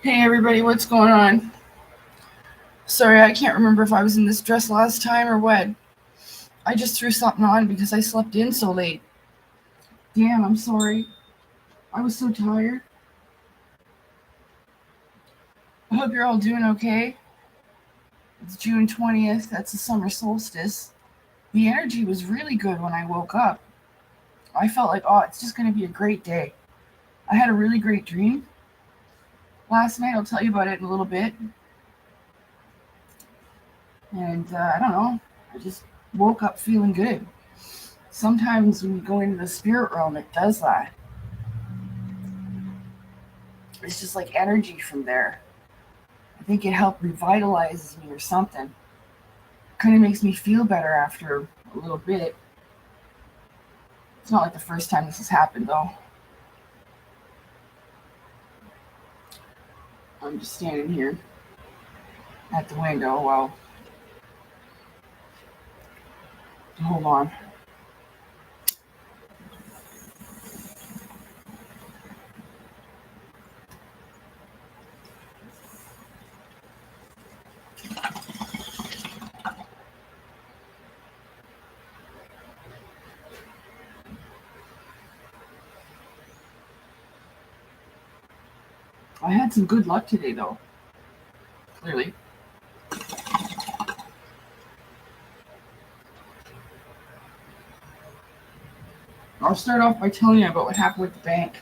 Hey everybody, what's going on? Sorry, I can't remember if I was in this dress last time or what. I just threw something on because I slept in so late. Damn, I'm sorry. I was so tired. I hope you're all doing okay. It's June 20th, that's the summer solstice. The energy was really good when I woke up. I felt like, oh, it's just going to be a great day. I had a really great dream last night. I'll tell you about it in a little bit. And I don't know, I just woke up feeling good. Sometimes when you go into the spirit realm, it does that. It's just like energy from there. I think it helped revitalizes me or something. Kind of makes me feel better after a little bit. It's not like the first time this has happened though. I'm just standing here at the window. Well, hold on. I had some good luck today though. Clearly. I'll start off by telling you about what happened with the bank.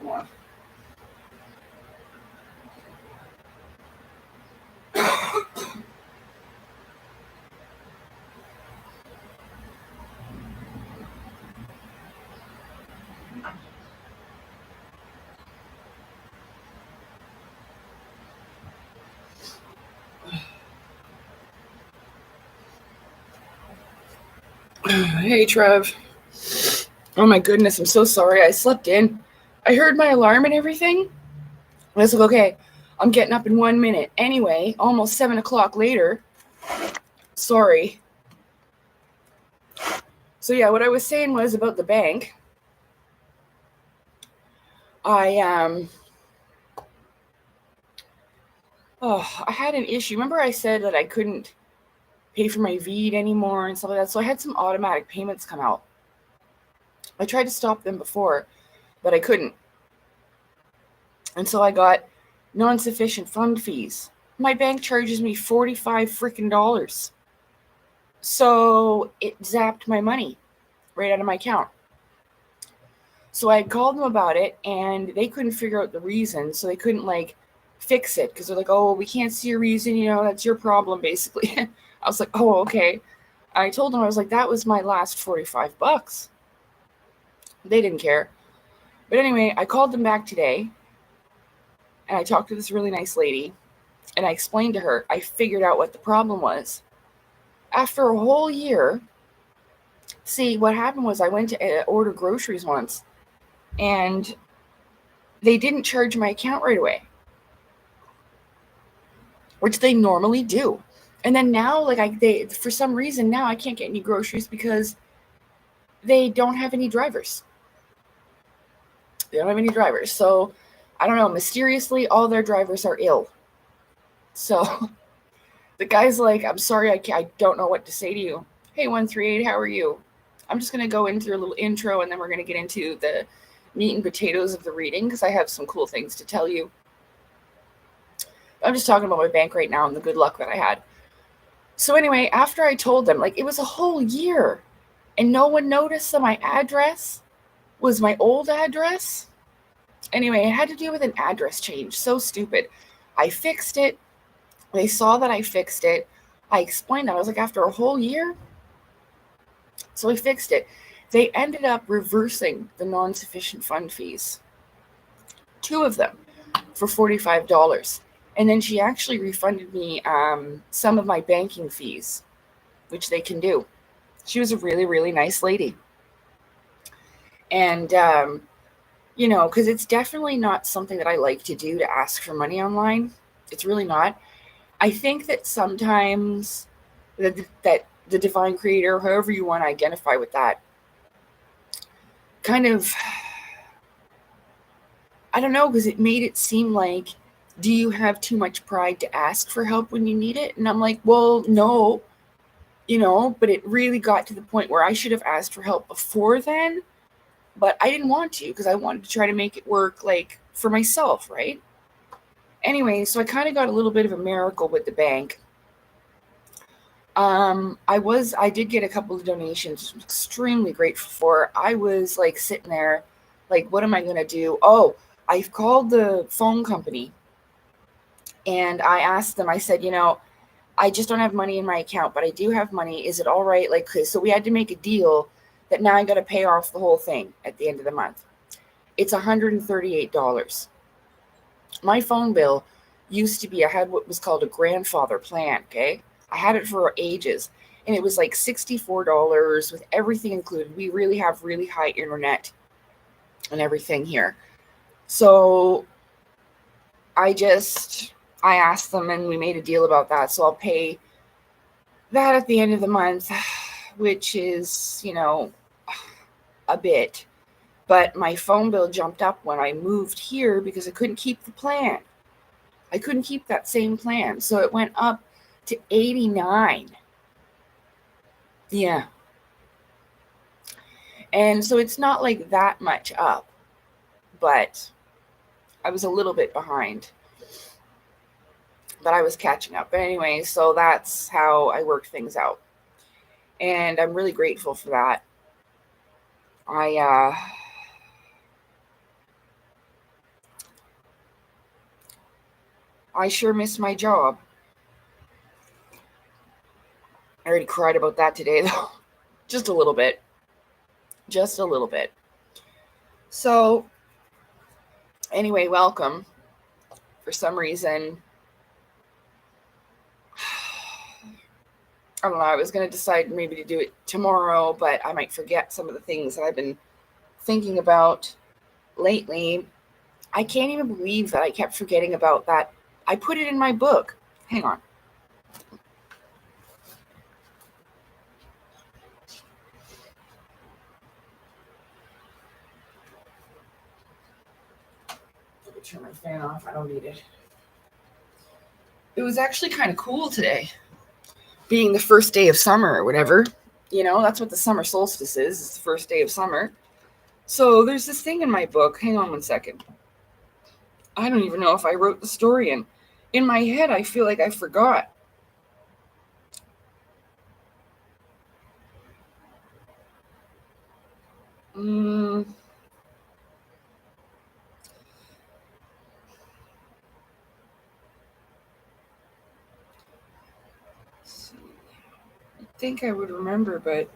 Hold on. Hey Trev. Oh my goodness, I'm so sorry. I slept in. I heard my alarm and everything. I was like, okay, I'm getting up in 1 minute. Anyway, almost 7 o'clock later. Sorry. So yeah, what I was saying was about the bank. I had an issue. Remember I said that I couldn't pay for my VEED anymore and stuff like that. So I had some automatic payments come out. I tried to stop them before, but I couldn't. And so I got non-sufficient fund fees. My bank charges me $45 freaking dollars. So it zapped my money right out of my account. So I called them about it and they couldn't figure out the reason. So they couldn't fix it because they're like, oh, we can't see a reason, that's your problem basically. I was like, oh, okay. I told them, I was like, that was my last $45. They didn't care. But anyway, I called them back today and I talked to this really nice lady and I explained to her, I figured out what the problem was. After a whole year, see, what happened was I went to order groceries once and they didn't charge my account right away, which they normally do. And then now, for some reason, now I can't get any groceries because they don't have any drivers. They don't have any drivers. So, I don't know, mysteriously, all their drivers are ill. So, the guy's like, I'm sorry, I don't know what to say to you. Hey, 138, how are you? I'm just going to go into a little intro and then we're going to get into the meat and potatoes of the reading because I have some cool things to tell you. I'm just talking about my bank right now and the good luck that I had. So anyway, after I told them, it was a whole year and no one noticed that my address was my old address. Anyway, it had to do with an address change. So stupid. I fixed it. They saw that I fixed it. I explained that. I was like, after a whole year? So we fixed it. They ended up reversing the non-sufficient fund fees. 2 of them for $45. And then she actually refunded me some of my banking fees, which they can do. She was a really, really nice lady. And, because it's definitely not something that I like to do, to ask for money online. It's really not. I think that sometimes that the divine creator, however you want to identify with that, kind of I don't know, because it made it seem like, do you have too much pride to ask for help when you need it? And I'm like, well, no, but it really got to the point where I should have asked for help before then, but I didn't want to, because I wanted to try to make it work like for myself, right? Anyway, so I kind of got a little bit of a miracle with the bank. I did get a couple of donations, extremely grateful for. I was like sitting there, like, what am I going to do? Oh, I've called the phone company and I asked them, I said, I just don't have money in my account, but I do have money. Is it all right? Like, so we had to make a deal that now I got to pay off the whole thing at the end of the month. It's $138. My phone bill used to be, I had what was called a grandfather plan. Okay. I had it for ages and it was like $64 with everything included. We really have really high internet and everything here. So I asked them and we made a deal about that. So I'll pay that at the end of the month, which is, a bit. But my phone bill jumped up when I moved here because I couldn't keep the plan. I couldn't keep that same plan. So it went up to $89. Yeah. And so it's not like that much up, but I was a little bit behind. But I was catching up. But anyway, so that's how I worked things out. And I'm really grateful for that. I sure miss my job. I already cried about that today, though. Just a little bit. Just a little bit. So, anyway, welcome. For some reason, I don't know, I was going to decide maybe to do it tomorrow, but I might forget some of the things that I've been thinking about lately. I can't even believe that I kept forgetting about that. I put it in my book. Hang on. Let me turn my fan off. I don't need it. It was actually kind of cool today, being the first day of summer or whatever. That's what the summer solstice is. It's the first day of summer. So there's this thing in my book. Hang on one second. I don't even know if I wrote the story in. In my head, I feel like I forgot. I think I would remember, but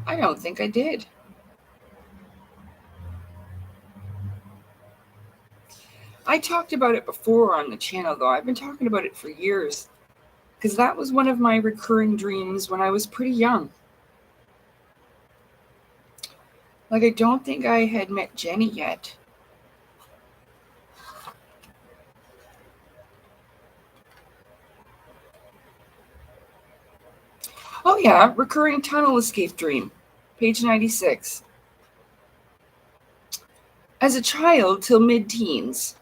I don't think I did. I talked about it before on the channel, though. I've been talking about it for years, because that was one of my recurring dreams when I was pretty young. Like, I don't think I had met Jenny yet. Oh yeah, recurring tunnel escape dream, page 96. As a child till mid-teens.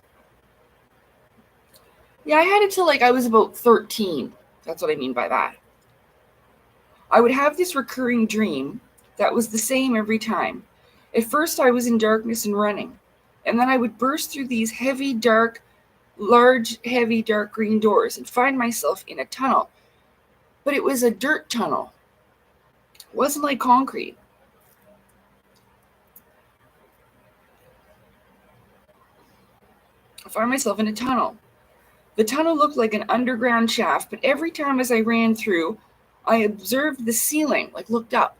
Yeah, I had it till like I was about 13. That's what I mean by that. I would have this recurring dream that was the same every time. At first I was in darkness and running, and then I would burst through these heavy, dark, large, heavy, dark green doors and find myself in a tunnel. But it was a dirt tunnel. It wasn't like concrete. I found myself in a tunnel. The tunnel looked like an underground shaft, but every time as I ran through, I observed the ceiling, like looked up.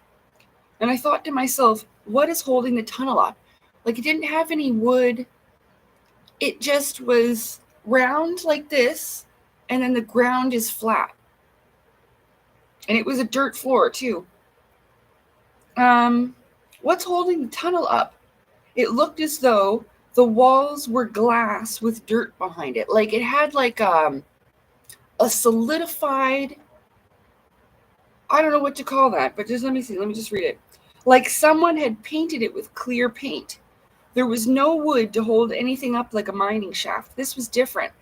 And I thought to myself, what is holding the tunnel up? Like, it didn't have any wood. It just was round like this, and then the ground is flat. And it was a dirt floor, too. What's holding the tunnel up? It looked as though the walls were glass with dirt behind it. Like, it had like a solidified I don't know what to call that, but just let me see. Let me just read it. Like someone had painted it with clear paint. There was no wood to hold anything up like a mining shaft. This was different.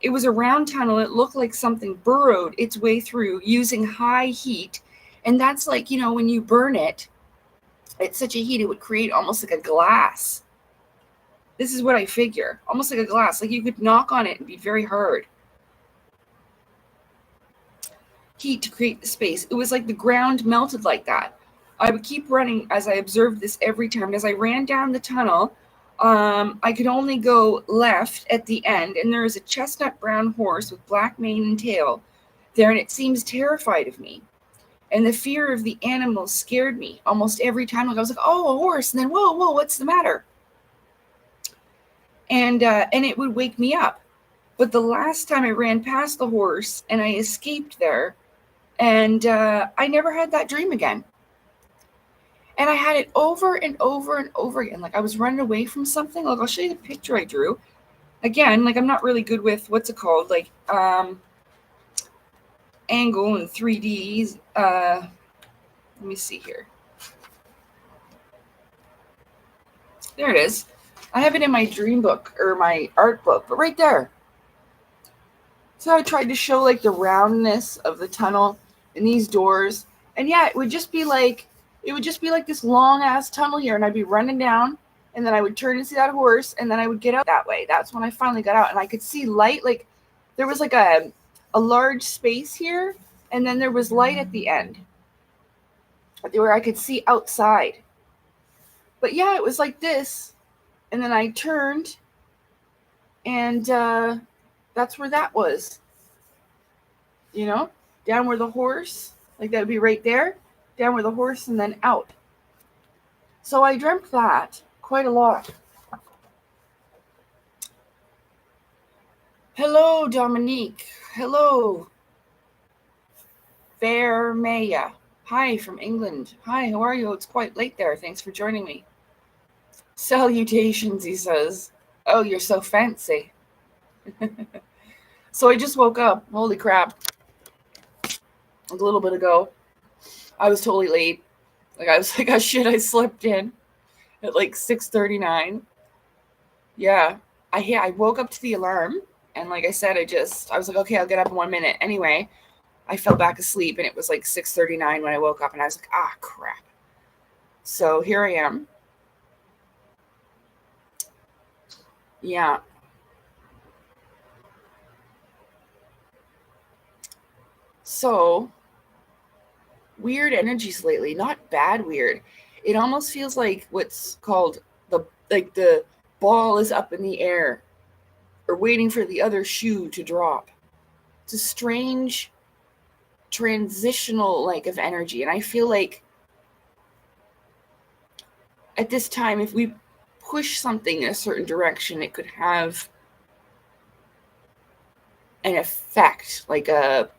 It was a round tunnel. It looked like something burrowed its way through using high heat. And that's like, when you burn it at such a heat, it would create almost like a glass. This is what I figure. Almost like a glass. Like you could knock on it and be very hard. Heat to create the space. It was like the ground melted like that. I would keep running as I observed this every time. As I ran down the tunnel, I could only go left at the end, and there is a chestnut brown horse with black mane and tail there, and it seems terrified of me. And the fear of the animal scared me almost every time. Like I was like, oh, a horse, and then whoa, what's the matter? And it would wake me up. But the last time I ran past the horse and I escaped there, and I never had that dream again. And I had it over and over and over again. Like I was running away from something. Like I'll show you the picture I drew. Again, like I'm not really good with, what's it called? Like angle and 3Ds. Let me see here. There it is. I have it in my dream book or my art book, but right there. So I tried to show like the roundness of the tunnel and these doors. And yeah, it would just be like this long ass tunnel here, and I'd be running down, and then I would turn and see that horse, and then I would get out that way. That's when I finally got out, and I could see light. Like there was like a large space here, and then there was light at the end where I could see outside. But yeah, it was like this, and then I turned, and that's where that was. Down where the horse, like that would be right there, down where the horse, and then out. So I dreamt that quite a lot. Hello, Dominique. Hello, Fair Maya. Hi from England. Hi, how are you? It's quite late there. Thanks for joining me. Salutations, he says. Oh, you're so fancy. So I just woke up. Holy crap. A little bit ago. I was totally late. Like I was like, oh shit, I slept in at like 6:39. Yeah. I woke up to the alarm, and like I said, I was like, okay, I'll get up in 1 minute. Anyway, I fell back asleep, and it was like 6:39 when I woke up, and I was like, ah, crap. So here I am. Yeah. So weird energies lately, not bad weird. It almost feels like what's called the ball is up in the air or waiting for the other shoe to drop. It's a strange transitional of energy, and I feel like at this time, if we push something in a certain direction, it could have an effect, like a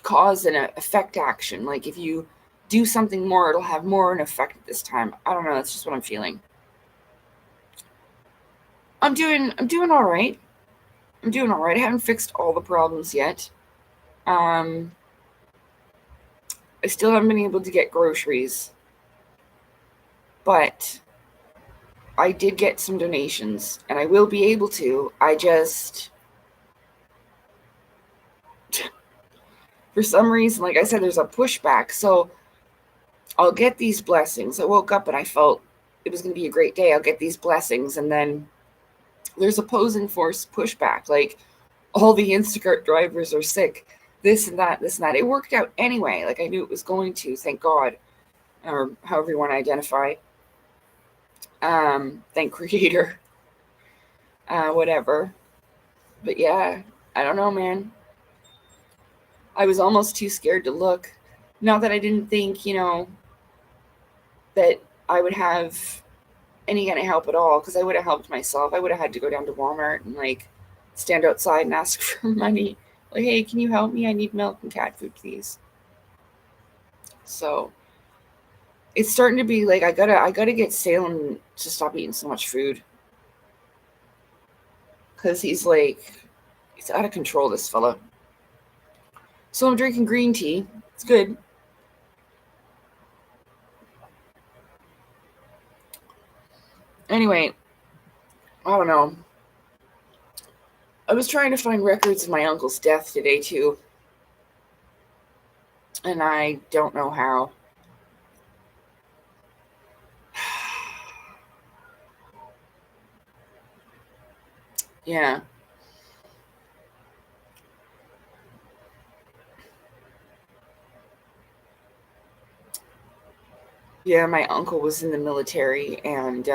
cause and effect action. Like if you do something more, it'll have more an effect at this time. I don't know. That's just what I'm feeling. I'm doing all right. I'm doing all right. I haven't fixed all the problems yet. I still haven't been able to get groceries, but I did get some donations, and I will be able to. I just, for some reason, like I said, there's a pushback. So I'll get these blessings. I woke up and I felt it was going to be a great day. I'll get these blessings, and then there's opposing force pushback. Like all the Instacart drivers are sick. This and that, this and that. It worked out anyway. Like I knew it was going to, thank God, or however you want to identify. Thank Creator. Whatever. But yeah, I don't know, man. I was almost too scared to look. Not that I didn't think, that I would have any kind of help at all, because I would have helped myself. I would have had to go down to Walmart and stand outside and ask for money. Like, hey, can you help me? I need milk and cat food, please. So it's starting to be like I gotta get Salem to stop eating so much food, because he's out of control, this fella. So I'm drinking green tea. It's good. Anyway, I don't know. I was trying to find records of my uncle's death today, too. And I don't know how. Yeah. Yeah, my uncle was in the military and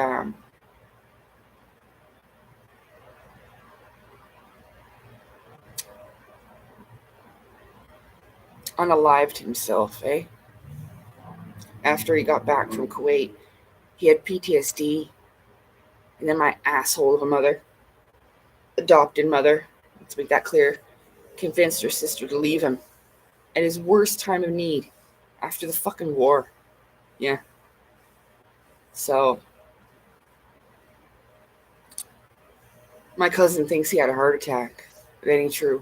unalived himself, eh? After he got back from Kuwait, he had PTSD. And then my asshole of a mother, adopted mother, let's make that clear, convinced her sister to leave him at his worst time of need after the fucking war. Yeah. So, my cousin thinks he had a heart attack. That ain't true.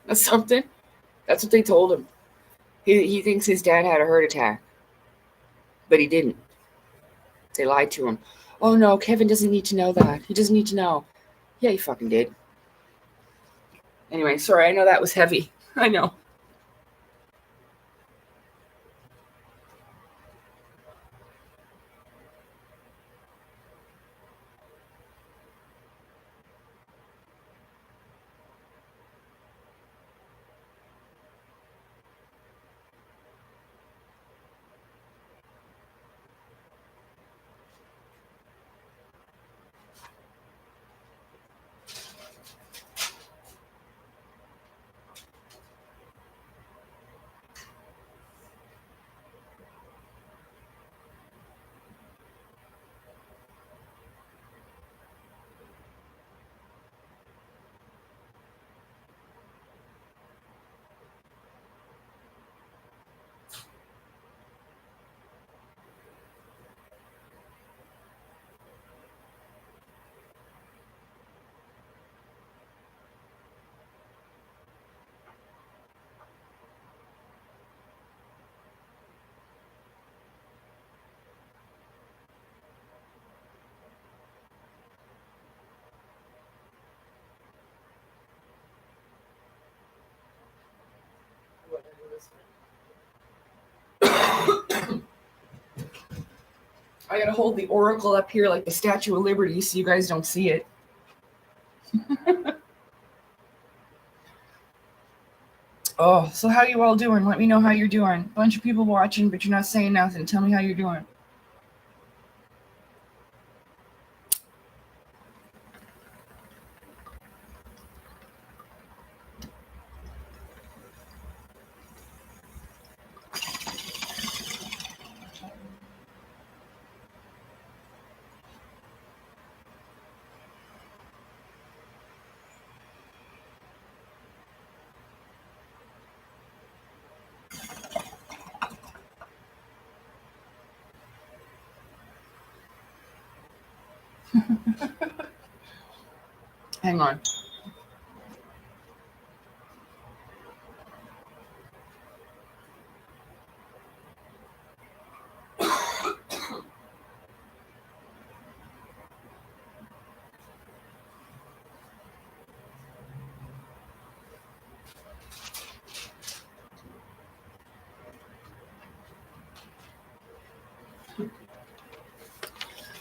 That's something. That's what they told him. He thinks his dad had a heart attack, but he didn't. They lied to him. Oh no, Kevin doesn't need to know that. He doesn't need to know. Yeah, he fucking did. Anyway, sorry, I know that was heavy. I know. I gotta hold the oracle up here like the Statue of Liberty so you guys don't see it. Oh, so how you all doing? Let me know how you're doing. Bunch of people watching, but you're not saying nothing. Tell me how you're doing. Hang on.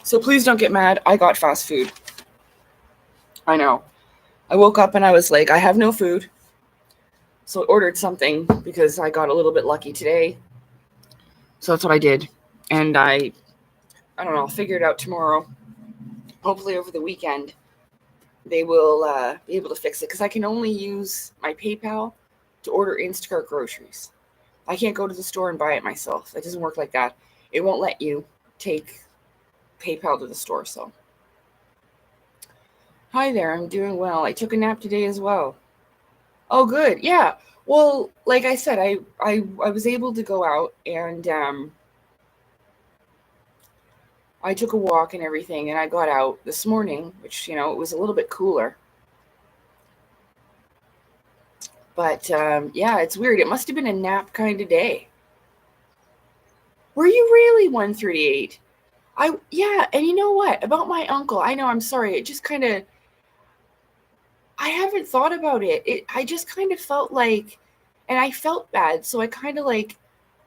So please don't get mad. I got fast food. I know. I woke up and I was like, I have no food. So I ordered something because I got a little bit lucky today. So that's what I did. And I don't know, I'll figure it out tomorrow. Hopefully over the weekend, they will be able to fix it because I can only use my PayPal to order Instacart groceries. I can't go to the store and buy it myself. It doesn't work like that. It won't let you take PayPal to the store. So, hi there. I'm doing well. I took a nap today as well. Oh, good. Yeah. Well, like I said, I was able to go out and I took a walk and everything, and I got out this morning, which it was a little bit cooler. But yeah, it's weird. It must have been a nap kind of day. Were you really 138? Yeah, and you know what? About my uncle, I know, I'm sorry, it just kind of, I haven't thought about it. I just kind of felt like, and I felt bad, so I kind of like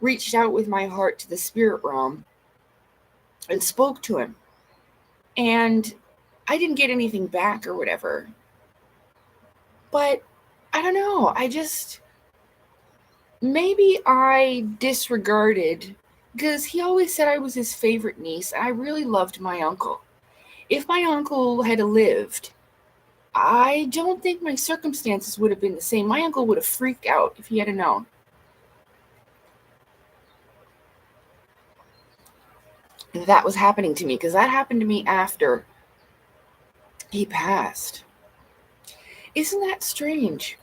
reached out with my heart to the spirit realm and spoke to him. And I didn't get anything back or whatever. But I don't know. Maybe I disregarded, because he always said I was his favorite niece, and I really loved my uncle. If my uncle had lived, I don't think my circumstances would have been the same. My uncle would have freaked out if he had known that was happening to me, because that happened to me after he passed. Isn't that strange?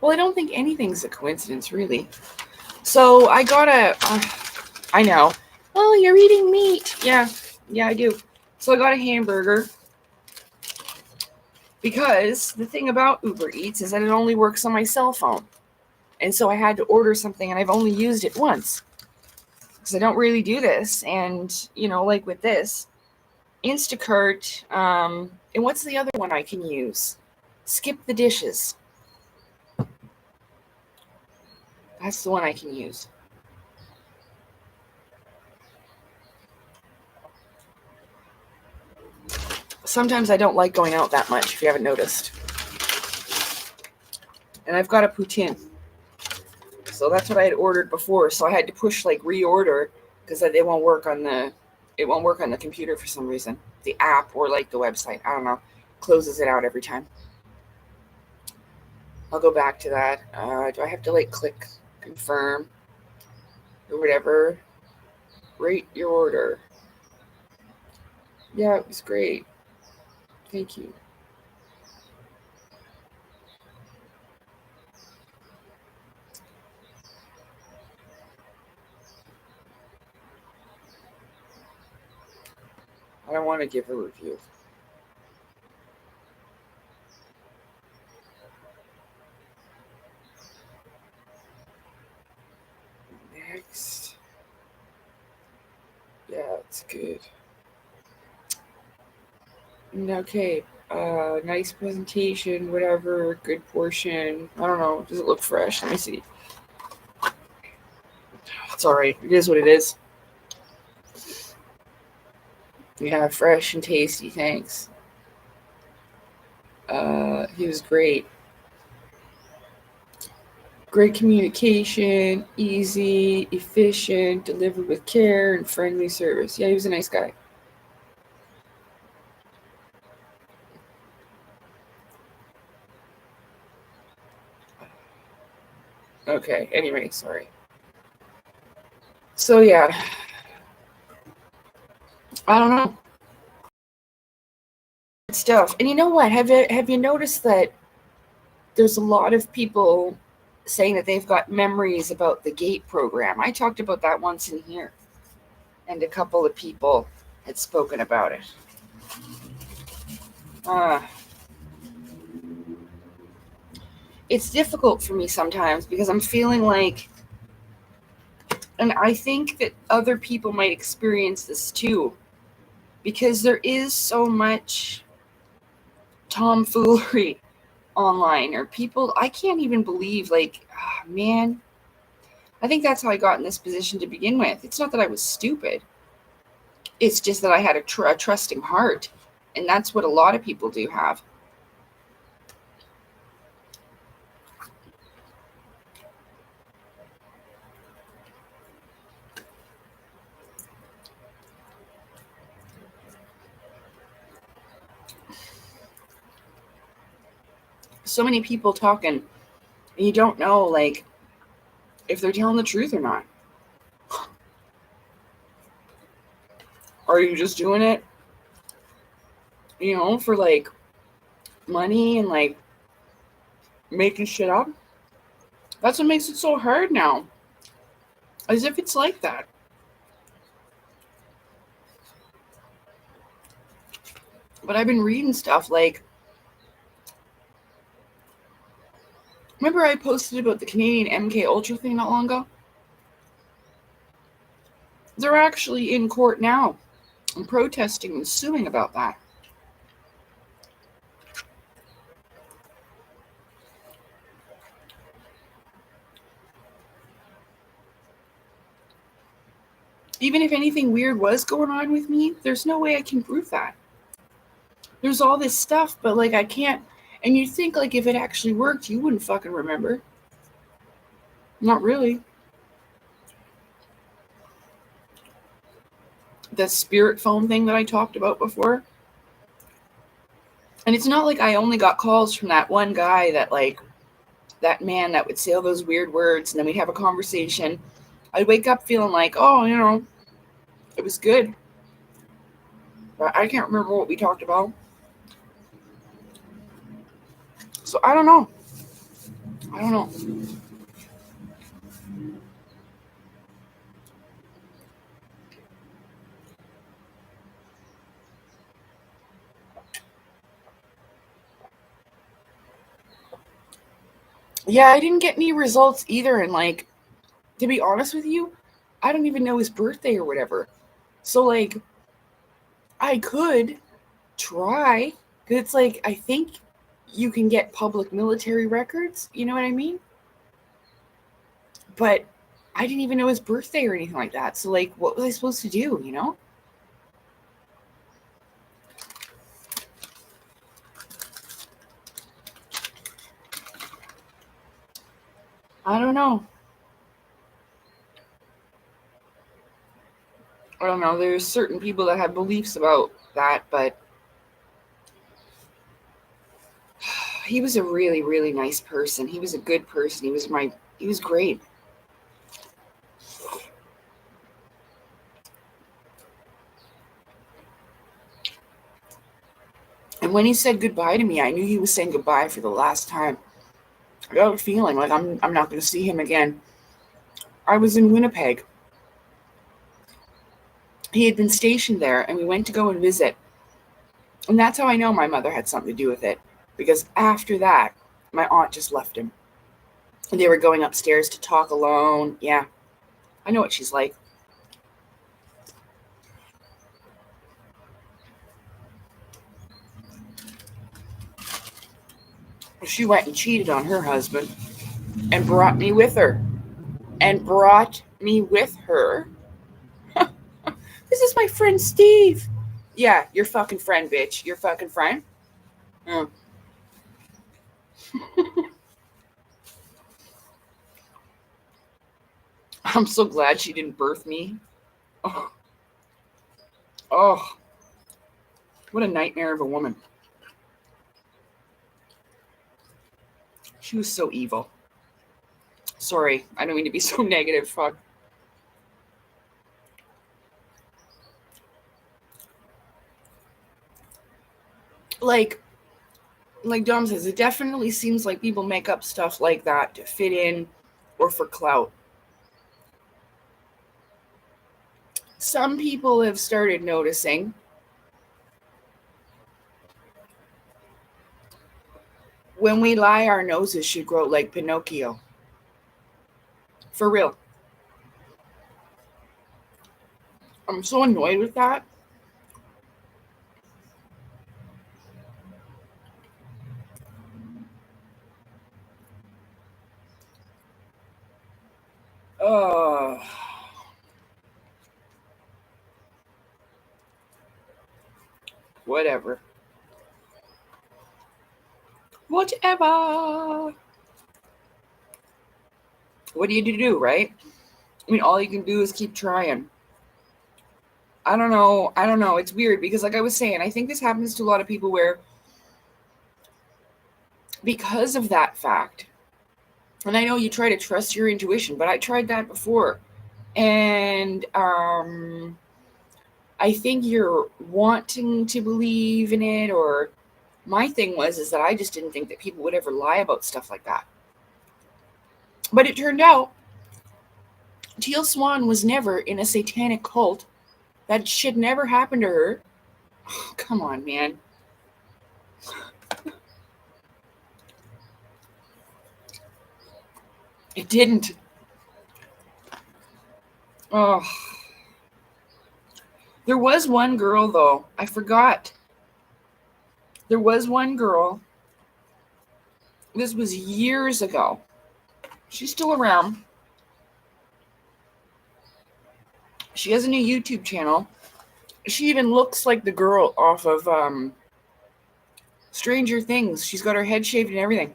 Well, I don't think anything's a coincidence, really. So I got I know. Oh, you're eating meat. Yeah, I do. So I got a hamburger, because the thing about Uber Eats is that it only works on my cell phone. And so I had to order something, and I've only used it once, because I don't really do this. And, like with this, Instacart, and what's the other one I can use? Skip the dishes. That's the one I can use. Sometimes I don't like going out that much, if you haven't noticed. And I've got a poutine. So that's what I had ordered before. So I had to push like reorder, because it won't work on the computer for some reason. The app or like the website, I don't know, closes it out every time. I'll go back to that. Do I have to like click confirm or whatever? Rate your order. Yeah, it was great. Thank you. I don't want to give a review. Next. Yeah, it's good. Okay. Nice presentation, whatever, good portion. I don't know. Does it look fresh? Let me see. It's alright. It is what it is. Yeah, fresh and tasty. Thanks. He was great. Great communication, easy, efficient, delivered with care and friendly service. Yeah, he was a nice guy. Okay, anyway, sorry. So yeah, I don't know. Stuff. And you know what? Have you noticed that there's a lot of people saying that they've got memories about the gate program? I talked about that once in here, and a couple of people had spoken about it. Uh, it's difficult for me sometimes, because I'm feeling like, and I think that other people might experience this too, because there is so much tomfoolery online, or people, I can't even believe, like, man, I think that's how I got in this position to begin with. It's not that I was stupid. It's just that I had a trusting heart. And that's what a lot of people do have. So many people talking, and you don't know, like, if they're telling the truth or not. Are you just doing it, for like money and like making shit up? That's what makes it so hard now. As if it's like that. But I've been reading stuff like, remember I posted about the Canadian MK Ultra thing not long ago? They're actually in court now and protesting and suing about that. Even if anything weird was going on with me, there's no way I can prove that. There's all this stuff, but like I can't. And you'd think like if it actually worked, you wouldn't fucking remember. Not really. The spirit phone thing that I talked about before. And it's not like I only got calls from that one guy that man that would say all those weird words, and then we'd have a conversation. I'd wake up feeling like, oh, it was good. But I can't remember what we talked about. So I don't know. Yeah, I didn't get any results either. And like, to be honest with you, I don't even know his birthday or whatever. So like, I could try. Because it's like, I think you can get public military records. You know what I mean? But I didn't even know his birthday or anything like that. So like, what was I supposed to do, I don't know. I don't know. There's certain people that have beliefs about that, but he was a really, really nice person. He was a good person. He was great. And when he said goodbye to me, I knew he was saying goodbye for the last time. I got a feeling like I'm not going to see him again. I was in Winnipeg. He had been stationed there, and we went to go and visit. And that's how I know my mother had something to do with it. Because after that, my aunt just left him. And they were going upstairs to talk alone. Yeah, I know what she's like. She went and cheated on her husband and brought me with her. And brought me with her. This is my friend Steve. Yeah, your fucking friend, bitch. Your fucking friend. Mm. I'm so glad she didn't birth me. Oh, oh, what a nightmare of a woman. She was so evil. Sorry, I don't mean to be so negative. Fuck. Like, like Dom says, it definitely seems like people make up stuff like that to fit in or for clout. Some people have started noticing when we lie, our noses should grow like Pinocchio. For real. I'm so annoyed with that. Oh, whatever. Whatever. What do you do, right? I mean, all you can do is keep trying. I don't know. I don't know. It's weird because, like I was saying, I think this happens to a lot of people where, because of that fact, and I know you try to trust your intuition, but I tried that before. And I think you're wanting to believe in it, or my thing is that I just didn't think that people would ever lie about stuff like that. But it turned out Teal Swan was never in a satanic cult. That shit never happened to her. Oh, come on, man. It didn't. Oh, There was one girl, though. I forgot. There was one girl. This was years ago. She's still around. She has a new YouTube channel. She even looks like the girl off of Stranger Things. She's got her head shaved and everything.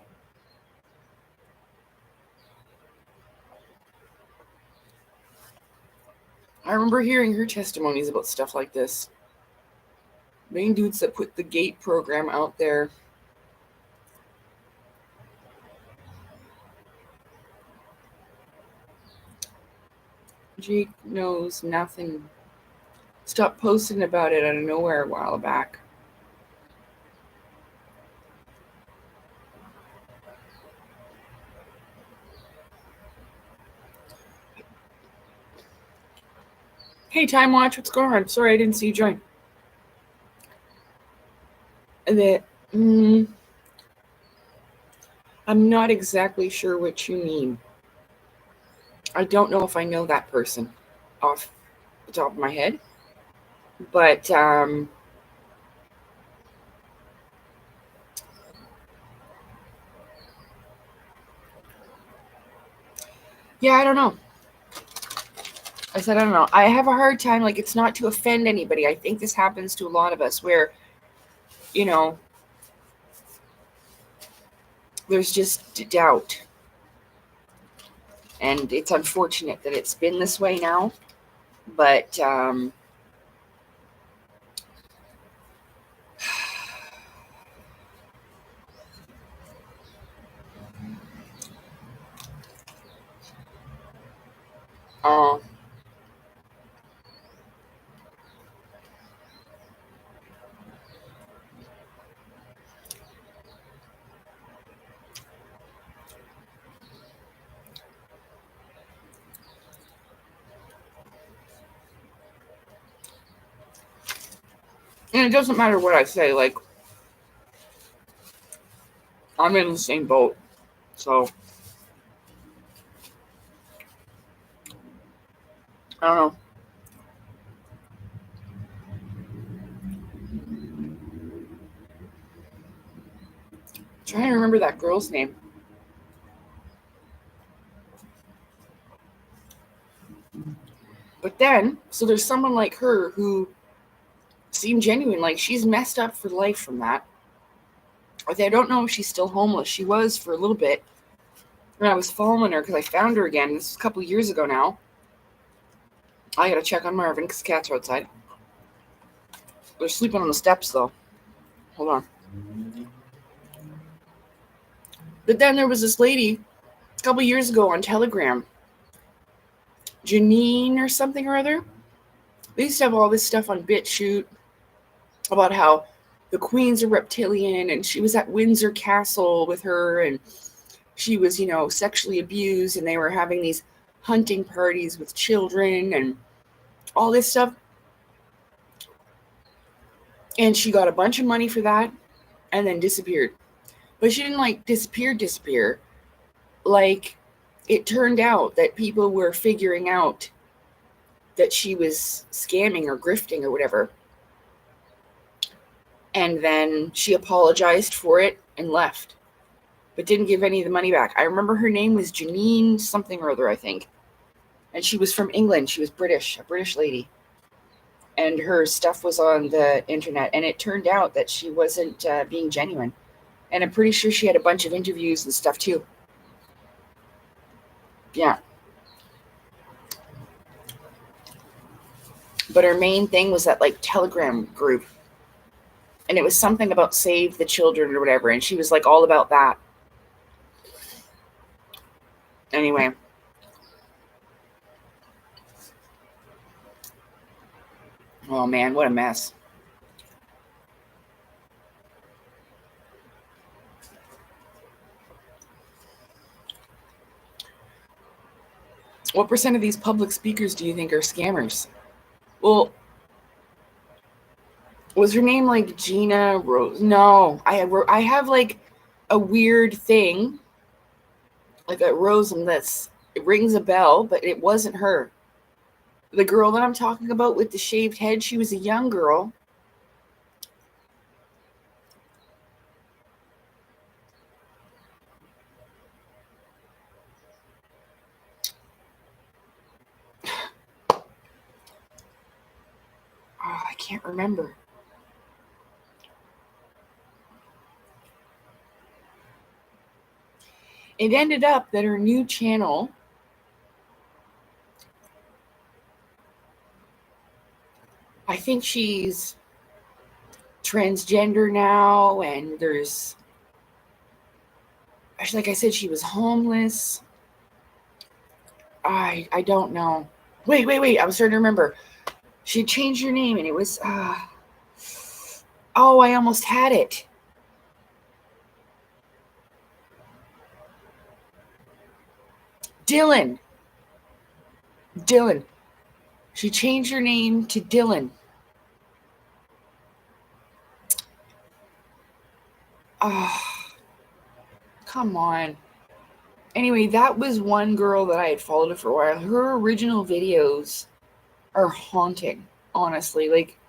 I remember hearing her testimonies about stuff like this. Main dudes that put the gate program out there. Jake knows nothing. Stopped posting about it out of nowhere a while back. Hey, Time Watch, what's going on? Sorry, I didn't see you join. I'm not exactly sure what you mean. I don't know if I know that person off the top of my head. But yeah, I don't know. I said, I don't know. I have a hard time, like, it's not to offend anybody. I think this happens to a lot of us where, you know, there's just doubt. And it's unfortunate that it's been this way now. But and it doesn't matter what I say, like, I'm in the same boat. So I don't know. I'm trying to remember that girl's name. But then, so there's someone like her who seemed genuine, like she's messed up for life from that. I don't know if she's still homeless. She was for a little bit. And I was following her because I found her again. This is a couple of years ago now. I gotta check on Marvin because cats are outside. They're sleeping on the steps though. Hold on. But then there was this lady a couple of years ago on Telegram. Janine or something or other. They used to have all this stuff on BitChute about how the queen's a reptilian and she was at Windsor Castle with her and she was, sexually abused and they were having these hunting parties with children and all this stuff. And she got a bunch of money for that and then disappeared. But she didn't disappear. Like, it turned out that people were figuring out that she was scamming or grifting or whatever. And then she apologized for it and left, but didn't give any of the money back. I remember her name was Janine something or other, I think. And she was from England. She was British, a British lady. And her stuff was on the internet. And it turned out that she wasn't being genuine. And I'm pretty sure she had a bunch of interviews and stuff too. Yeah. But her main thing was that Telegram group. And it was something about save the children or whatever. And she was all about that. Anyway. Oh man, what a mess. What % of these public speakers do you think are scammers? Well, was her name Gina Rose? No, I have a weird thing, like a Rose on this. It rings a bell, but it wasn't her. The girl that I'm talking about with the shaved head, she was a young girl. Oh, I can't remember. It ended up that her new channel, I think she's transgender now, and there's, like I said, she was homeless. I don't know. Wait. I'm starting to remember. She changed her name, and it was, oh, I almost had it. Dylan. She changed her name to Dylan. Oh, come on. Anyway, that was one girl that I had followed for a while. Her original videos are haunting, honestly. Like,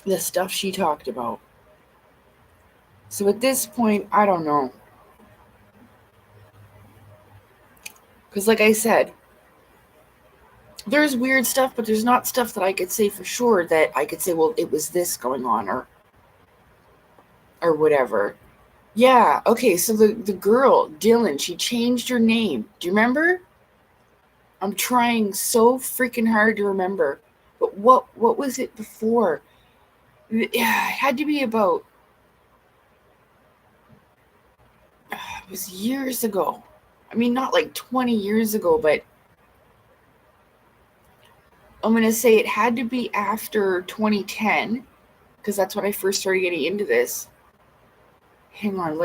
the stuff she talked about. So at this point, I don't know. Because like I said, there's weird stuff, but there's not stuff that I could say for sure that I could say, well, it was this going on or whatever. Yeah, okay, so the girl, Dylan, she changed her name. Do you remember? I'm trying so freaking hard to remember. But what was it before? Yeah, it had to be about, it was years ago. I mean, not like 20 years ago, but I'm going to say it had to be after 2010, because that's when I first started getting into this. Hang on,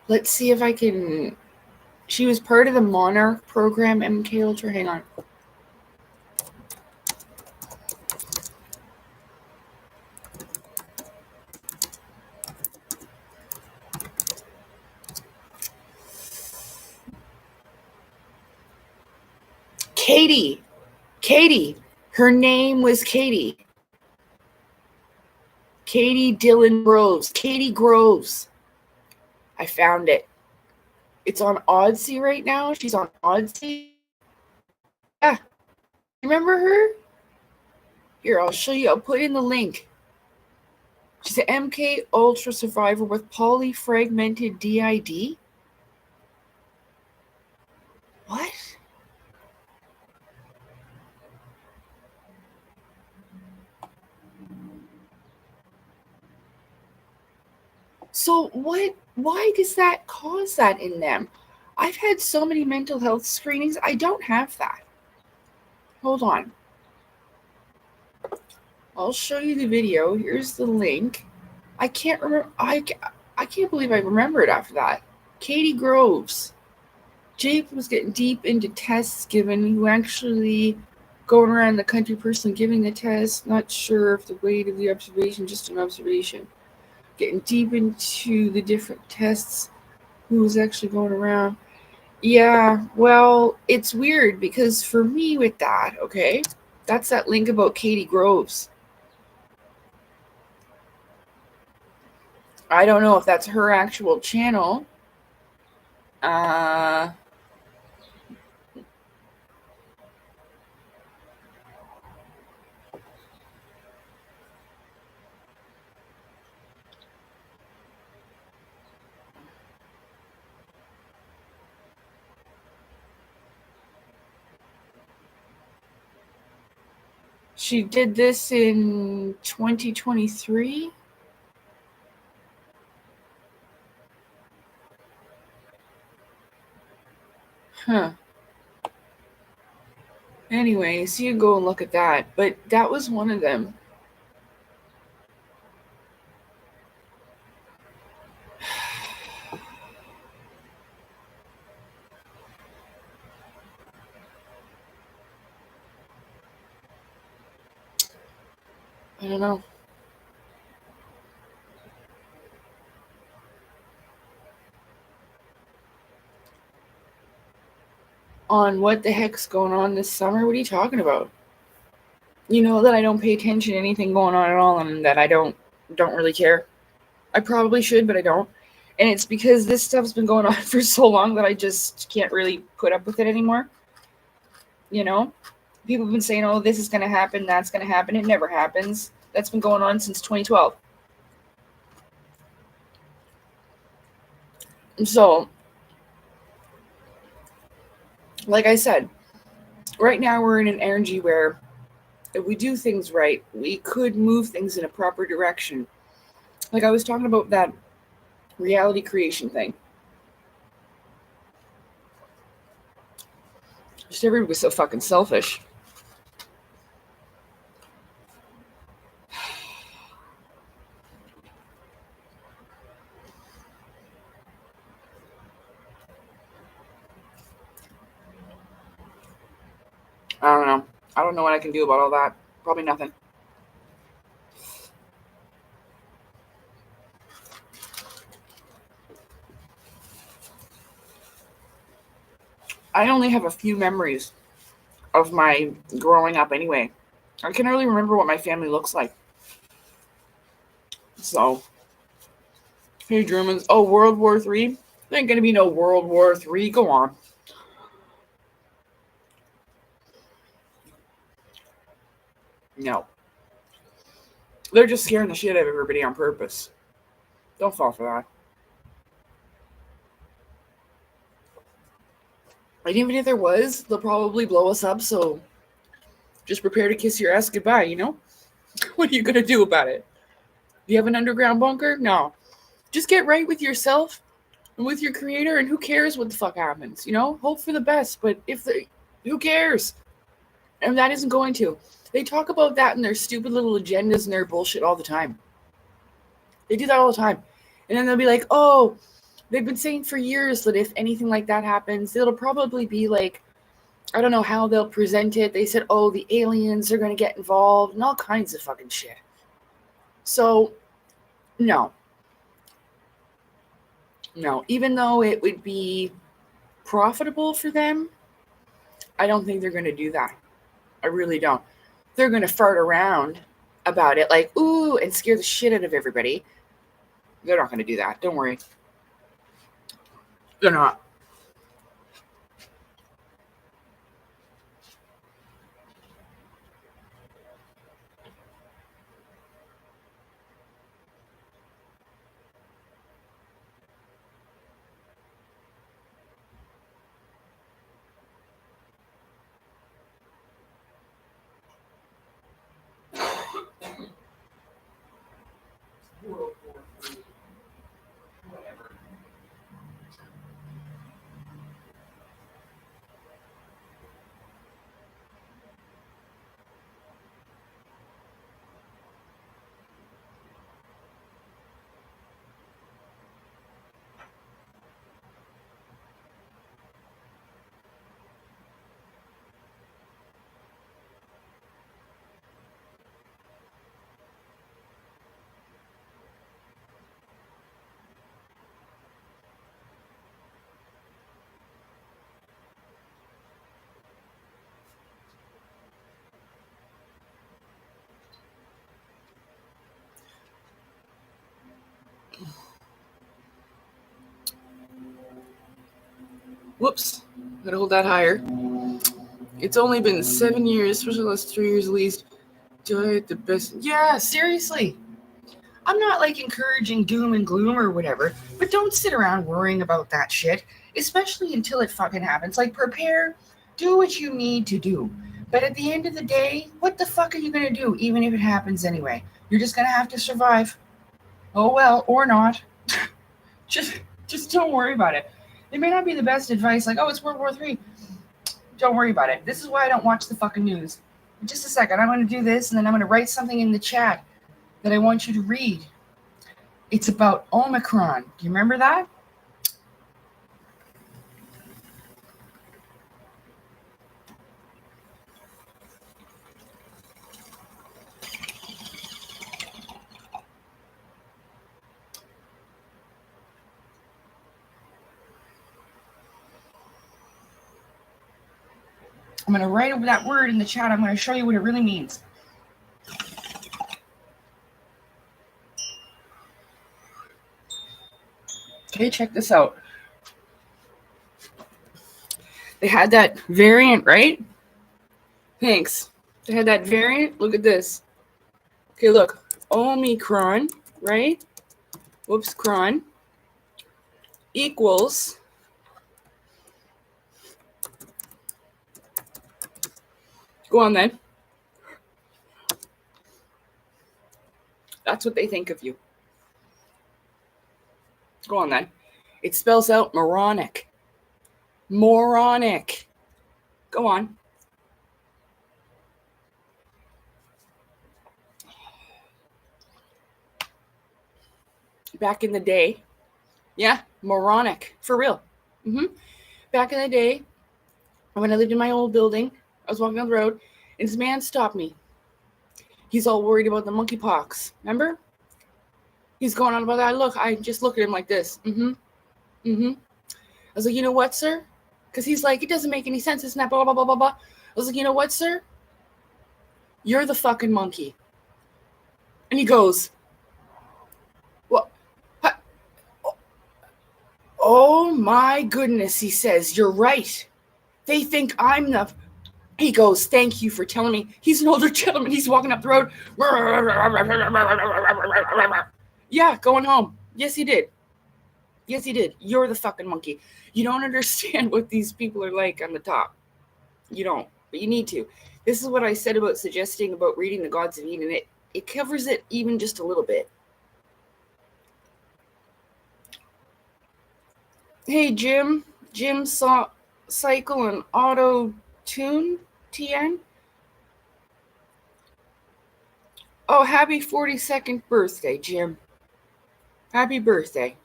let's see if I can. She was part of the Monarch program, MK Ultra. Hang on. Katie. Her name was Katie. Katie Dylan Groves. Katie Groves. I found it. It's on Odyssey right now. She's on Odyssey. Yeah. Remember her? Here, I'll show you. I'll put in the link. She's an MK Ultra survivor with polyfragmented DID. What? So why does that cause that in them? I've had so many mental health screenings. I don't have that. Hold on. I'll show you the video. Here's the link. I can't remember. I can't believe I remember it after that. Katie Groves. Jake was getting deep into tests given. You actually going around the country personally giving the test. Not sure if the weight of the observation, just an observation. Getting deep into the different tests. Who was actually going around. Yeah, well, it's weird because for me with that, okay, that's that link about Katie Groves. I don't know if that's her actual channel. She did this in 2023. Huh. Anyways, you can go and look at that. But that was one of them. I don't know. on what the heck's going on this summer. What are you talking about? You know that I don't pay attention to anything going on at all, and that I don't really care. I probably should, but I don't. And it's because this stuff's been going on for so long that I just can't really put up with it anymore. You know? People have been saying, oh, this is going to happen, that's going to happen. It never happens. That's been going on since 2012. So, like I said, right now we're in an energy where if we do things right, we could move things in a proper direction. Like I was talking about that reality creation thing. Just everybody was so fucking selfish. I don't know. I don't know what I can do about all that. Probably nothing. I only have a few memories of my growing up anyway. I can only remember what my family looks like. So, hey, Germans. Oh, World War III? There ain't gonna be no World War III. Go on. No. They're just scaring the shit out of everybody on purpose. Don't fall for that. And even if there was, they'll probably blow us up, so just prepare to kiss your ass goodbye, you know? What are you gonna do about it? Do you have an underground bunker? No. Just get right with yourself and with your creator, and who cares what the fuck happens, you know? Hope for the best, but who cares? And that isn't going to. They talk about that in their stupid little agendas and their bullshit all the time. They do that all the time. And then they'll be like, oh, they've been saying for years that if anything like that happens, it'll probably be like, I don't know how they'll present it. They said, oh, the aliens are going to get involved and all kinds of fucking shit. So, no. No. Even though it would be profitable for them, I don't think they're going to do that. I really don't. They're going to fart around about it like, ooh, and scare the shit out of everybody. They're not going to do that. Don't worry. They're not. Whoops. Gotta hold that higher. It's only been 7 years, especially the last 3 years at least. Do I get the best? Yeah, seriously. I'm not like encouraging doom and gloom or whatever, but don't sit around worrying about that shit, especially until it fucking happens. Like, prepare, do what you need to do. But at the end of the day, what the fuck are you gonna do, even if it happens anyway? You're just gonna have to survive. Oh well, or not. just, just don't worry about it. It may not be the best advice, like, oh, it's World War III. Don't worry about it. This is why I don't watch the fucking news. In just a second, I'm going to do this, and then I'm going to write something in the chat that I want you to read. It's about Omicron. Do you remember that? I'm going to write over that word in the chat. I'm going to show you what it really means. Okay, check this out. They had that variant, right? Thanks. They had that variant. Look at this. Okay, look. Omicron, right? Whoops, cron equals go on then. That's what they think of you. Go on then. It spells out moronic. Moronic. Go on. Back in the day. Yeah, moronic. For real. Back in the day, when I lived in my old building, I was walking down the road, and this man stopped me. He's all worried about the monkeypox. Remember? He's going on about that. Look, I just look at him like this. I was like, you know what, sir? Because he's like, it doesn't make any sense. It's not blah, blah, blah, blah, blah. I was like, you know what, sir? You're the fucking monkey. And he goes, what? Oh my goodness, he says, you're right. They think I'm the... He goes, thank you for telling me. He's an older gentleman. He's walking up the road. Yeah, going home. Yes, he did. Yes, he did. You're the fucking monkey. You don't understand what these people are like on the top. You don't, but you need to. This is what I said about suggesting about reading the Gods of Eden. It covers it even just a little bit. Hey, Jim. Jim saw Cycle and Auto Tune TN. Oh, happy 42nd birthday, Jim. Happy birthday.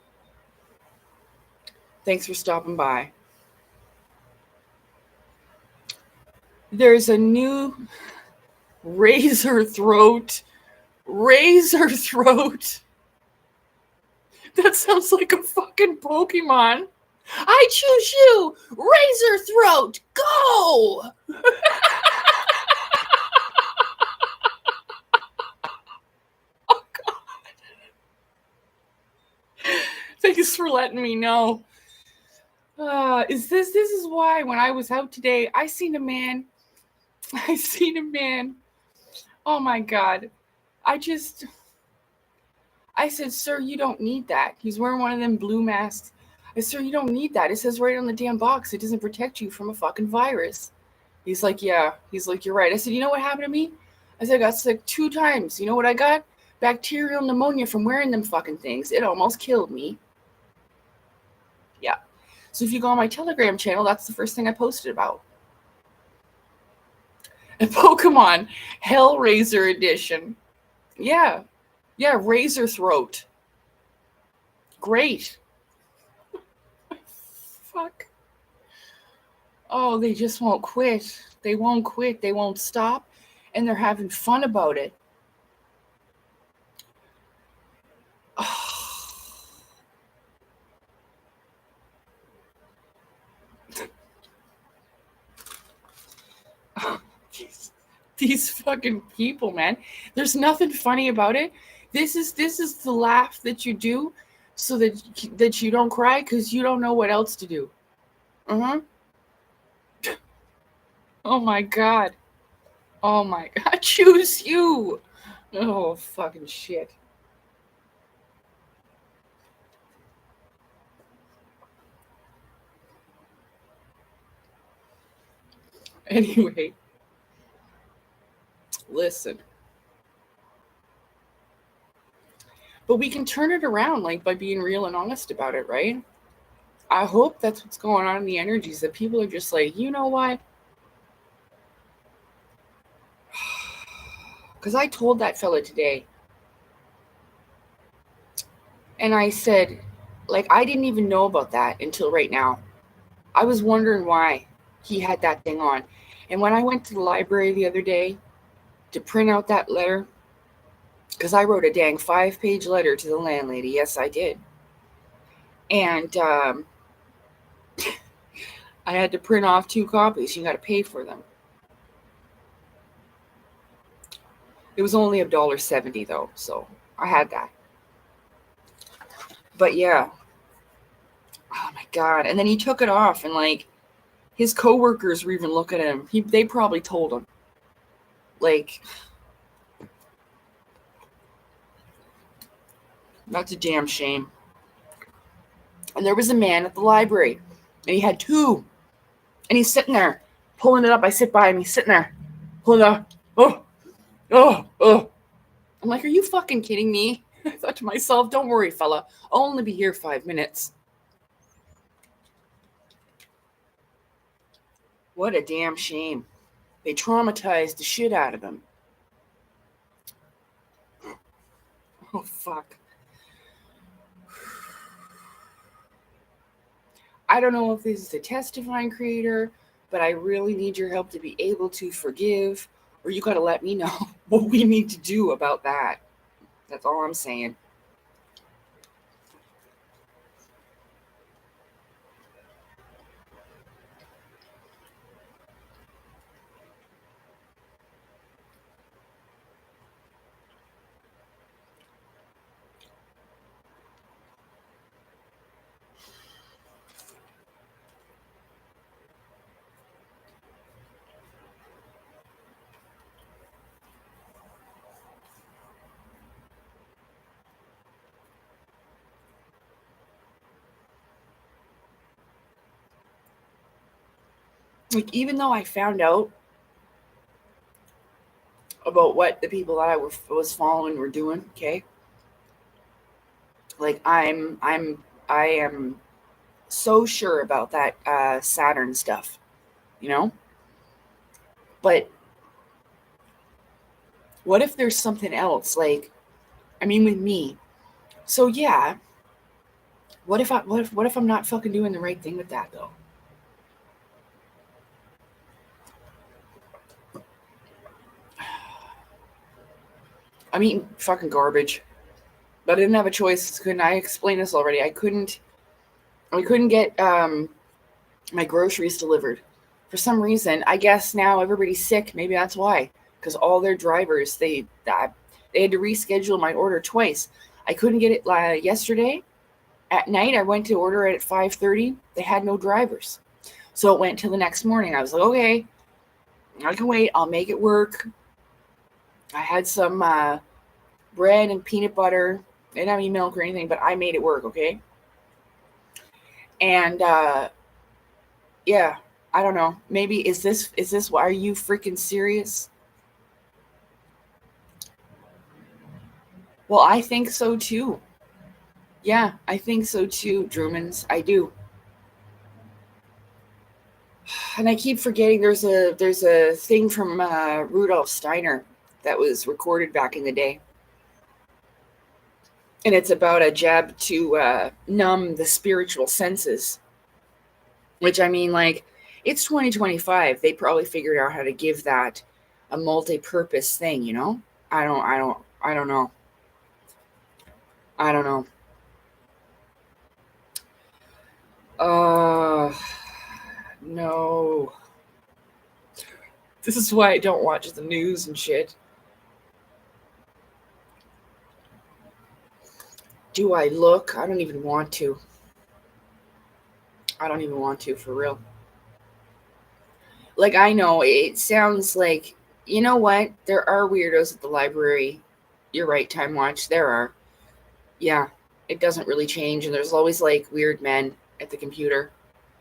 Thanks for stopping by. There's a new razor throat. Razor throat. That sounds like a fucking Pokemon. I choose you. Razor throat. Go. Oh, God. Thanks for letting me know. This is why when I was out today, I seen a man. Oh my God. I said, sir, you don't need that. He's wearing one of them blue masks. I said, sir, you don't need that. It says right on the damn box, it doesn't protect you from a fucking virus. He's like, yeah. He's like, you're right. I said, you know what happened to me? I said, I got sick 2 times. You know what I got? Bacterial pneumonia from wearing them fucking things. It almost killed me. Yeah. So if you go on my Telegram channel, that's the first thing I posted about. And Pokemon Hellraiser edition. Yeah. Yeah, razor throat. Great. Fuck. Oh, they just won't quit. They won't quit. They won't stop. And they're having fun about it. Oh. These fucking people, man. There's nothing funny about it. This is the laugh that you do so that you don't cry because you don't know what else to do. Oh my God. Oh my God. Choose you. Oh, fucking shit. Anyway. Listen. But we can turn it around, like, by being real and honest about it, right? I hope that's what's going on in the energies, that people are just like, you know what? Because I told that fella today, and I said, like, I didn't even know about that until right now. I was wondering why he had that thing on. And when I went to the library the other day to print out that letter, because I wrote a dang 5-page letter to the landlady. Yes, I did. And I had to print off 2 copies. You got to pay for them. It was only $1.70 though, so I had that. But yeah. Oh my God. And then he took it off, and like his coworkers were even looking at him. They probably told him. Like, that's a damn shame. And there was a man at the library, and he had two. And he's sitting there, pulling it up. I sit by him, he's sitting there, pulling it up. Oh. I'm like, are you fucking kidding me? I thought to myself, don't worry, fella. I'll only be here 5 minutes. What a damn shame. They traumatized the shit out of him. Oh, fuck. I don't know if this is a test divine creator, but I really need your help to be able to forgive, or you got to let me know what we need to do about that. That's all I'm saying. Like, even though I found out about what the people that I was following were doing, okay? Like, I am so sure about that Saturn stuff, you know? But what if there's something else? Like, I mean, with me. So yeah, what if I'm not fucking doing the right thing with that though? I'm eating fucking garbage, but I didn't have a choice. Couldn't I explain this already? I couldn't get my groceries delivered for some reason. I guess now everybody's sick. Maybe that's why. Because all their drivers, they had to reschedule my order twice. I couldn't get it yesterday at night. I went to order it at 5:30. They had no drivers, so it went till the next morning. I was like, okay, I can wait. I'll make it work. I had some bread and peanut butter. They didn't have any milk or anything, but I made it work, okay? And yeah, I don't know. Maybe is this why? Are you freaking serious? Well, I think so too. Yeah, I think so too, Drumans. I do. And I keep forgetting there's a thing from Rudolf Steiner that was recorded back in the day. And it's about a jab to numb the spiritual senses. Which, I mean, like, it's 2025. They probably figured out how to give that a multi-purpose thing, you know? I don't know. I don't know. No. This is why I don't watch the news and shit. Do I look? I don't even want to. I don't even want to, for real. Like, I know it sounds like, you know what? There are weirdos at the library. You're right, Time Watch. There are. Yeah, it doesn't really change. And there's always like weird men at the computer.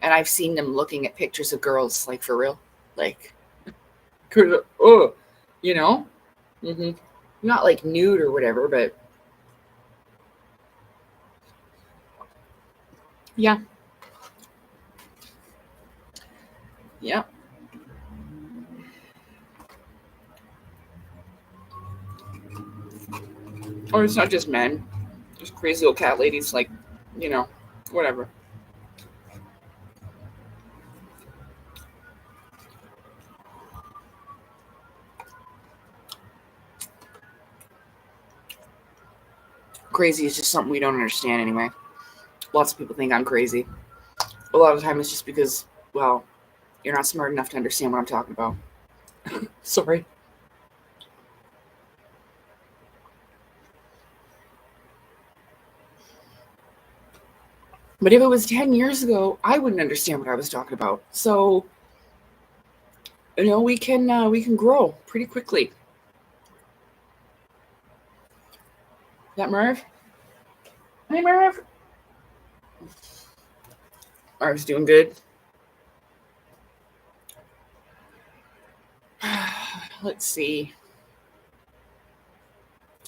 And I've seen them looking at pictures of girls, like, for real. Like, oh, you know? Mm-hmm. Not like nude or whatever, but yeah. Yeah. Or it's not just men. Just crazy old cat ladies, like, you know, whatever. Crazy is just something we don't understand anyway. Lots of people think I'm crazy. A lot of the time it's just because, well, you're not smart enough to understand what I'm talking about. Sorry. But if it was 10 years ago, I wouldn't understand what I was talking about. So, we can grow pretty quickly. Is that Merv? Hey, Merv. Merv's doing good. Let's see.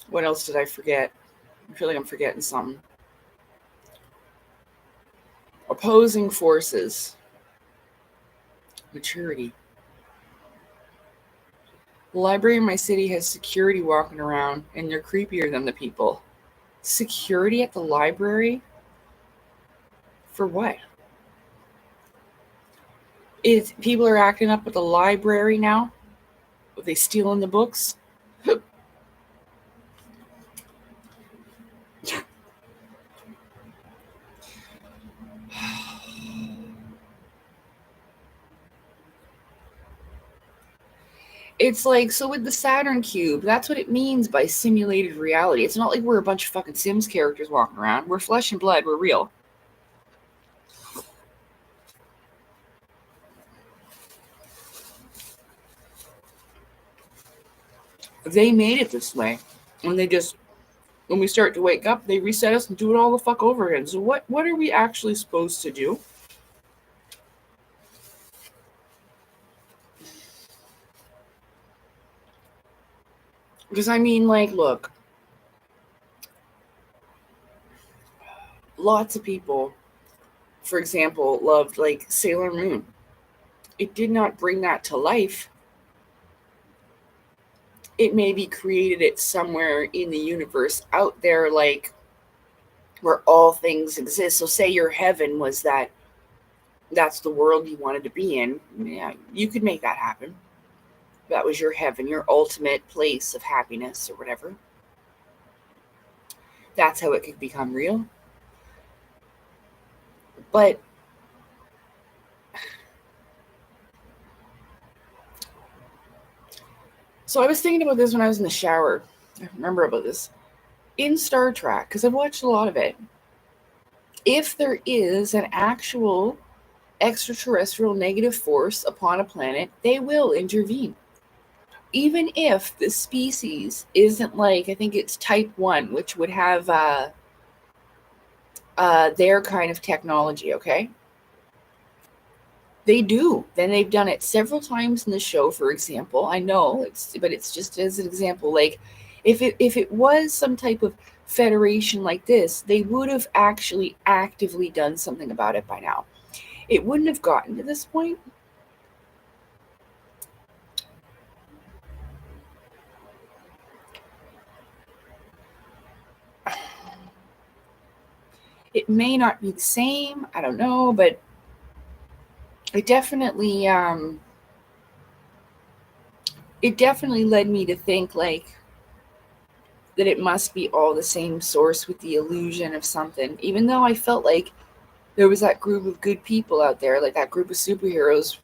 What else did I forget? I feel like I'm forgetting something. Opposing forces. Maturity. The library in my city has security walking around, and they're creepier than the people. Security at the library? For what? People are acting up at the library now? Are they stealing the books? It's like, so with the Saturn cube, that's what it means by simulated reality. It's not like we're a bunch of fucking Sims characters walking around. We're flesh and blood. We're real. They made it this way. And when we start to wake up, they reset us and do it all the fuck over again. So what are we actually supposed to do? Because look, lots of people, for example, loved Sailor Moon. It did not bring that to life. It maybe created it somewhere in the universe out there, where all things exist. So say your heaven was that's the world you wanted to be in. Yeah, you could make that happen. That was your heaven, your ultimate place of happiness or whatever. That's how it could become real. But so I was thinking about this when I was in the shower. I remember about this. In Star Trek, because I've watched a lot of it, if there is an actual extraterrestrial negative force upon a planet, they will intervene. Even if the species isn't I think it's type 1, which would have their kind of technology, okay? They do. Then they've done it several times in the show, for example. I know, but it's just as an example. If it was some type of federation like this, they would have actually actively done something about it by now. It wouldn't have gotten to this point. It may not be the same. I don't know, but it definitely led me to think that it must be all the same source with the illusion of something, even though I felt like there was that group of good people out there, like that group of superheroes,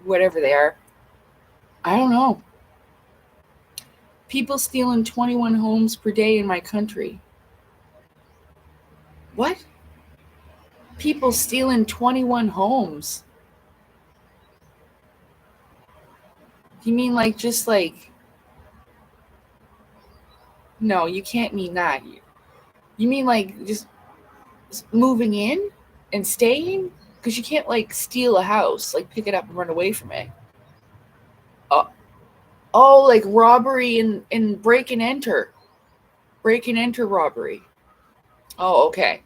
whatever they are. I don't know. People stealing 21 homes per day in my country. What? People stealing 21 homes? You mean no, you can't mean that. You mean just moving in and staying? Because you can't steal a house, pick it up and run away from it. Oh, robbery and break and enter. Break and enter robbery. Oh, okay.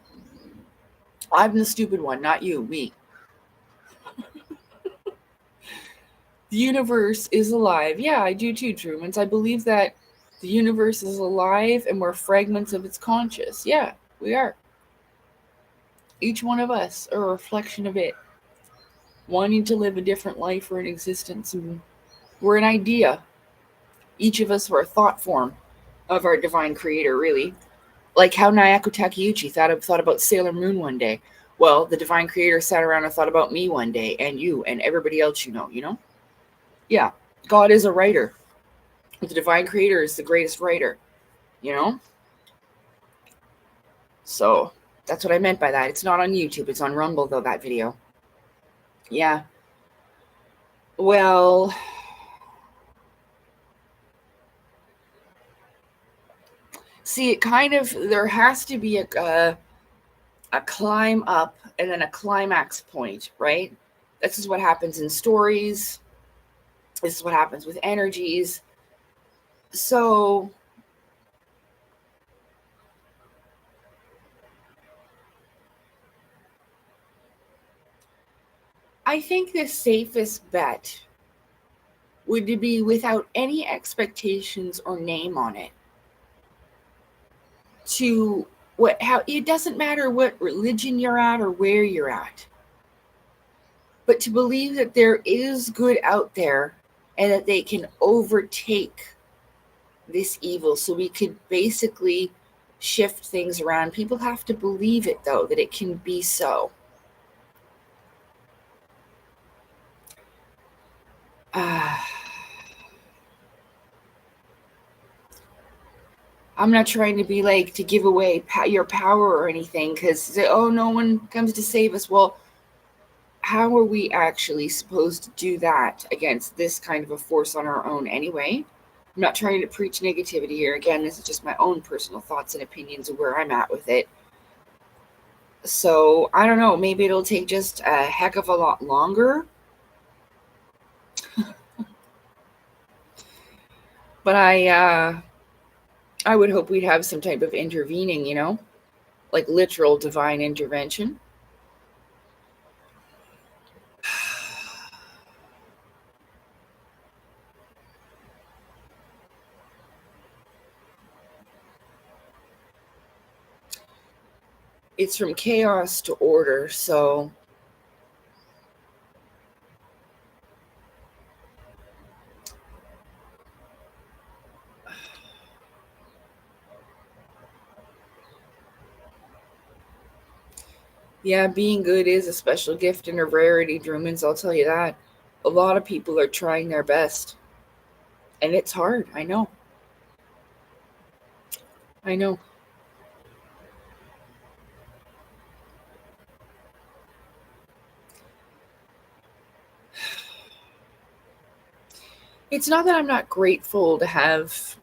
I'm the stupid one, not you, me. The universe is alive. Yeah, I do too, Trumans. I believe that the universe is alive and we're fragments of its conscious. Yeah, we are. Each one of us are a reflection of it, wanting to live a different life or an existence. And we're an idea. Each of us are a thought form of our divine creator, really. Like how Nayako Takeuchi thought about Sailor Moon one day. Well, the divine creator sat around and thought about me one day, and you, and everybody else you know? Yeah, God is a writer. The divine creator is the greatest writer, you know? So, That's what I meant by that. It's not on YouTube. It's on Rumble, though, that video. Yeah. Well, see, it kind of, there has to be a climb up and then a climax point, right? This is what happens in stories. This is what happens with energies. So I think the safest bet would be without any expectations or name on it. To how it doesn't matter what religion you're at or where you're at, but to believe that there is good out there and that they can overtake this evil, so we could basically shift things around. People have to believe it, though, that it can be so. I'm not trying to be like to give away your power or anything, because oh, no one comes to save us. Well, how are we actually supposed to do that against this kind of a force on our own anyway? I'm not trying to preach negativity here. Again, this is just my own personal thoughts and opinions of where I'm at with it. So I don't know, maybe it'll take just a heck of a lot longer. But I would hope we'd have some type of intervening, like literal divine intervention. It's from chaos to order, so yeah, being good is a special gift and a rarity, Drumans, I'll tell you that. A lot of people are trying their best. And it's hard, I know. I know. It's not that I'm not grateful to have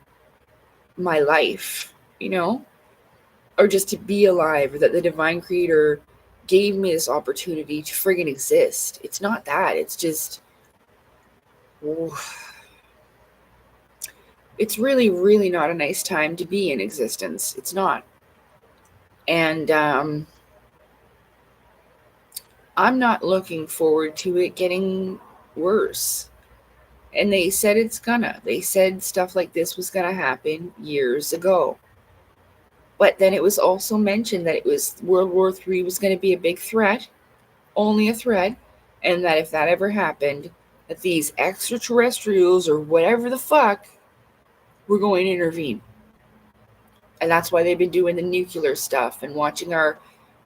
my life, or just to be alive, or that the divine creator gave me this opportunity to friggin' exist. It's not that. It's just, it's really, really not a nice time to be in existence. It's not. And I'm not looking forward to it getting worse. And they said it's gonna. They said stuff like this was gonna happen years ago. But then it was also mentioned that it was World War III was going to be a big threat, only a threat, and that if that ever happened, that these extraterrestrials or whatever the fuck were going to intervene. And that's why they've been doing the nuclear stuff and watching our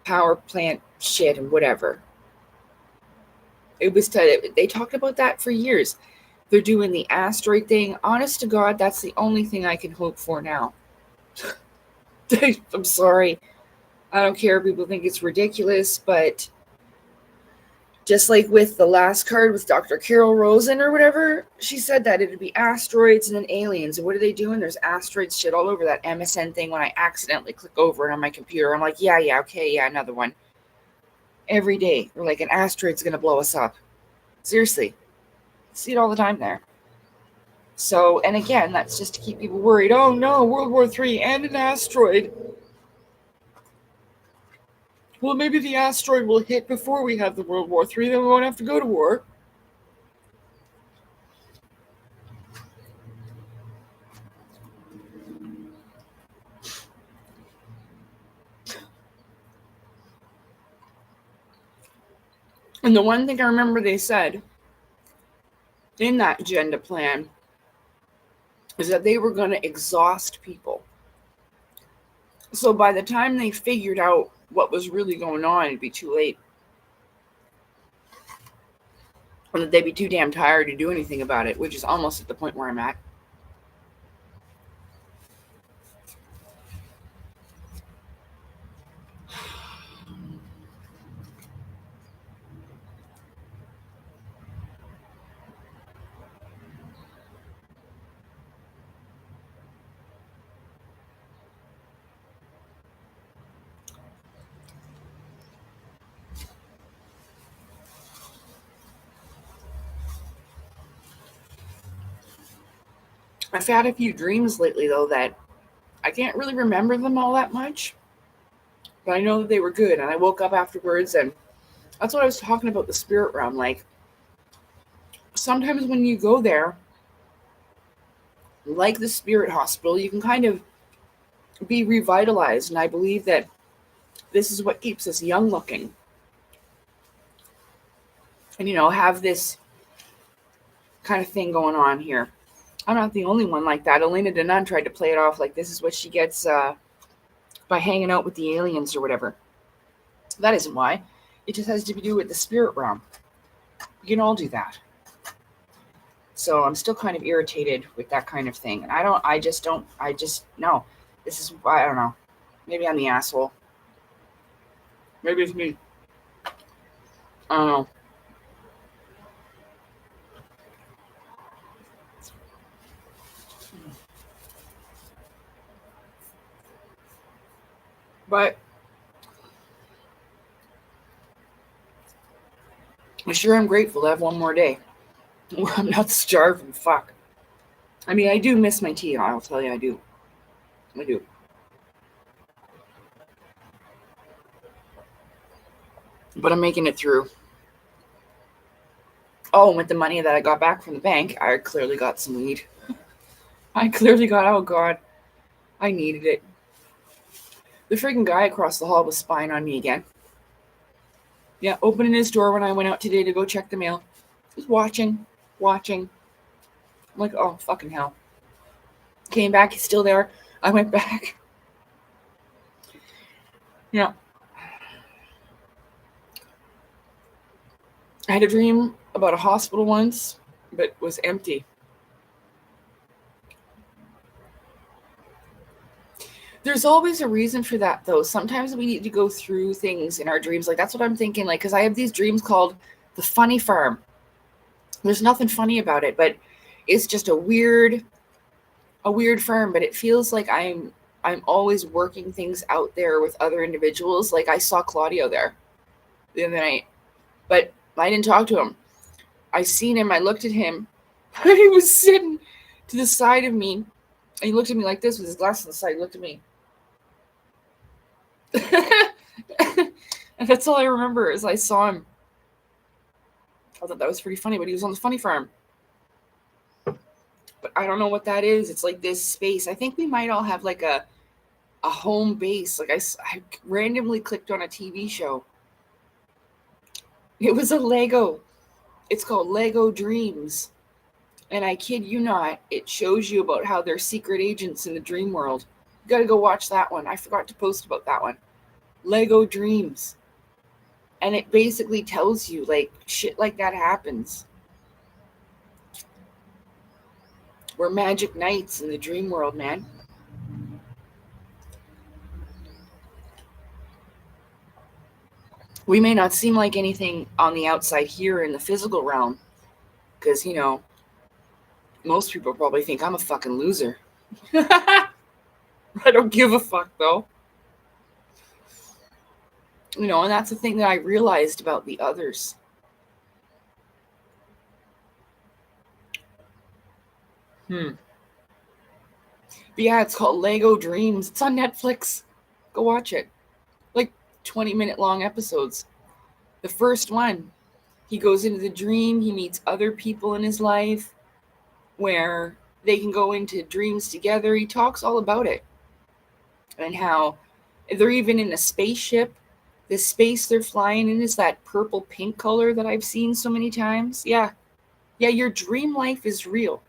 power plant shit and whatever. They talked about that for years. They're doing the asteroid thing. Honest to God, that's the only thing I can hope for now. I'm sorry. I don't care if people think it's ridiculous, but just like with the last card with Dr. Carol Rosen or whatever, she said that it'd be asteroids and then aliens. And what are they doing? There's asteroids shit all over that MSN thing. When I accidentally click over it on my computer, I'm like, yeah, okay, yeah, another one. Every day, we're like, an asteroid's going to blow us up. Seriously. See it all the time there. So, and again, that's just to keep people worried. Oh no, World War III and an asteroid. Well, maybe the asteroid will hit before we have the World War III, then we won't have to go to war. And the one thing I remember they said in that agenda plan is that they were going to exhaust people. So by the time they figured out what was really going on, it'd be too late. Or that they'd be too damn tired to do anything about it, which is almost at the point where I'm at. I've had a few dreams lately, though, that I can't really remember them all that much, but I know that they were good. And I woke up afterwards, and that's what I was talking about, the spirit realm. Like, sometimes when you go there, like the spirit hospital, you can kind of be revitalized. And I believe that this is what keeps us young looking. And, have this kind of thing going on here. I'm not the only one like that. Elena Denon tried to play it off like this is what she gets by hanging out with the aliens or whatever. That isn't why. It just has to do with the spirit realm. You can all do that. So I'm still kind of irritated with that kind of thing. And no. This is why, I don't know. Maybe I'm the asshole. Maybe it's me. I don't know. But I sure am grateful to have one more day where I'm not starving. Fuck. I mean, I do miss my tea. I'll tell you, I do. I do. But I'm making it through. Oh, and with the money that I got back from the bank, I clearly got some weed. Oh God, I needed it. The freaking guy across the hall was spying on me again. Yeah, opening his door when I went out today to go check the mail. Just watching. I'm like, oh, fucking hell. Came back, he's still there. I went back. Yeah. I had a dream about a hospital once, but it was empty. There's always a reason for that, though. Sometimes we need to go through things in our dreams. Like, that's what I'm thinking. Like, because I have these dreams called the funny farm. There's nothing funny about it, but it's just a weird farm. But it feels like I'm always working things out there with other individuals. Like, I saw Claudio there the other night, but I didn't talk to him. I seen him. I looked at him. He was sitting to the side of me. And he looked at me like this with his glasses on the side. He looked at me. And that's all I remember is I saw him. I thought that was pretty funny, but he was on the funny farm. But I don't know what that is. It's like this space. I think we might all have like a home base. Like I randomly clicked on a TV show. It was a Lego. It's called Lego Dreams. And I kid you not, it shows you about how they're secret agents in the dream world. You gotta go watch that one. I forgot to post about that one. Lego Dreams. And it basically tells you, like, shit like that happens. We're magic knights in the dream world, man. We may not seem like anything on the outside here in the physical realm. Because, most people probably think I'm a fucking loser. I don't give a fuck, though. And that's the thing that I realized about the others. But yeah, it's called Lego Dreams. It's on Netflix. Go watch it. Like 20-minute long episodes. The first one, he goes into the dream. He meets other people in his life where they can go into dreams together. He talks all about it. And how they're even in a spaceship. The space they're flying in is that purple pink color that I've seen so many times. Yeah, your dream life is real.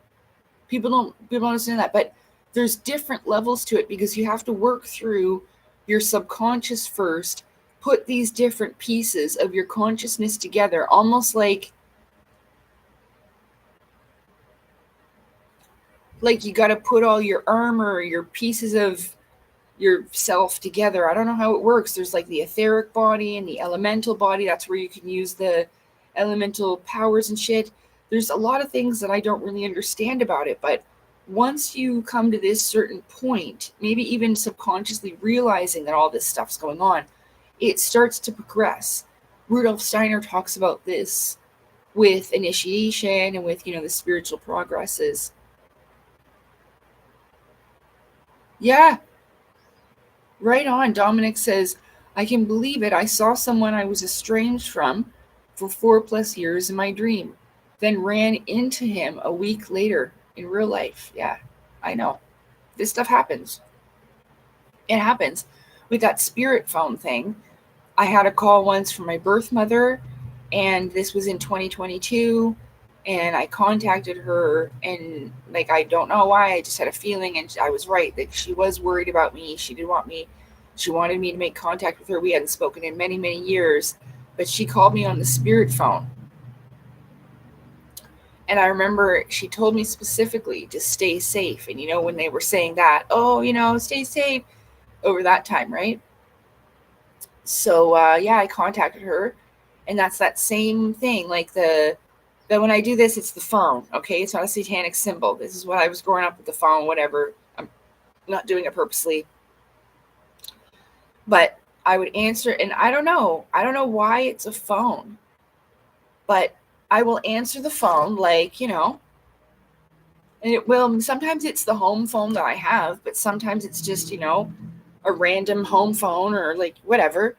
People don't understand that, but there's different levels to it because you have to work through your subconscious first, put these different pieces of your consciousness together, almost like you got to put all your armor, your pieces of yourself together. I don't know how it works. There's like the etheric body and the elemental body. That's where you can use the elemental powers and shit. There's a lot of things that I don't really understand about it, but once you come to this certain point, maybe even subconsciously realizing that all this stuff's going on, it starts to progress. Rudolf Steiner talks about this with initiation and with, the spiritual progresses. Yeah. Right on. Dominic says, I can believe it. I saw someone I was estranged from for 4+ years in my dream, then ran into him a week later in real life. Yeah, I know. This stuff happens. It happens. With that spirit phone thing, I had a call once from my birth mother, and this was in 2022. And I contacted her, and like, I don't know why, I just had a feeling, and I was right that she was worried about me. She didn't want me, she wanted me to make contact with her. We hadn't spoken in many, many years, but she called me on the spirit phone. And I remember she told me specifically to stay safe. And when they were saying that, oh, stay safe over that time, right? So yeah, I contacted her, and that's that same thing. Like that when I do this, it's the phone. Okay, it's not a satanic symbol. This is what I was growing up with the phone. Whatever. I'm not doing it purposely, but I would answer, and I don't know why it's a phone, but I will answer the phone, like, and it will. Sometimes it's the home phone that I have, but sometimes it's just a random home phone or like whatever.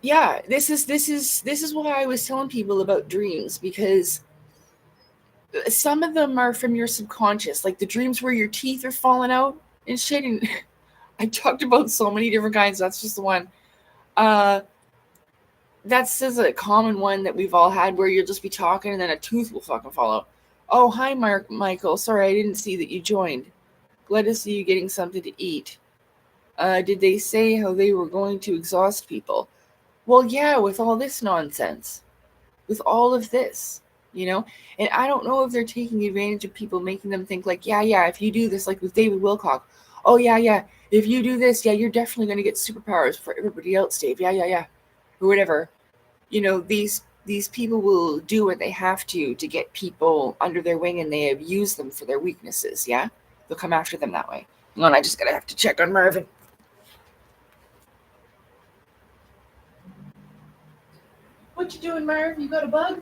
Yeah, this is why I was telling people about dreams, because some of them are from your subconscious, like the dreams where your teeth are falling out and shit. And I talked about so many different kinds. That's just the one. That's just a common one that we've all had, where you'll just be talking and then a tooth will fucking fall out. Oh, hi, Michael. Sorry, I didn't see that you joined. Glad to see you getting something to eat. Did they say how they were going to exhaust people? Well, yeah, with all this nonsense, with all of this, and I don't know if they're taking advantage of people, making them think like, yeah, if you do this, like with David Wilcock, oh, yeah, if you do this, yeah, you're definitely going to get superpowers for everybody else, Dave, yeah, or whatever. These people will do what they have to get people under their wing, and they abuse them for their weaknesses, yeah? They'll come after them that way. Hold on, I just gotta have to check on Marvin. What you doing, Marv? You got a bug?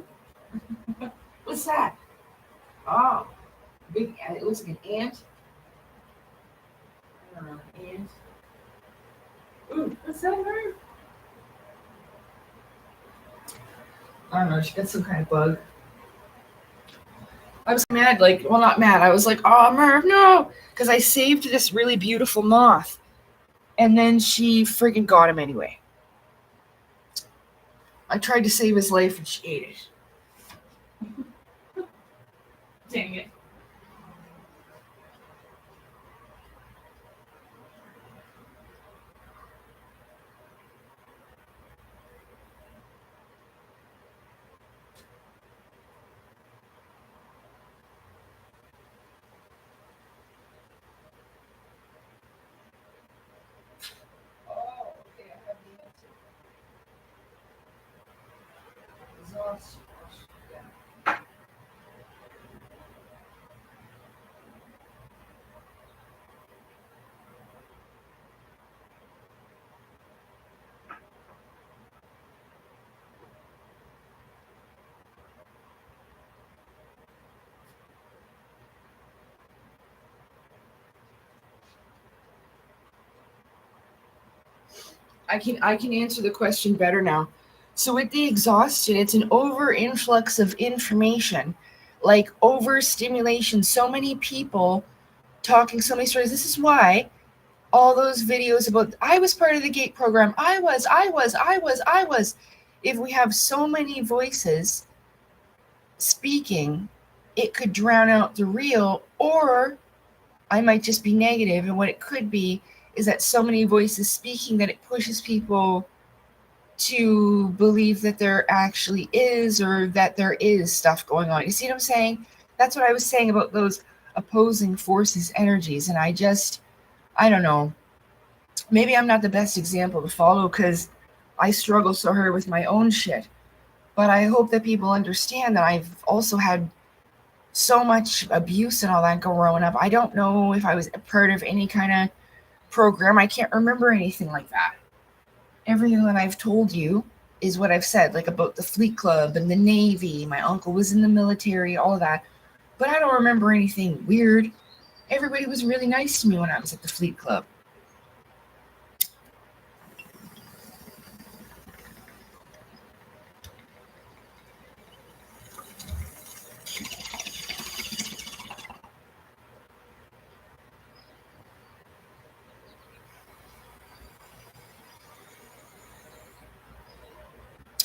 What's that? Oh, big. It looks like an ant. I don't know, an ant. Ooh, what's that, Marv? I don't know. She got some kind of bug. I was mad, like, well, not mad. I was like, oh, Merv, no, because I saved this really beautiful moth, and then she friggin' got him anyway. I tried to save his life, and she ate it. Dang it. Oh, okay, I have the answer. Exhaustion. Yeah. I can answer the question better now. So with the exhaustion, it's an over influx of information, like overstimulation. So many people talking so many stories. This is why all those videos about I was part of the gate program. I was. If we have so many voices speaking, it could drown out the real, or I might just be negative. And what it could be is that so many voices speaking that it pushes people to believe that there actually is, or that there is stuff going on. You see what I'm saying? That's what I was saying about those opposing forces, energies. And I don't know. Maybe I'm not the best example to follow, because I struggle so hard with my own shit. But I hope that people understand that I've also had so much abuse and all that growing up. I don't know if I was a part of any kind of program. I can't remember anything like that. Everything that I've told you is what I've said, like about the Fleet Club and the Navy. My uncle was in the military, all of that. But I don't remember anything weird. Everybody was really nice to me when I was at the Fleet Club.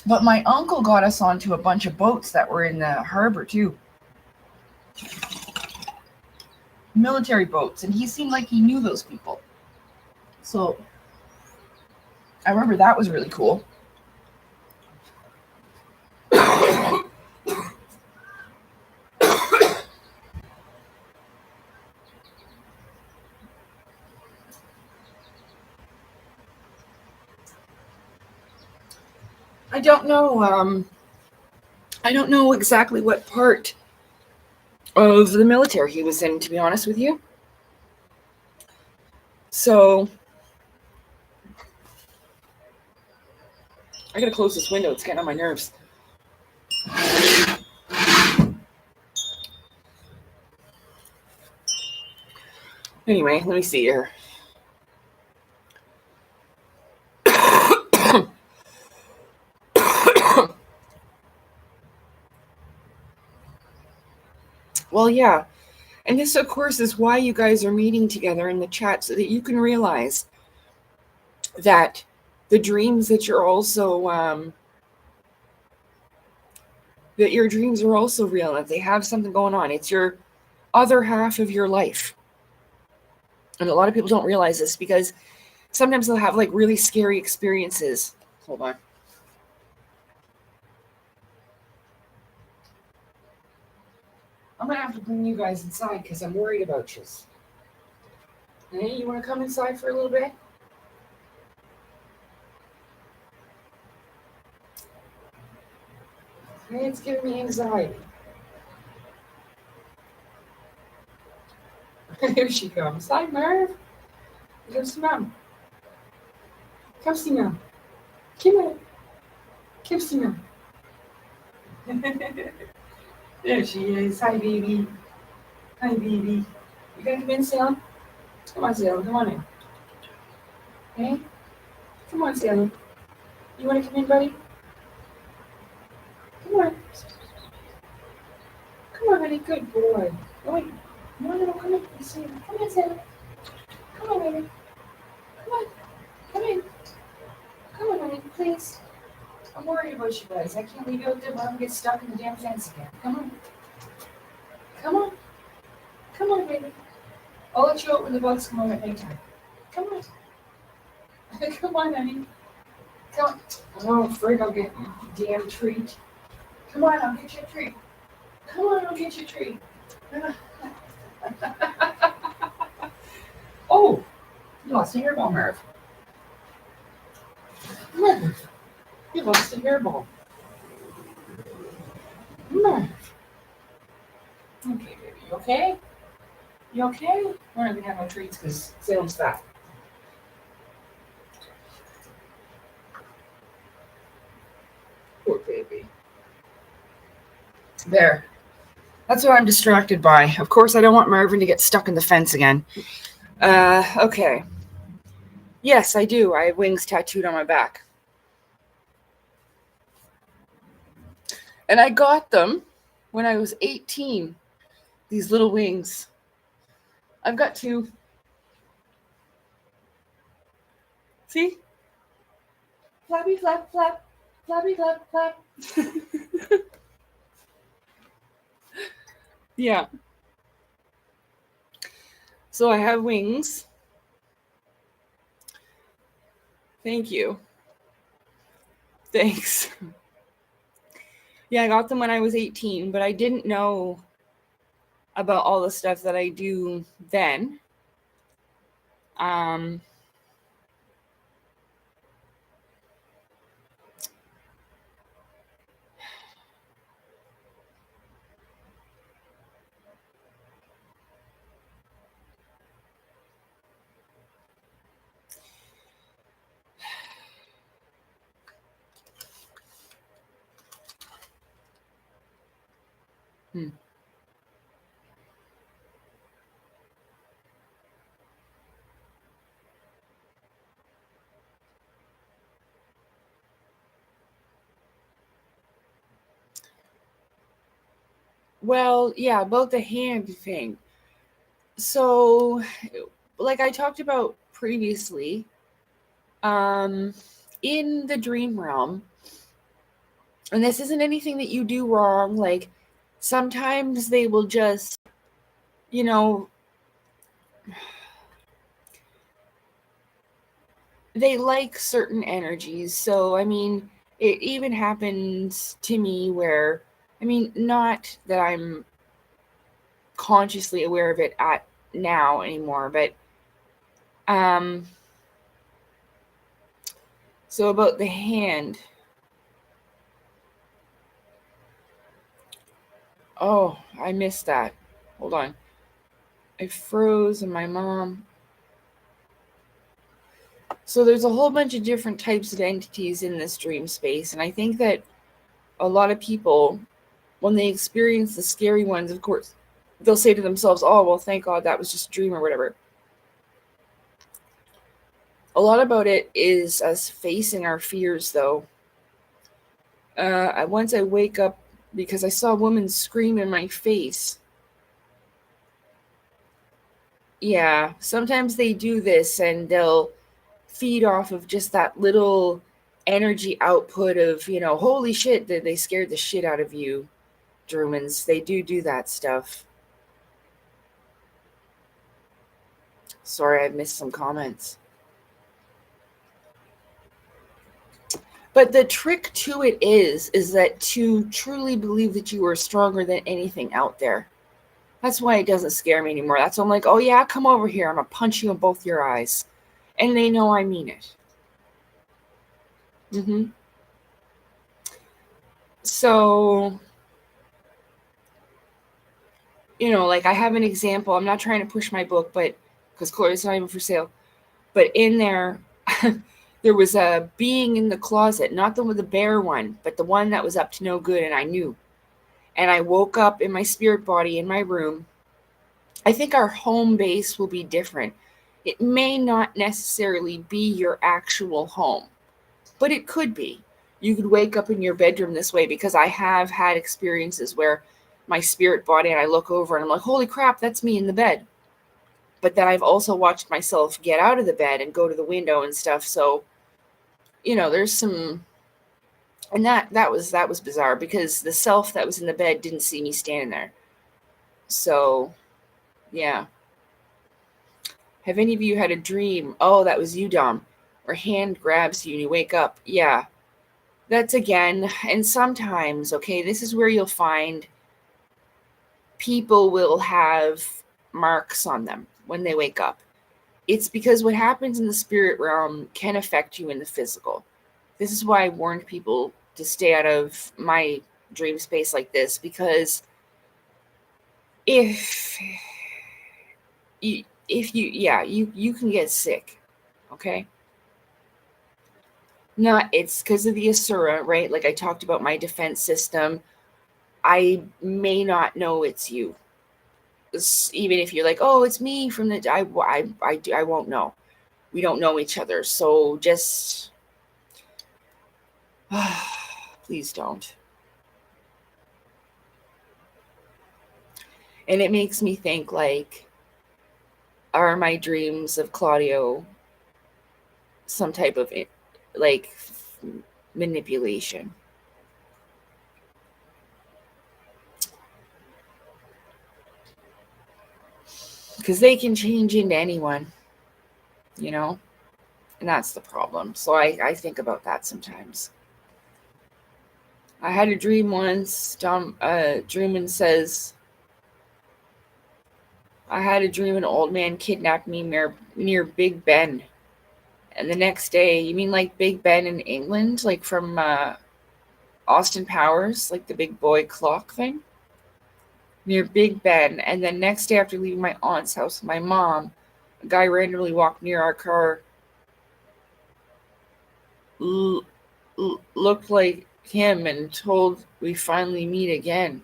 But my uncle got us onto a bunch of boats that were in the harbor too. Military boats, and he seemed like he knew those people. So I remember that was really cool. I don't know. I don't know exactly what part of the military he was in, to be honest with you. So I gotta close this window. It's getting on my nerves. Anyway, let me see here. Well, yeah. And this, of course, is why you guys are meeting together in the chat, so that you can realize that the dreams that you're also, that your dreams are also real, that they have something going on. It's your other half of your life. And a lot of people don't realize this because sometimes they'll have like really scary experiences. Hold on. I'm going to have to bring you guys inside because I'm worried about you. Hey, you want to come inside for a little bit? Hey, it's giving me anxiety. Here she comes. Hi, Merv. Come see Mom. Come see Mom. Come on. Come see Mom. There she is. Hi, baby. Hi, baby. You gonna come in, Salem? Come on, Salem. Come on in. Hey? Come on, Salem. You want to come in, buddy? Come on. Come on, honey. Good boy. Wait. No, come in. Salem. Come in, Salem. Come on, baby. Come on. Come in. Come on, honey. Please. I'm worried about you guys. I can't leave you out there. I'm gonna get stuck in the damn fence again. Come on. Come on. Come on, baby. I'll let you out when the bugs come home at nighttime. Come on. Come on, honey. Come on. Oh, frig, I'll get you a damn treat. Come on, I'll get you a treat. Come on, I'll get you a treat. Oh, you lost a hairball, Merv. Merv, you lost a hairball. Merv. Okay, baby, you okay? You okay? We're not gonna have no treats because Salem's fat. Poor baby. There. That's what I'm distracted by. Of course, I don't want Marvin to get stuck in the fence again. Okay. Yes, I do. I have wings tattooed on my back. And I got them when I was 18. These little wings. I've got two. See? Flappy, flap, flap. Flappy, flap, flap. Yeah. So I have wings. Thank you. Thanks. Yeah, I got them when I was 18, but I didn't know about all the stuff that I do then. Well, yeah, about the hand thing. So, like I talked about previously, in the dream realm, and this isn't anything that you do wrong, like sometimes they will just, you know, they like certain energies. So, I mean, it even happens to me where, I mean, not that I'm consciously aware of it at now anymore, but um so about the hand. Oh, I missed that. Hold on. I froze and my mom. So there's a whole bunch of different types of entities in this dream space, and I think that a lot of people, when they experience the scary ones, of course, they'll say to themselves, "Oh, well, thank God that was just a dream or whatever." A lot about it is us facing our fears, though. Once I wake up because I saw a woman scream in my face. Yeah, sometimes they do this and they'll feed off of just that little energy output of, holy shit, that they scared the shit out of you, Drumans. They do that stuff. Sorry, I missed some comments. But the trick to it is that to truly believe that you are stronger than anything out there. That's why it doesn't scare me anymore. That's why I'm like, oh yeah, come over here. I'm going to punch you in both your eyes. And they know I mean it. So, like I have an example. I'm not trying to push my book, but because Chloe's not even for sale. But in there, there was a being in the closet, not the bear one, but the one that was up to no good, and I knew. And I woke up in my spirit body in my room. I think our home base will be different. It may not necessarily be your actual home, but it could be. You could wake up in your bedroom this way, because I have had experiences where my spirit body and I look over and I'm like, holy crap, that's me in the bed. But then I've also watched myself get out of the bed and go to the window and stuff. So, there's some, and that was bizarre, because the self that was in the bed didn't see me standing there. So, yeah. Have any of you had a dream? Oh, that was you, Dom. Or hand grabs you and you wake up. Yeah. That's again, and sometimes, okay, this is where you'll find people will have marks on them when they wake up. It's because what happens in the spirit realm can affect you in the physical. This is why I warned people to stay out of my dream space like this, because if you you can get sick, okay? Not, it's because of the Asura, right? Like I talked about my defense system. I may not know it's you. Even if you're like, oh, it's me from the, I won't know. We don't know each other. So just, please don't. And it makes me think, like, are my dreams of Claudio some type of, like, manipulation? Because they can change into anyone, and that's the problem. So I think about that sometimes. I had a dream once. Dreamin says, I had a dream an old man kidnapped me near Big Ben. And the next day, you mean like Big Ben in England? Like from Austin Powers? Like the big boy clock thing? Near Big Ben. And then next day, after leaving my aunt's house with my mom, a guy randomly walked near our car. Looked like him and told we finally meet again.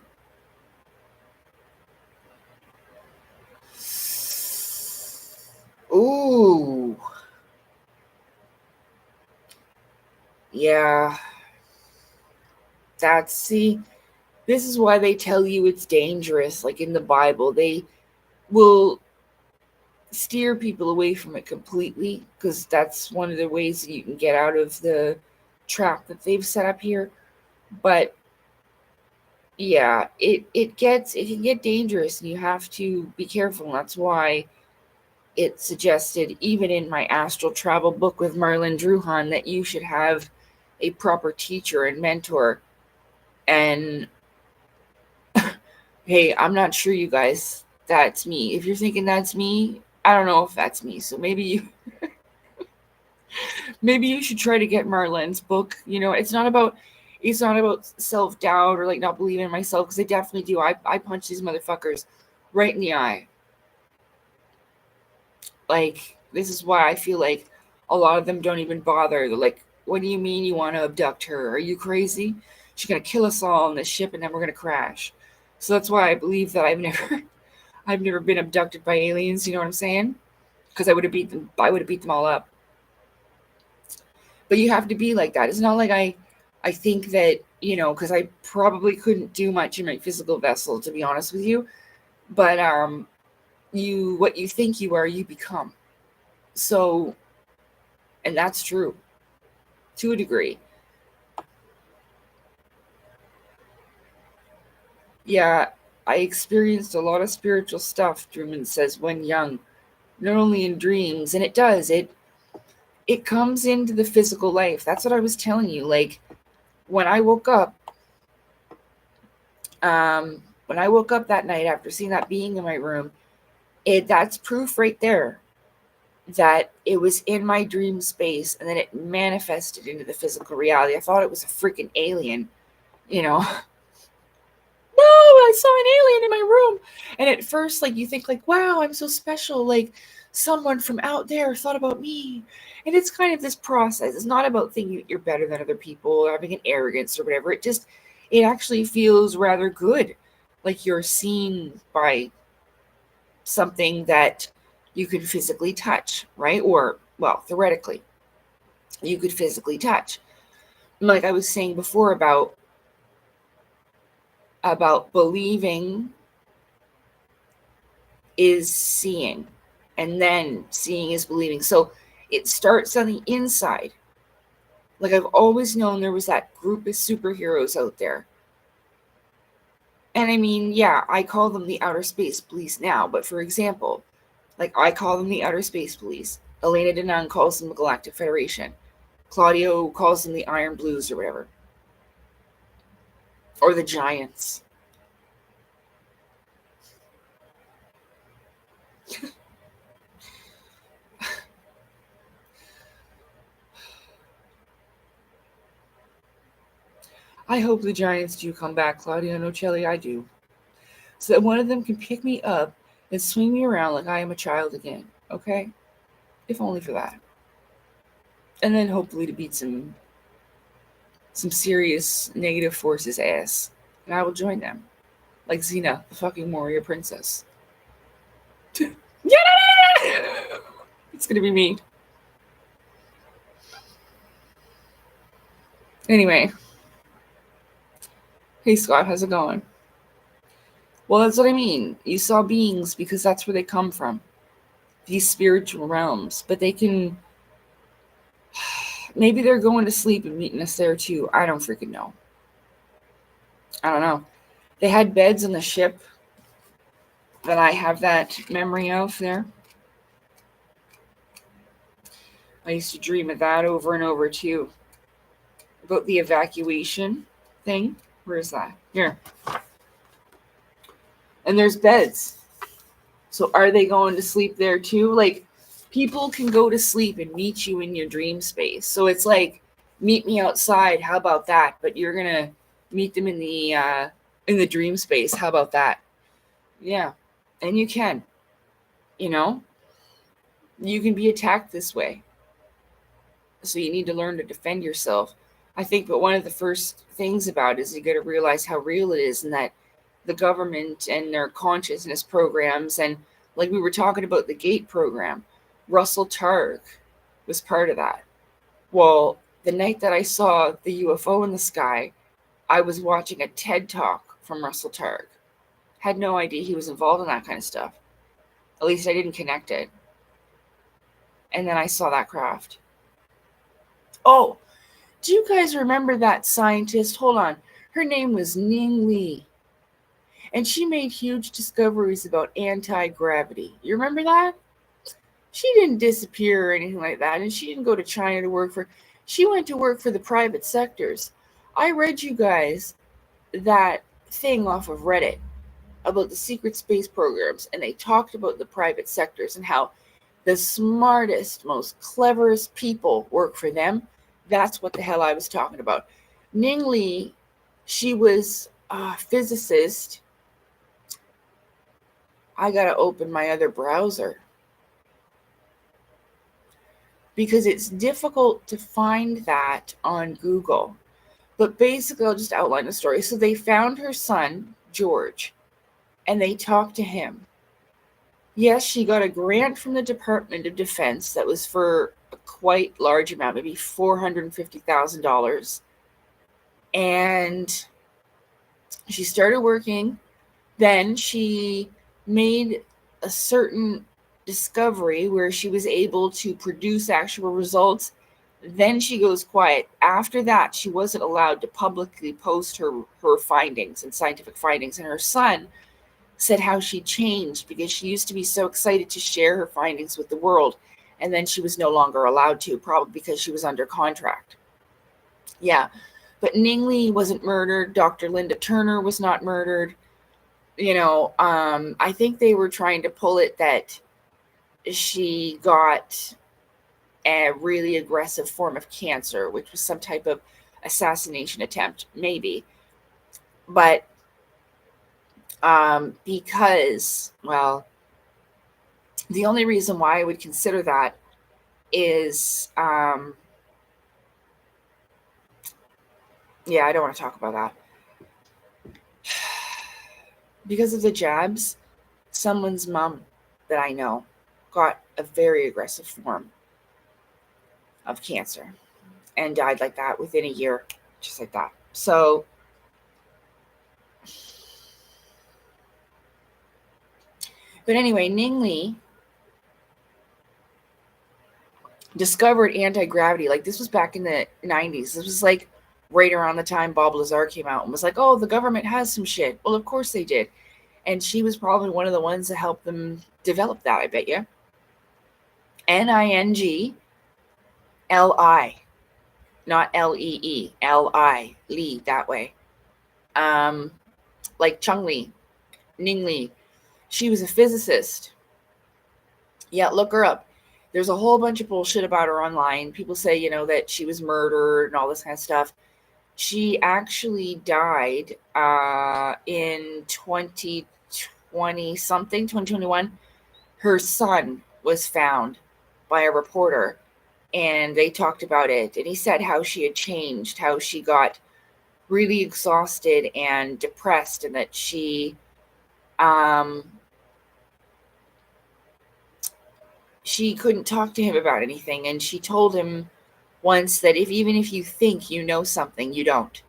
Ooh. Yeah. See, This is why they tell you it's dangerous. Like in the Bible, they will steer people away from it completely, because that's one of the ways that you can get out of the trap that they've set up here. But yeah, it can get dangerous, and you have to be careful. And that's why it suggested, even in my astral travel book with Marlon Druhan, that you should have a proper teacher and mentor. And hey, I'm not sure, you guys, that's me. If you're thinking that's me, I don't know if that's me. So maybe you should try to get Marlon's book. It's not about self-doubt or like not believing in myself, because I definitely do. I punch these motherfuckers right in the eye. Like, this is why I feel like a lot of them don't even bother. They're like, what do you mean you want to abduct her? Are you crazy? She's going to kill us all on this ship and then we're going to crash. So that's why I believe that I've never been abducted by aliens. You know what I'm saying? Because I would have beat them all up. But you have to be like that. It's not like I think that, because I probably couldn't do much in my physical vessel, to be honest with you. But what you think you are, you become. So, and that's true to a degree. Yeah, I experienced a lot of spiritual stuff, Truman says, when young, not only in dreams, and it does, it comes into the physical life. That's what I was telling you. Like, when I woke up that night after seeing that being in my room, that's proof right there that it was in my dream space, and then it manifested into the physical reality. I thought it was a freaking alien, No, I saw an alien in my room. And at first, like, you think, like, wow, I'm so special. Like, someone from out there thought about me. And it's kind of this process. It's not about thinking that you're better than other people or having an arrogance or whatever. It actually feels rather good. Like you're seen by something that you could physically touch, right? Or, well, theoretically, you could physically touch. Like I was saying before about believing is seeing, and then seeing is believing. So it starts on the inside. Like, I've always known there was that group of superheroes out there. And I mean, yeah, I call them the Outer Space Police now, but for example, like, I call them the Outer Space Police. Elena Denon calls them the Galactic Federation. Claudio calls them the Iron Blues or whatever. Or the Giants. I hope the Giants do come back, Claudio Nocelli. I do. So that one of them can pick me up and swing me around like I am a child again. Okay? If only for that. And then hopefully to beat some serious negative forces ass. And I will join them. Like Xena, the fucking warrior princess. Yeah! It's gonna be me. Anyway. Hey Scott, how's it going? Well, that's what I mean. You saw beings because that's where they come from. These spiritual realms. But they can... Maybe they're going to sleep and meeting us there too. I don't freaking know. I don't know. They had beds on the ship that I have that memory of there. I used to dream of that over and over too. About the evacuation thing. Where is that? Here. And there's beds. So are they going to sleep there too? Like, people can go to sleep and meet you in your dream space. So it's like, meet me outside. How about that? But you're going to meet them in the dream space. How about that? Yeah. And you can. You can be attacked this way. So you need to learn to defend yourself. I think, but one of the first things about it is you got to realize how real it is, and that the government and their consciousness programs, and like we were talking about the GATE program, Russell Targ was part of that. Well, the night that I saw the UFO in the sky, I was watching a TED talk from Russell Targ. Had no idea he was involved in that kind of stuff. At least I didn't connect it. And then I saw that craft. Oh, do you guys remember that scientist? Hold on. Her name was Ning Li. And she made huge discoveries about anti-gravity. You remember that? She didn't disappear or anything like that. And she didn't go to China to work for... She went to work for the private sectors. I read you guys that thing off of Reddit about the secret space programs. And they talked about the private sectors and how the smartest, most cleverest people work for them. That's what the hell I was talking about. Ning Li, she was a physicist. I got to open my other browser because it's difficult to find that on Google. But basically, I'll just outline the story. So they found her son, George, and they talked to him. Yes, she got a grant from the Department of Defense that was for a quite large amount, maybe $450,000. And she started working. Then she made a certain discovery where she was able to produce actual results. Then she goes quiet. After that, she wasn't allowed to publicly post her findings and scientific findings. And her son said how she changed because she used to be so excited to share her findings with the world. And then she was no longer allowed to, probably because she was under contract. Yeah. But Ning Li wasn't murdered. Dr. Linda Turner was not murdered. I think they were trying to pull it that she got a really aggressive form of cancer, which was some type of assassination attempt, maybe. But because, well, the only reason why I would consider that is, I don't want to talk about that. Because of the jabs, someone's mom that I know got a very aggressive form of cancer and died like that within a year, just like that. So, but anyway, Ning Li discovered anti-gravity. Like, this was back in the 90s. This was like right around the time Bob Lazar came out and was like, oh, the government has some shit. Well, of course they did. And she was probably one of the ones that helped them develop that, I bet you. Ningli, not Lee, Li, Li, that way. Like Chung Li, Ning Li. She was a physicist. Yeah, look her up. There's a whole bunch of bullshit about her online. People say, that she was murdered and all this kind of stuff. She actually died in 2021. Her son was found by a reporter, and they talked about it. And he said how she had changed, how she got really exhausted and depressed, and that she couldn't talk to him about anything. And she told him once that even if you think you know something, you don't.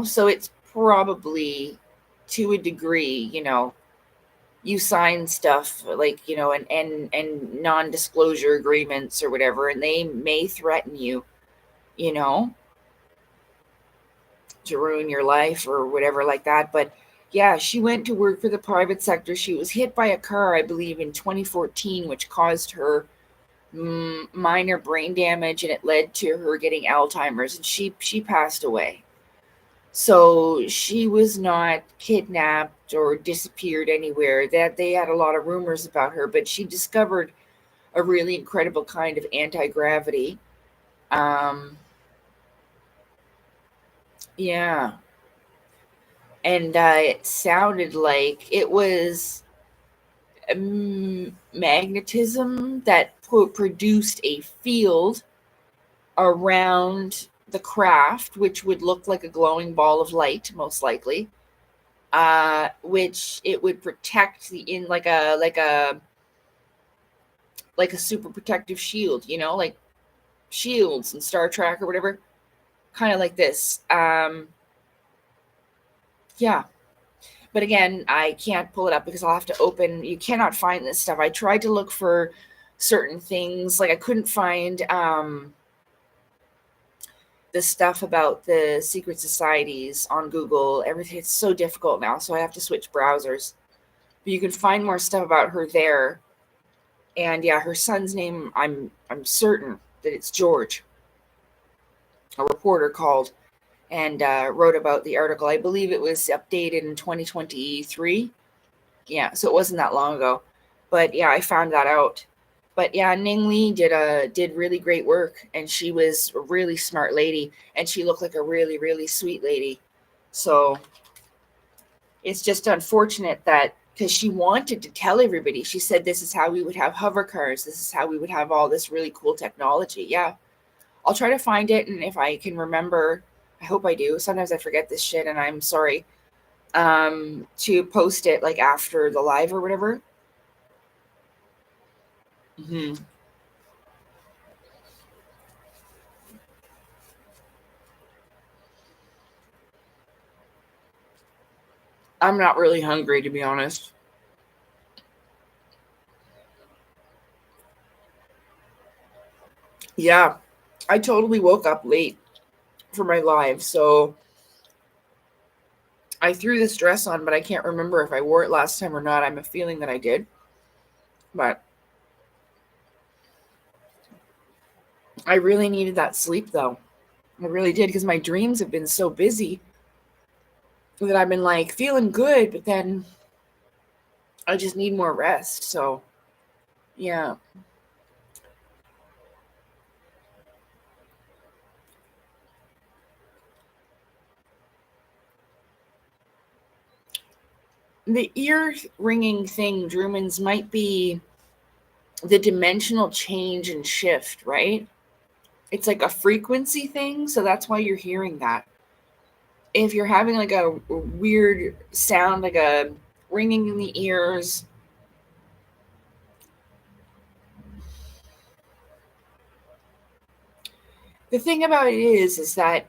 So it's probably to a degree, you sign stuff like, and non-disclosure agreements or whatever, and they may threaten you, to ruin your life or whatever like that. But yeah, she went to work for the private sector. She was hit by a car, I believe, in 2014, which caused her minor brain damage, and it led to her getting Alzheimer's, and she passed away. So she was not kidnapped or disappeared anywhere. That they had a lot of rumors about her, but she discovered a really incredible kind of anti-gravity. Yeah. And it sounded like it was magnetism that produced a field around the craft, which would look like a glowing ball of light, most likely, which it would protect like a super protective shield, like shields in Star Trek or whatever, kind of like this. Yeah. But again, I can't pull it up because I'll have to open. You cannot find this stuff. I tried to look for certain things. Like I couldn't find the stuff about the secret societies on Google. Everything, it's so difficult now, so I have to switch browsers. But you can find more stuff about her there. And yeah, her son's name, I'm certain that it's George. A reporter called and wrote about the article. I believe it was updated in 2023. Yeah, so it wasn't that long ago. But yeah, I found that out. But yeah, Ning Li did really great work, and she was a really smart lady, and she looked like a really, really sweet lady. So it's just unfortunate that because she wanted to tell everybody, she said this is how we would have hover cars, this is how we would have all this really cool technology. Yeah, I'll try to find it, and if I can remember, I hope I do. Sometimes I forget this shit, and I'm sorry. To post it like after the live or whatever. Mm-hmm. I'm not really hungry, to be honest. Yeah, I totally woke up late for my live, so I threw this dress on, but I can't remember if I wore it last time or not. I'm a feeling that I did, but I really needed that sleep, though. I really did, because my dreams have been so busy that I've been like feeling good, but then I just need more rest. So, yeah. The ear ringing thing, Drumans, might be the dimensional change and shift, right? It's like a frequency thing, so that's why you're hearing that. If you're having like a weird sound, like a ringing in the ears, the thing about it is that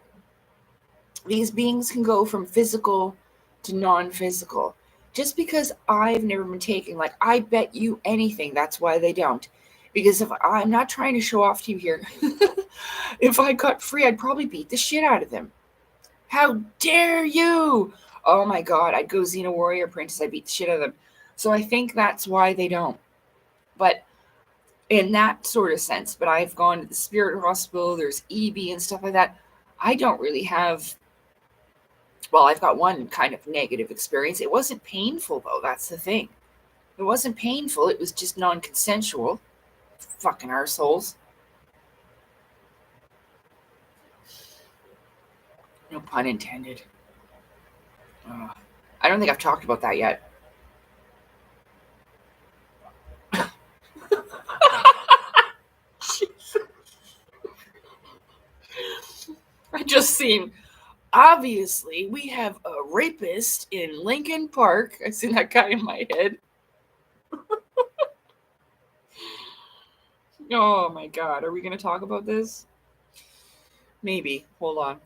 these beings can go from physical to non-physical. Just because I've never been taken, like I bet you anything, that's why they don't. Because if I'm not trying to show off to you here, if I got free, I'd probably beat the shit out of them. How dare you? Oh my god, I'd go Xena Warrior Princess, I'd beat the shit out of them. So I think that's why they don't. But in that sort of sense, but I've gone to the Spirit Hospital, there's EB and stuff like that. I don't really have, well, I've got one kind of negative experience. It wasn't painful, though. That's the thing. It wasn't painful. It was just non consensual. Fucking arseholes. No pun intended. I don't think I've talked about that yet. I just seen, obviously, we have a rapist in Lincoln Park. I seen that guy in my head. Oh my god, are we going to talk about this? Maybe. Hold on.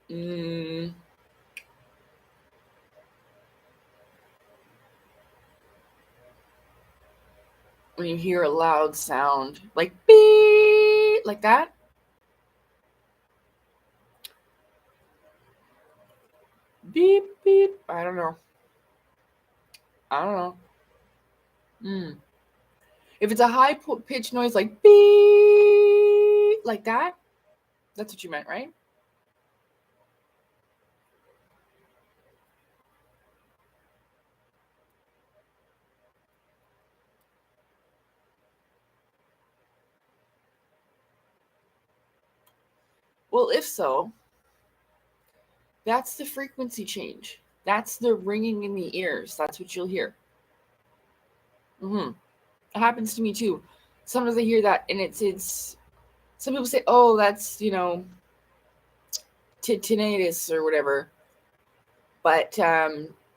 When you hear a loud sound, like beep, like that. Beep, beep. I don't know. I don't know. If it's a high pitched noise like beep, like that, that's what you meant, right? Well, if so, that's the frequency change. That's the ringing in the ears. That's what you'll hear. It happens to me too. Sometimes I hear that, and it's. Some people say, "Oh, that's tinnitus or whatever," but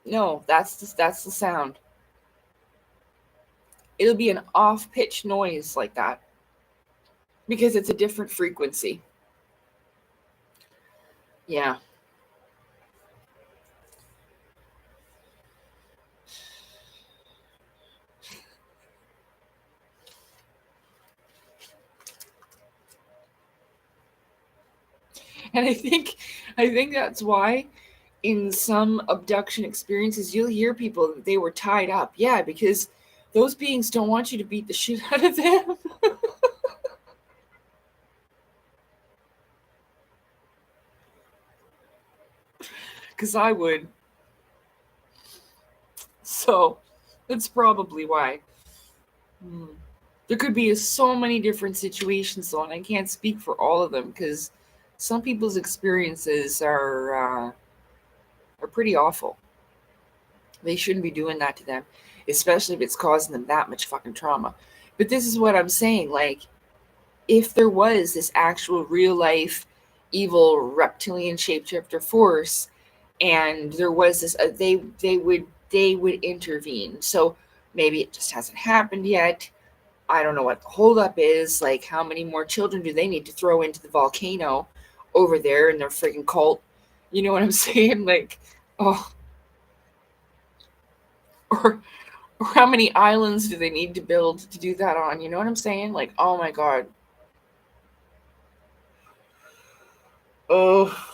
no, that's the sound. It'll be an off pitch noise like that because it's a different frequency. Yeah. And I think that's why in some abduction experiences you'll hear people that they were tied up. Yeah, because those beings don't want you to beat the shit out of them. Because I would. So that's probably why. There could be so many different situations, though, and I can't speak for all of them because some people's experiences are pretty awful. They shouldn't be doing that to them, especially if it's causing them that much fucking trauma. But this is what I'm saying. Like, if there was this actual real life evil reptilian shapeshifter force, and there was this, they would intervene. So maybe it just hasn't happened yet. I don't know what the holdup is. Like, how many more children do they need to throw into the volcano over there in their freaking cult? You know what I'm saying? Like, oh, or how many islands do they need to build to do that on? You know what I'm saying? Like, oh my god. Oh.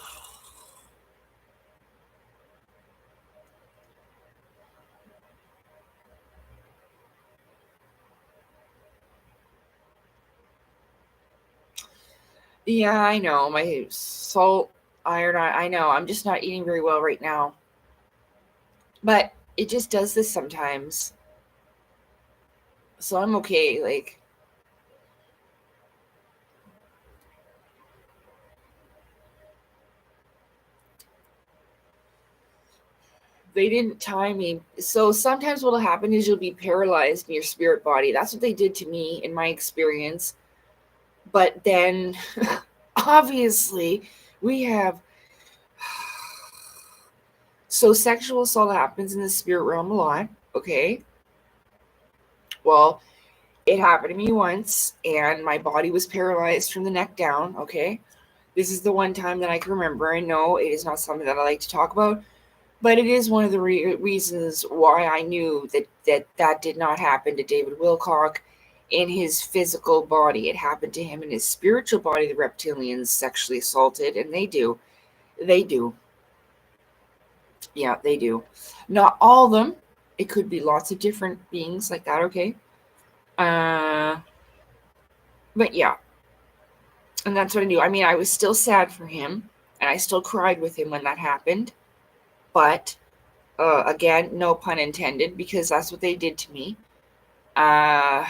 Yeah, I know. My salt, iron, I know. I'm just not eating very well right now. But it just does this sometimes. So I'm okay. Like, they didn't tie me. So sometimes what'll happen is you'll be paralyzed in your spirit body. That's what they did to me in my experience. But then, obviously, we have. So sexual assault happens in the spirit realm a lot. Okay. Well, it happened to me once, and my body was paralyzed from the neck down. Okay. This is the one time that I can remember. I know it is not something that I like to talk about, but it is one of the reasons why I knew that did not happen to David Wilcock in his physical body. It happened to him in his spiritual body. The reptilians sexually assaulted, and they do. They do. Yeah, they do. Not all of them. It could be lots of different beings like that, okay? Uh, but yeah, and that's what I knew. I mean, I was still sad for him, and I still cried with him when that happened. But again, no pun intended, because that's what they did to me. Uh,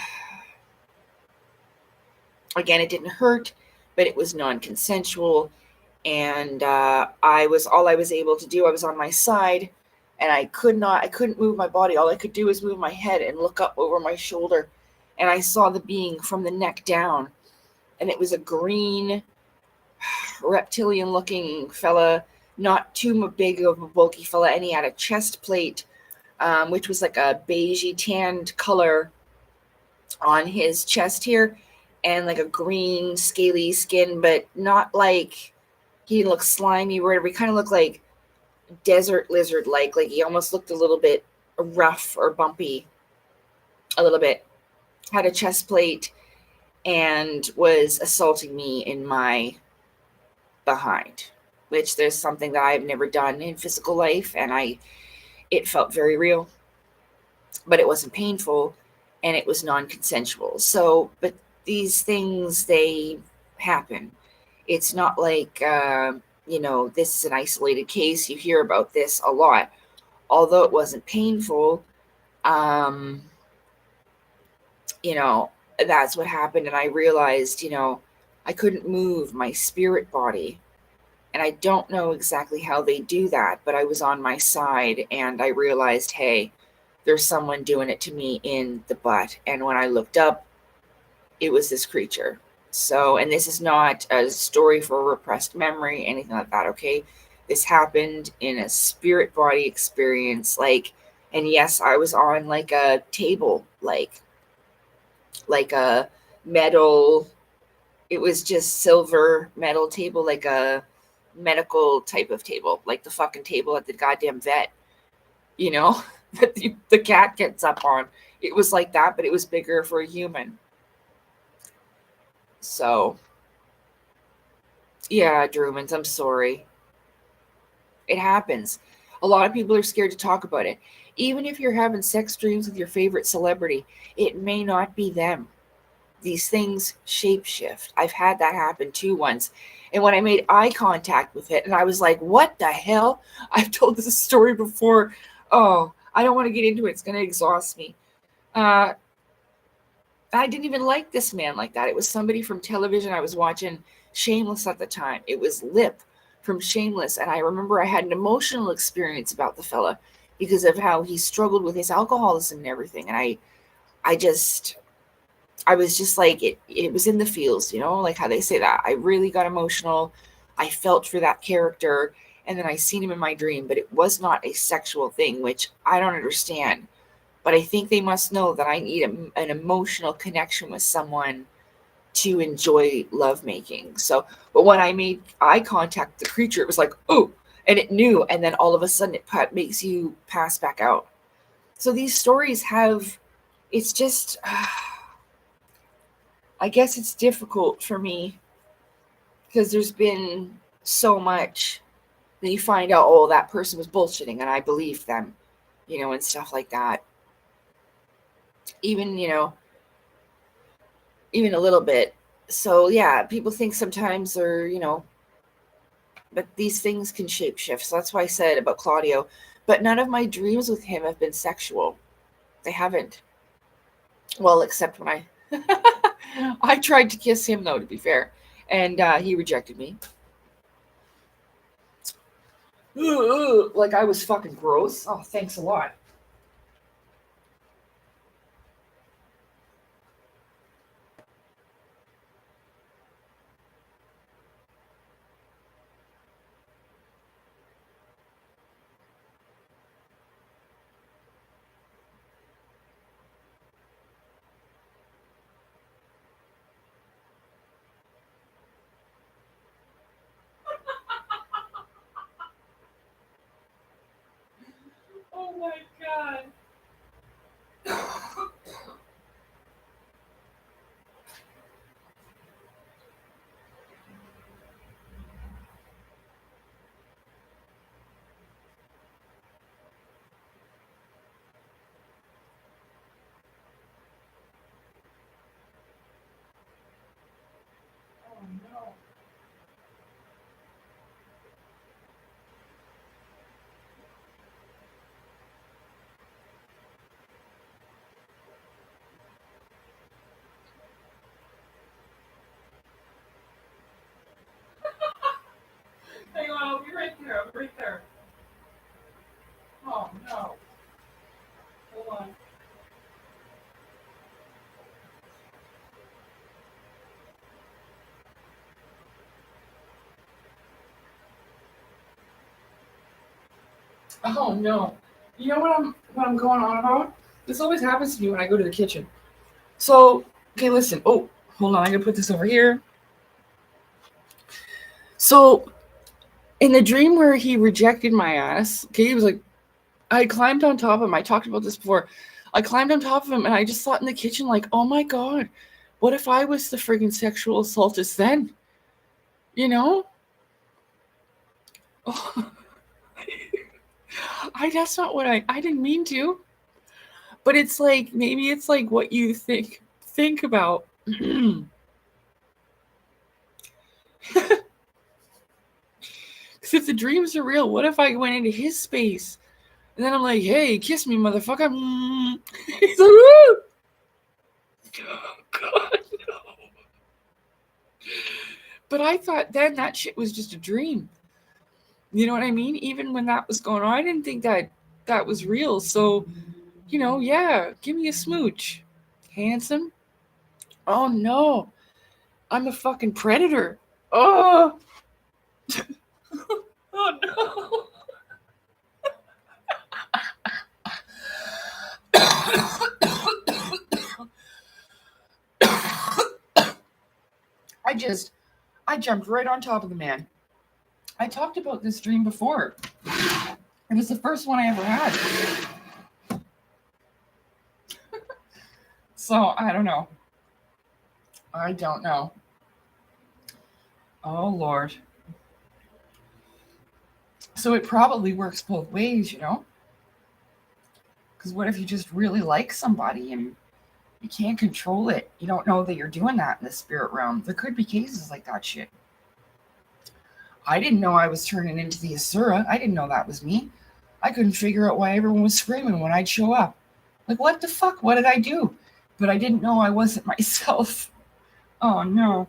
again, it didn't hurt, but it was non-consensual, and I was able to do. I was on my side, and I couldn't move my body. All I could do was move my head and look up over my shoulder, and I saw the being from the neck down, and it was a green reptilian looking fella, not too big of a bulky fella, and he had a chest plate, which was like a beigey tanned color on his chest here, and like a green scaly skin, but not like he looked slimy or whatever. He kind of looked like desert lizard like he almost looked a little bit rough or bumpy, a little bit. Had a chest plate and was assaulting me in my behind, which there's something that I've never done in physical life, and it felt very real, but it wasn't painful, and it was non-consensual. So, but these things, they happen. It's not like this is an isolated case. You hear about this a lot, although it wasn't painful. um that's what happened, and I realized, I couldn't move my spirit body. And I don't know exactly how they do that, but I was on my side, and I realized, hey, there's someone doing it to me in the butt. And when I looked up, it was this creature. So, and this is not a story for a repressed memory, anything like that, okay? This happened in a spirit body experience, and yes, I was on like a table, like a metal, it was just silver metal table, like a medical type of table, like the fucking table at the goddamn vet, you know, that the cat gets up on. It was like that, but it was bigger for a human. So, Yeah, Drumans, I'm sorry. It happens. A lot of people are scared to talk about it. Even if you're having sex dreams with your favorite celebrity, it may not be them. These things shapeshift. I've had that happen too once. And when I made eye contact with it, and I was like, what the hell? I've told this story before. Oh, I don't want to get into it. It's going to exhaust me. Uh, I didn't even like this man like that. It was somebody from television. I was watching Shameless at the time. It was Lip from Shameless. And I remember I had an emotional experience about the fella because of how he struggled with his alcoholism and everything. And I was just like, it was in the feels, like how they say that. I really got emotional. I felt for that character. And then I seen him in my dream, but it was not a sexual thing, which I don't understand. But I think they must know that I need an emotional connection with someone to enjoy lovemaking. So, but when I made eye contact with the creature, it was like, oh, and it knew. And then all of a sudden it makes you pass back out. So these stories it's just, I guess it's difficult for me because there's been so much that you find out, oh, that person was bullshitting and I believed them, and stuff like that. Even, even a little bit. So yeah, people think sometimes but these things can shapeshift. So that's why I said about Claudio. But none of my dreams with him have been sexual. They haven't. Well, except when I tried to kiss him, though, to be fair, and he rejected me. Like I was fucking gross. Oh, thanks a lot. Oh my god. Oh no. Hang on, I'll be right there. I'll be right there. Oh no. Hold on. Oh no. You know what I'm going on about? This always happens to me when I go to the kitchen. So, okay, listen. Oh, hold on. I'm gonna put this over here. So, in the dream where he rejected my ass, okay, he was like, I climbed on top of him. I talked about this before. I climbed on top of him and I just thought in the kitchen, like, oh my God, what if I was the friggin' sexual assaultist then? You know? Oh, that's not what I didn't mean to. But it's like, maybe it's like what you think about. Because if the dreams are real, what if I went into his space? And then I'm like, hey, kiss me, motherfucker. He's like, woo! Oh, God, no. But I thought then that shit was just a dream. You know what I mean? Even when that was going on, I didn't think that was real. So, yeah, give me a smooch. Handsome? Oh no. I'm a fucking predator. Oh, oh no. I jumped right on top of the man. I talked about this dream before. It was the first one I ever had. So I don't know. I don't know. Oh, Lord. So it probably works both ways, you know? Because what if you just really like somebody and you can't control it? You don't know that you're doing that in the spirit realm. There could be cases like that shit. I didn't know I was turning into the Asura. I didn't know that was me. I couldn't figure out why everyone was screaming when I'd show up. Like, what the fuck? What did I do? But I didn't know I wasn't myself. Oh, no.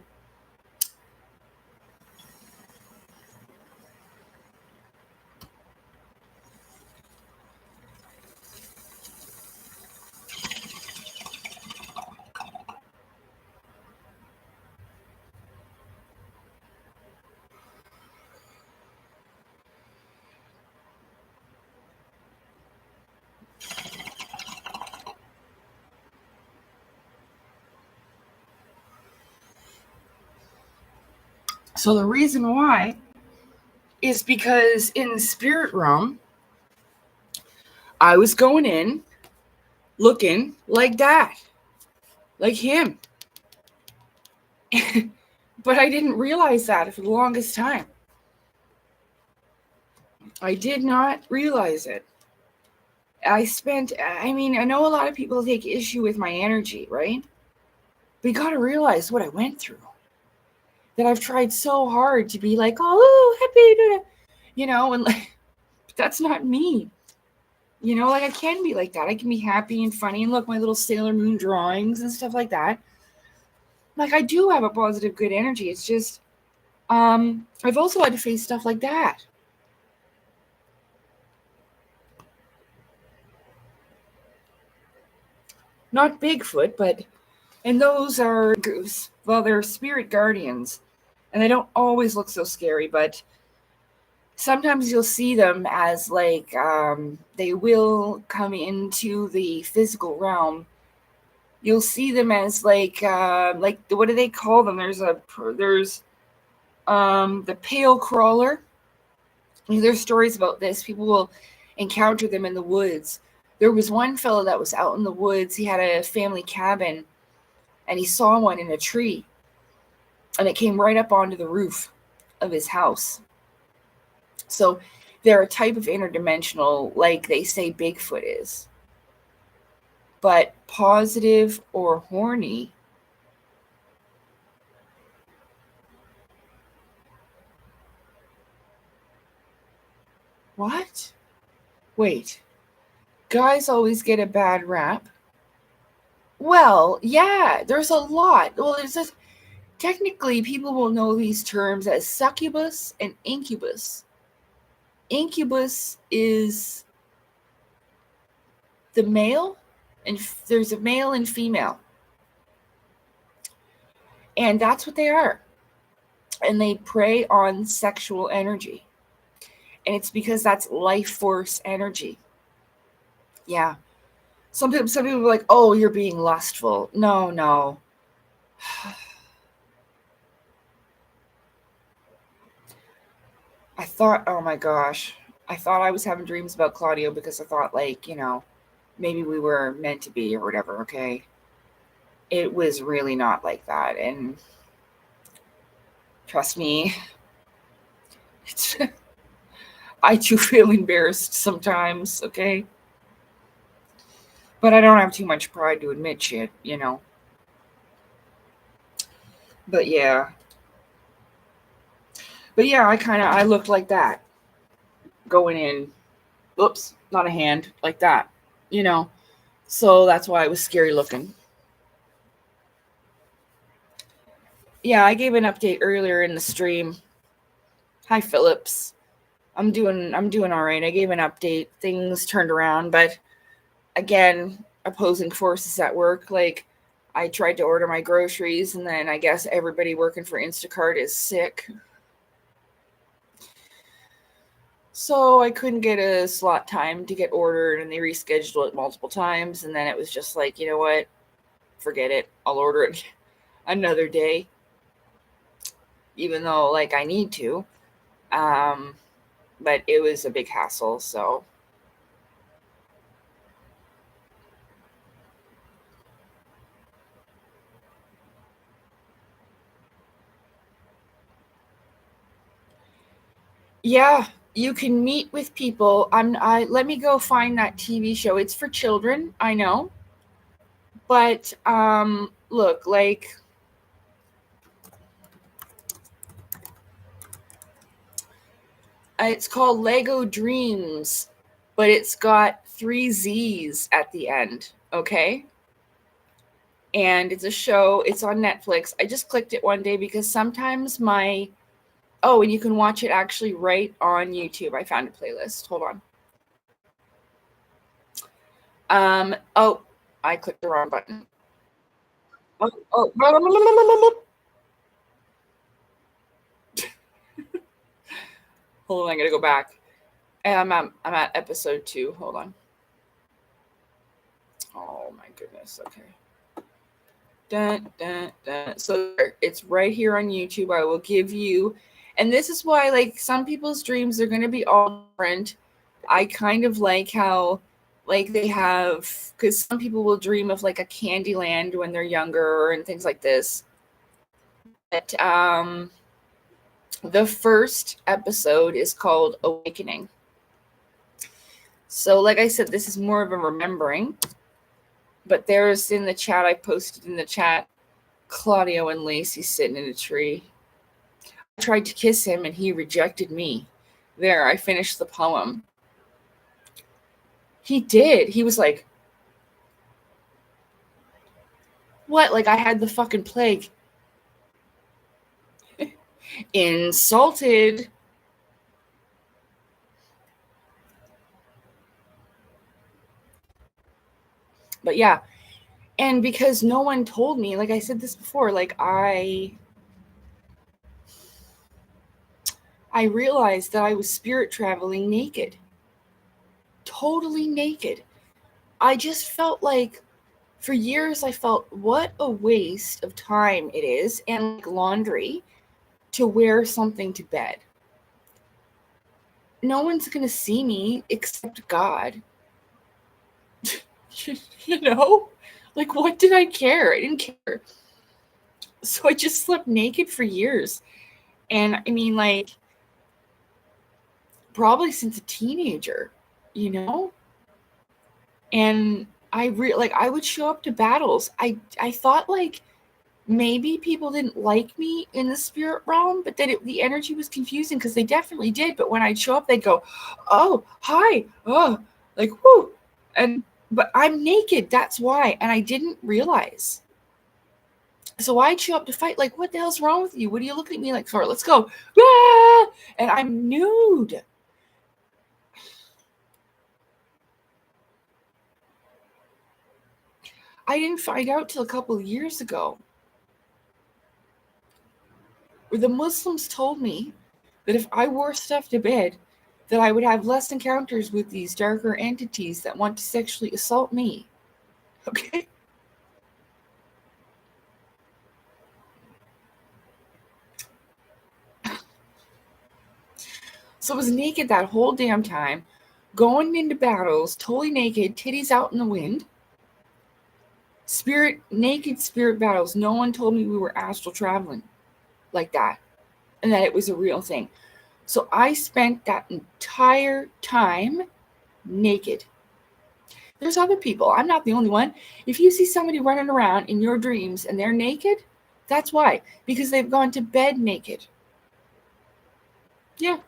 So the reason why is because in the spirit realm, I was going in looking like that, like him. But I didn't realize that for the longest time. I did not realize it. I know a lot of people take issue with my energy, right? But you got to realize what I went through. That I've tried so hard to be like, oh, happy, you know, and like, that's not me. You know, like I can be like that. I can be happy and funny and look, my little Sailor Moon drawings and stuff like that. Like I do have a positive, good energy. It's just, I've also had to face stuff like that. Not Bigfoot, but, and those are, well, they're spirit guardians. And they don't always look so scary, but sometimes you'll see them as like, they will come into the physical realm. You'll see them as like what do they call them? There's the pale crawler. There's stories about this. People will encounter them in the woods. There was one fellow that was out in the woods. He had a family cabin, and he saw one in a tree, and it came right up onto the roof of his house. So they're a type of interdimensional, like they say Bigfoot is. But positive or horny, what? Wait. Guys always get a bad rap. Well, yeah, there's a lot. Well, there's just technically people will know these terms as succubus and incubus. Incubus is the male, and there's a male and female. And that's what they are. And they prey on sexual energy. And it's because that's life force energy. Yeah. Some people are like, oh, you're being lustful. No. I thought, oh my gosh, I thought I was having dreams about Claudio because I thought, like, you know, maybe we were meant to be or whatever, okay? It was really not like that. And trust me, it's, I do feel embarrassed sometimes, okay? But I don't have too much pride to admit shit, you know? But yeah. I looked like that going in. Oops, not a hand, like that, you know? So that's why it was scary looking. Yeah, I gave an update earlier in the stream. Hi, Phillips. I'm doing all right. I gave an update. Things turned around, but again, opposing forces at work. Like, I tried to order my groceries, and then I guess everybody working for Instacart is sick. So I couldn't get a slot time to get ordered, and they rescheduled it multiple times. And then it was just like, you know what? Forget it. I'll order it another day, even though like I need to. But it was a big hassle. So Yeah, you can meet with people. Let me go find that TV show. It's for children, I know. But look, like it's called Lego Dreams, but it's got 3 Z's at the end, okay? And it's a show, it's on Netflix. I just clicked it one day because sometimes and you can watch it actually right on YouTube. I found a playlist. Hold on. Oh, I clicked the wrong button. Hold on, I gotta go back. I'm at episode 2. Hold on. Oh my goodness. Okay. Dun, dun, dun. So it's right here on YouTube. I will give you, and this is why, like, some people's dreams are going to be all different. I kind of like how, like, they have, because some people will dream of like a candy land when they're younger and things like this. But the first episode is called Awakening. So, like I said, this is more of a remembering. But there's in the chat, I posted in the chat, Claudio and Lacey sitting in a tree. I tried to kiss him and he rejected me. There, I finished the poem. He did. He was like, what? Like I had the fucking plague. Insulted. But yeah. And because no one told me, like I said this before, like I realized that I was spirit traveling naked. Totally naked. I just felt like, for years I felt what a waste of time it is, and like laundry, to wear something to bed. No one's going to see me except God. You know? Like, what did I care? I didn't care. So I just slept naked for years. And I mean, like, probably since a teenager, you know? And I would show up to battles. I thought like maybe people didn't like me in the spirit realm, but then the energy was confusing because they definitely did. But when I'd show up, they'd go, "Oh, hi, oh," like whoo, but I'm naked. That's why, and I didn't realize. So I'd show up to fight. Like, what the hell's wrong with you? What are you looking at me like for? Let's go, ah! And I'm nude. I didn't find out till a couple of years ago, where the Muslims told me that if I wore stuff to bed, that I would have less encounters with these darker entities that want to sexually assault me. Okay? So I was naked that whole damn time, going into battles, totally naked, titties out in the wind. Naked spirit battles. No one told me we were astral traveling like that and that it was a real thing. So I spent that entire time naked. There's other people. I'm not the only one. If you see somebody running around in your dreams and they're naked, that's why. Because they've gone to bed naked. Yeah.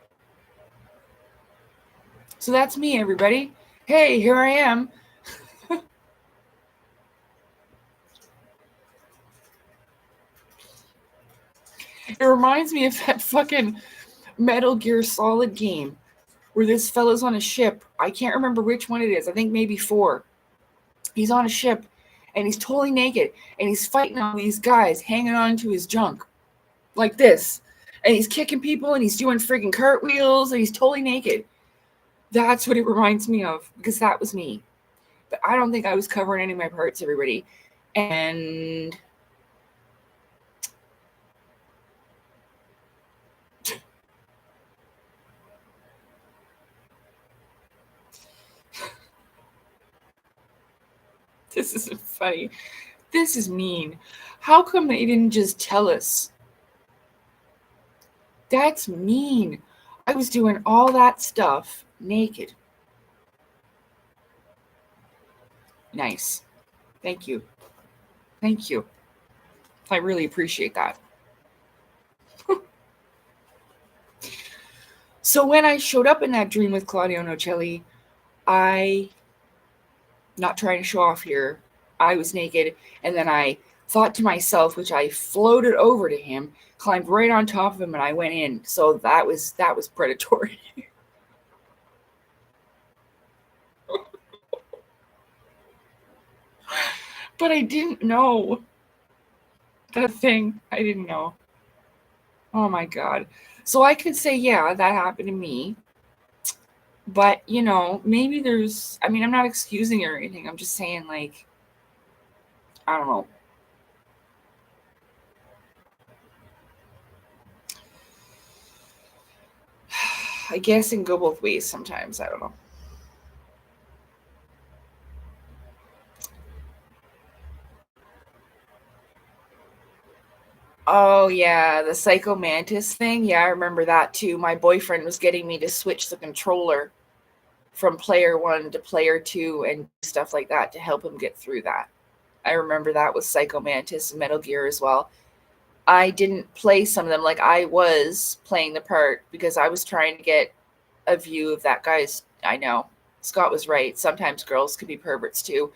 So that's me, everybody. Hey, here I am. It reminds me of that fucking Metal Gear Solid game where this fella's on a ship. I can't remember which one it is. I think maybe 4. He's on a ship and he's totally naked and he's fighting all these guys hanging on to his junk like this. And he's kicking people and he's doing freaking cartwheels and he's totally naked. That's what it reminds me of, because that was me. But I don't think I was covering any of my parts, everybody. And this isn't funny. This is mean. How come they didn't just tell us? That's mean. I was doing all that stuff naked. Nice. Thank you. Thank you. I really appreciate that. So when I showed up in that dream with Claudio Nocelli, I, not trying to show off here, I was naked, and then I thought to myself, which I floated over to him, climbed right on top of him, and I went in. So that was predatory. But I didn't know that thing. I didn't know. Oh my God. So I could say, yeah, that happened to me. But, maybe there's, I'm not excusing or anything. I'm just saying, like, I don't know. I guess it can go both ways sometimes. I don't know. Oh, yeah, the Psycho Mantis thing. Yeah, I remember that too. My boyfriend was getting me to switch the controller from player 1 to player 2 and stuff like that to help him get through that. I remember that with Psycho Mantis and Metal Gear as well. I didn't play some of them. Like, I was playing the part because I was trying to get a view of that guy's. I know. Scott was right. Sometimes girls could be perverts too.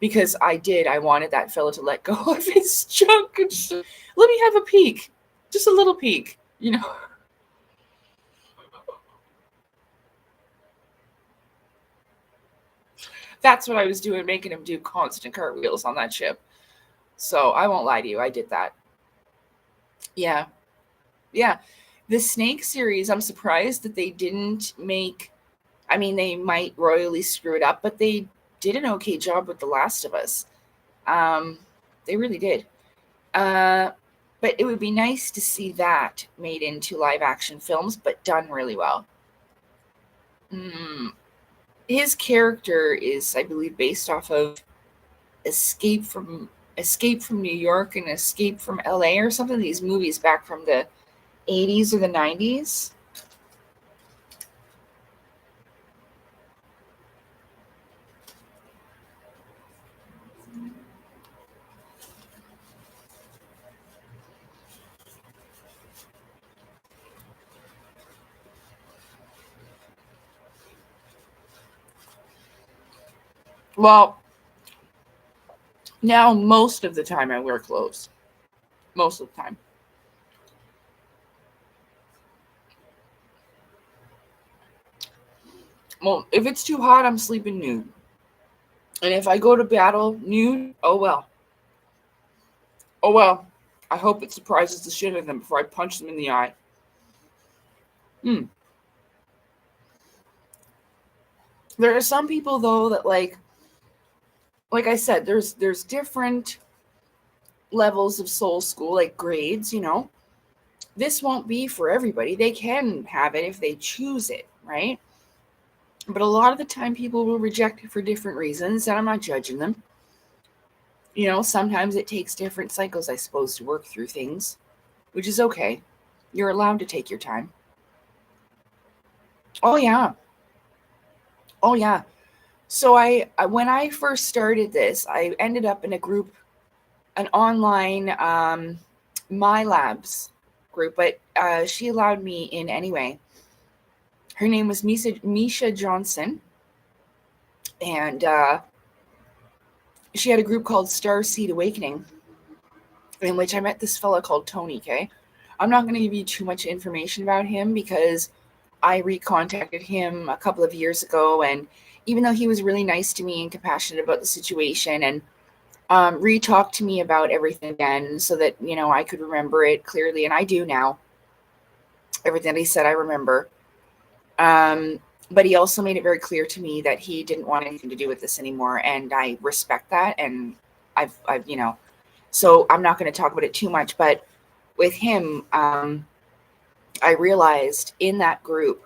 Because I wanted that fella to let go of his junk and let me have a peek. Just a little peek, That's what I was doing, making him do constant cartwheels on that ship. So I won't lie to you. I did that. Yeah. Yeah. The Snake series, I'm surprised that they didn't make. They might royally screw it up, but they did an okay job with The Last of Us. They really did. But it would be nice to see that made into live action films, but done really well. His character is, I believe, based off of Escape from New York and Escape from LA or something. These movies back from the 80s or the 90s. Well, now most of the time I wear clothes. Most of the time. Well, if it's too hot, I'm sleeping nude. And if I go to battle nude, oh well. Oh well. I hope it surprises the shit out of them before I punch them in the eye. There are some people though that like I said, there's different levels of soul school, like grades, This won't be for everybody. They can have it if they choose it, right? But a lot of the time people will reject it for different reasons, and I'm not judging them. Sometimes it takes different cycles, I suppose, to work through things, which is okay. You're allowed to take your time. Oh yeah. Oh yeah. So when I first started this, I ended up in a group, an online My Labs group, but she allowed me in anyway. Her name was Misha Johnson, and she had a group called Starseed Awakening, in which I met this fella called Tony. Okay, I'm not going to give you too much information about him because I recontacted him a couple of years ago, and even though he was really nice to me and compassionate about the situation, and re-talked to me about everything again so that, I could remember it clearly, and I do now. Everything that he said, I remember. But he also made it very clear to me that he didn't want anything to do with this anymore, and I respect that, and I've so I'm not going to talk about it too much, but with him, I realized in that group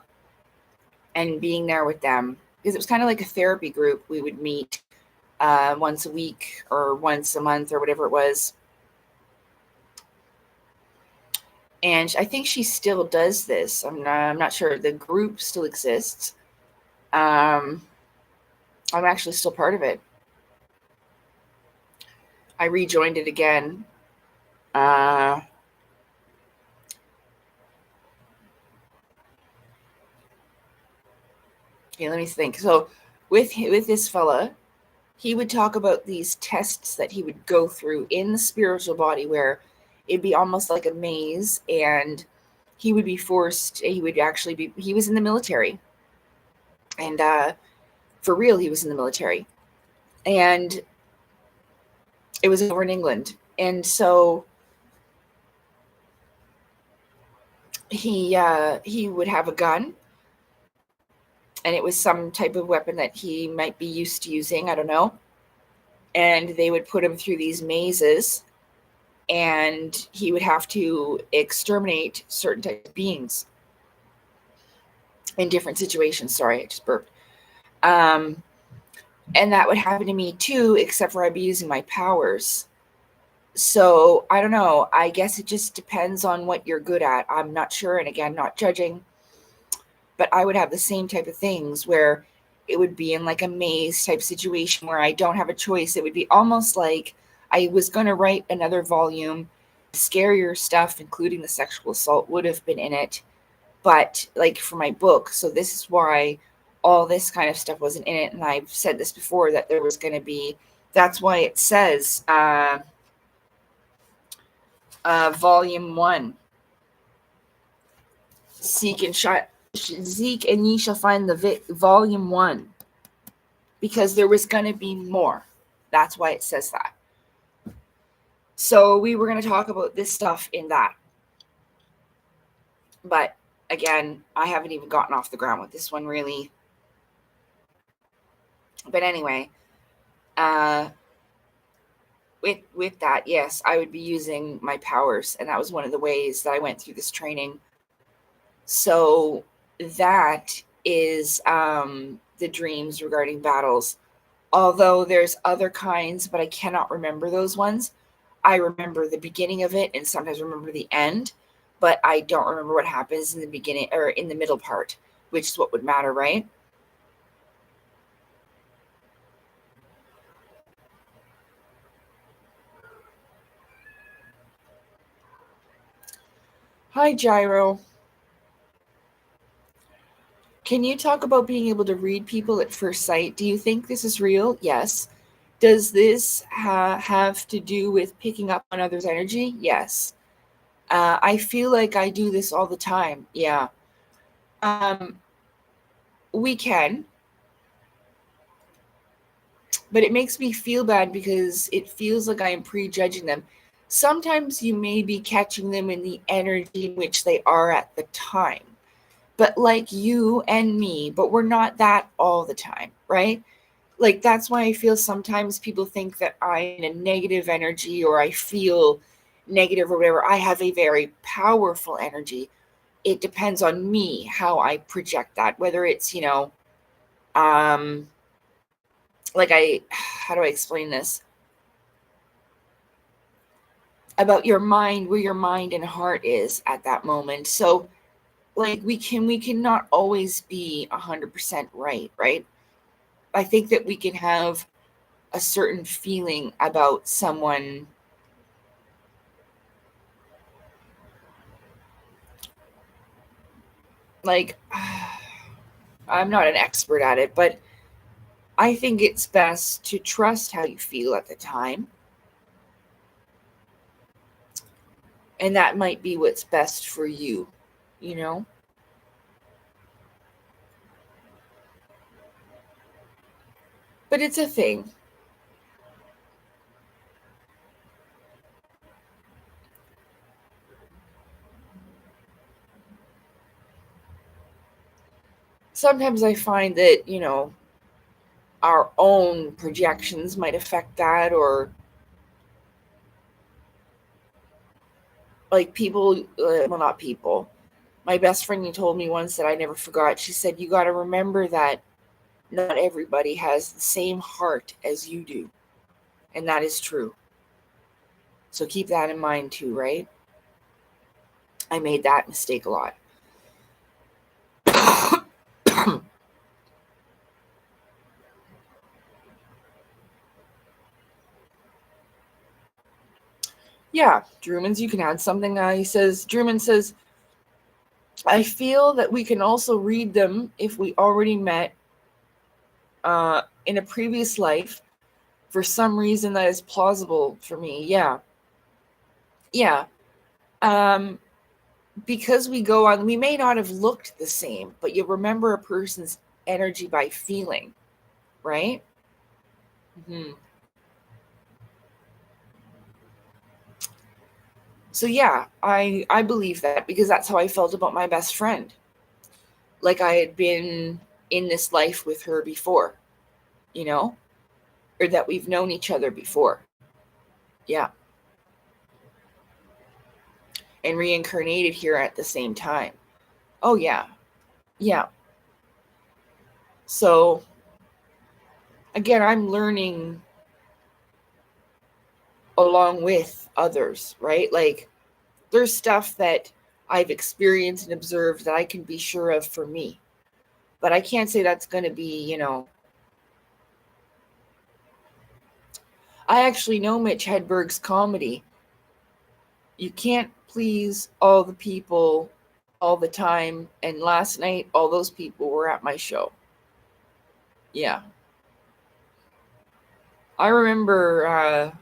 and being there with them, because it was kind of like a therapy group, we would meet once a week or once a month or whatever it was. And I think she still does this. I'm not sure. The group still exists. I'm actually still part of it. I rejoined it again. Okay, let me think. So with this fella, he would talk about these tests that he would go through in the spiritual body, where it'd be almost like a maze, and he would be forced. He would actually be. He was in the military, and for real, he was in the military, and it was over in England, and so he would have a gun, and it was some type of weapon that he might be used to using. I don't know. And they would put him through these mazes, and he would have to exterminate certain types of beings in different situations. Sorry, I just burped. And that would happen to me too, except for I'd be using my powers. So I don't know. I guess it just depends on what you're good at. I'm not sure. And again, not judging, but I would have the same type of things where it would be in like a maze type situation where I don't have a choice. It would be almost like I was going to write another volume. Scarier stuff, including the sexual assault, would have been in it. But like for my book, so this is why all this kind of stuff wasn't in it. And I've said this before, that there was going to be, that's why it says volume 1, seek and ye shall find the volume 1, because there was going to be more. That's why it says that. So we were going to talk about this stuff in that. But again, I haven't even gotten off the ground with this one, really. But anyway, with that, yes, I would be using my powers. And that was one of the ways that I went through this training. So that is the dreams regarding battles. Although there's other kinds, but I cannot remember those ones. I remember the beginning of it and sometimes remember the end, but I don't remember what happens in the beginning or in the middle part, which is what would matter, right? Hi, Gyro. Can you talk about being able to read people at first sight? Do you think this is real? Yes. Does this have to do with picking up on others' energy? Yes. I feel like I do this all the time. Yeah. We can. But it makes me feel bad because it feels like I am prejudging them. Sometimes you may be catching them in the energy in which they are at the time. But like you and me, but we're not that all the time, right? Like that's why I feel sometimes people think that I'm in a negative energy or I feel negative or whatever. I have a very powerful energy. It depends on me how I project that, whether it's, how do I explain this? About your mind, where your mind and heart is at that moment. So like we cannot always be 100% right? I think that we can have a certain feeling about someone. Like, I'm not an expert at it, but I think it's best to trust how you feel at the time. And that might be what's best for you, you know? But it's a thing. Sometimes I find that, our own projections might affect that, or like people, well, not people. My best friend told me once that I never forgot. She said, you got to remember that not everybody has the same heart as you do. And that is true. So keep that in mind too, right? I made that mistake a lot. Yeah, Drumans, you can add something. Druman says, I feel that we can also read them if we already met in a previous life for some reason that is plausible for me. Yeah. Yeah. Because we go on, we may not have looked the same, but you remember a person's energy by feeling, right? Mm-hmm. So yeah, I believe that because that's how I felt about my best friend. Like I had been in this life with her before, you know, or that we've known each other before. Yeah. And reincarnated here at the same time. Oh yeah. Yeah. So again, I'm learning along with others, right? Like there's stuff that I've experienced and observed that I can be sure of for me. But I can't say that's going to be, I actually know Mitch Hedberg's comedy. You can't please all the people all the time. And last night, all those people were at my show. Yeah. I remember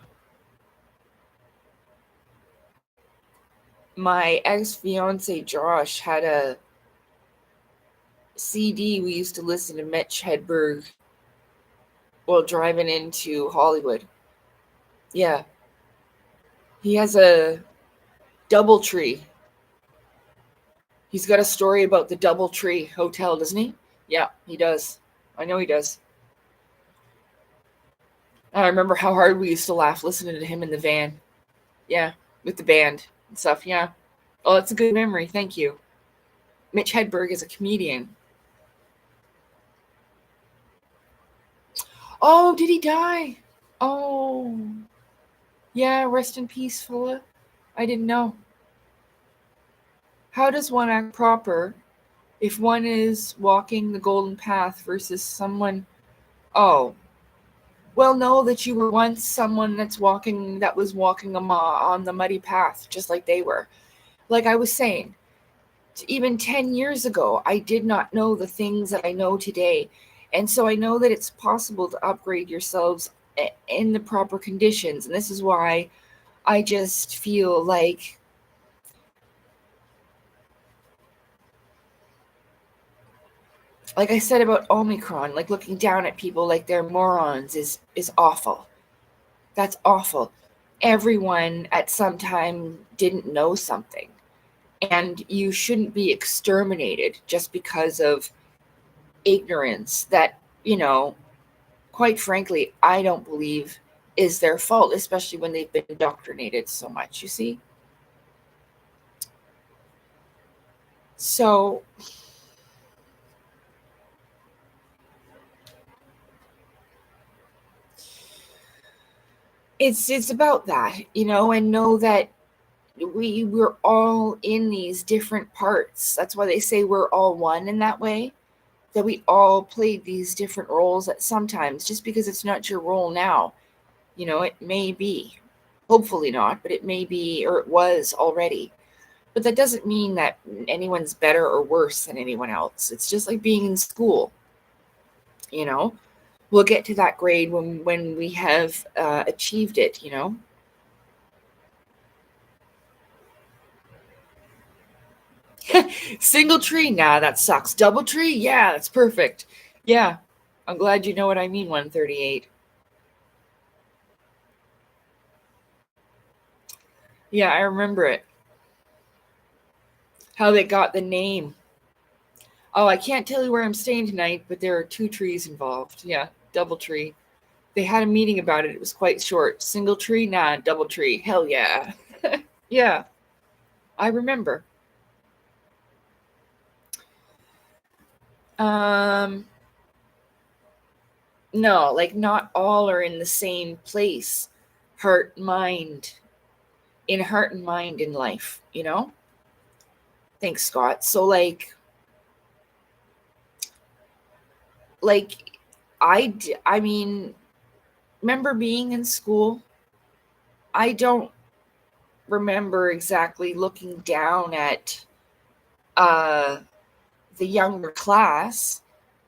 my ex-fiance Josh had a CD. We used to listen to Mitch Hedberg while driving into Hollywood. Yeah. He has a DoubleTree. He's got a story about the DoubleTree Hotel, doesn't he? Yeah, he does. I know he does. I remember how hard we used to laugh listening to him in the van. Yeah, with the band and stuff. Yeah. Oh, that's a good memory. Thank you. Mitch Hedberg is a comedian. Oh, did he die? Oh, yeah. Rest in peace, fella. I didn't know. How does one act proper if one is walking the golden path versus someone? Oh, well, know that you were once someone that was walking on the muddy path, just like they were. Like I was saying, even 10 years ago, I did not know the things that I know today. And so I know that it's possible to upgrade yourselves in the proper conditions. And this is why I just feel like I said about Omicron, like looking down at people like they're morons is awful. That's awful. Everyone at some time didn't know something. And you shouldn't be exterminated just because of ignorance that, quite frankly, I don't believe is their fault, especially when they've been indoctrinated so much, you see? So it's about that, and know that we're all in these different parts. That's why they say we're all one in that way, that we all played these different roles at sometimes. Just because it's not your role now, it may be, hopefully not, but it may be, or it was already. But that doesn't mean that anyone's better or worse than anyone else. It's just like being in school, we'll get to that grade when we have achieved it. Single tree, nah, that sucks. Double tree, yeah, that's perfect. Yeah, I'm glad you know what I mean. 138. Yeah, I remember it. How they got the name. Oh, I can't tell you where I'm staying tonight, but there are 2 trees involved. Yeah, double tree. They had a meeting about it. It was quite short. Single tree, nah, double tree. Hell yeah. Yeah, I remember. Um, no, like not all are in the same place. Heart, mind, in heart and mind in life, Thanks, Scott. So like I mean, remember being in school? I don't remember exactly looking down at uh, the younger class,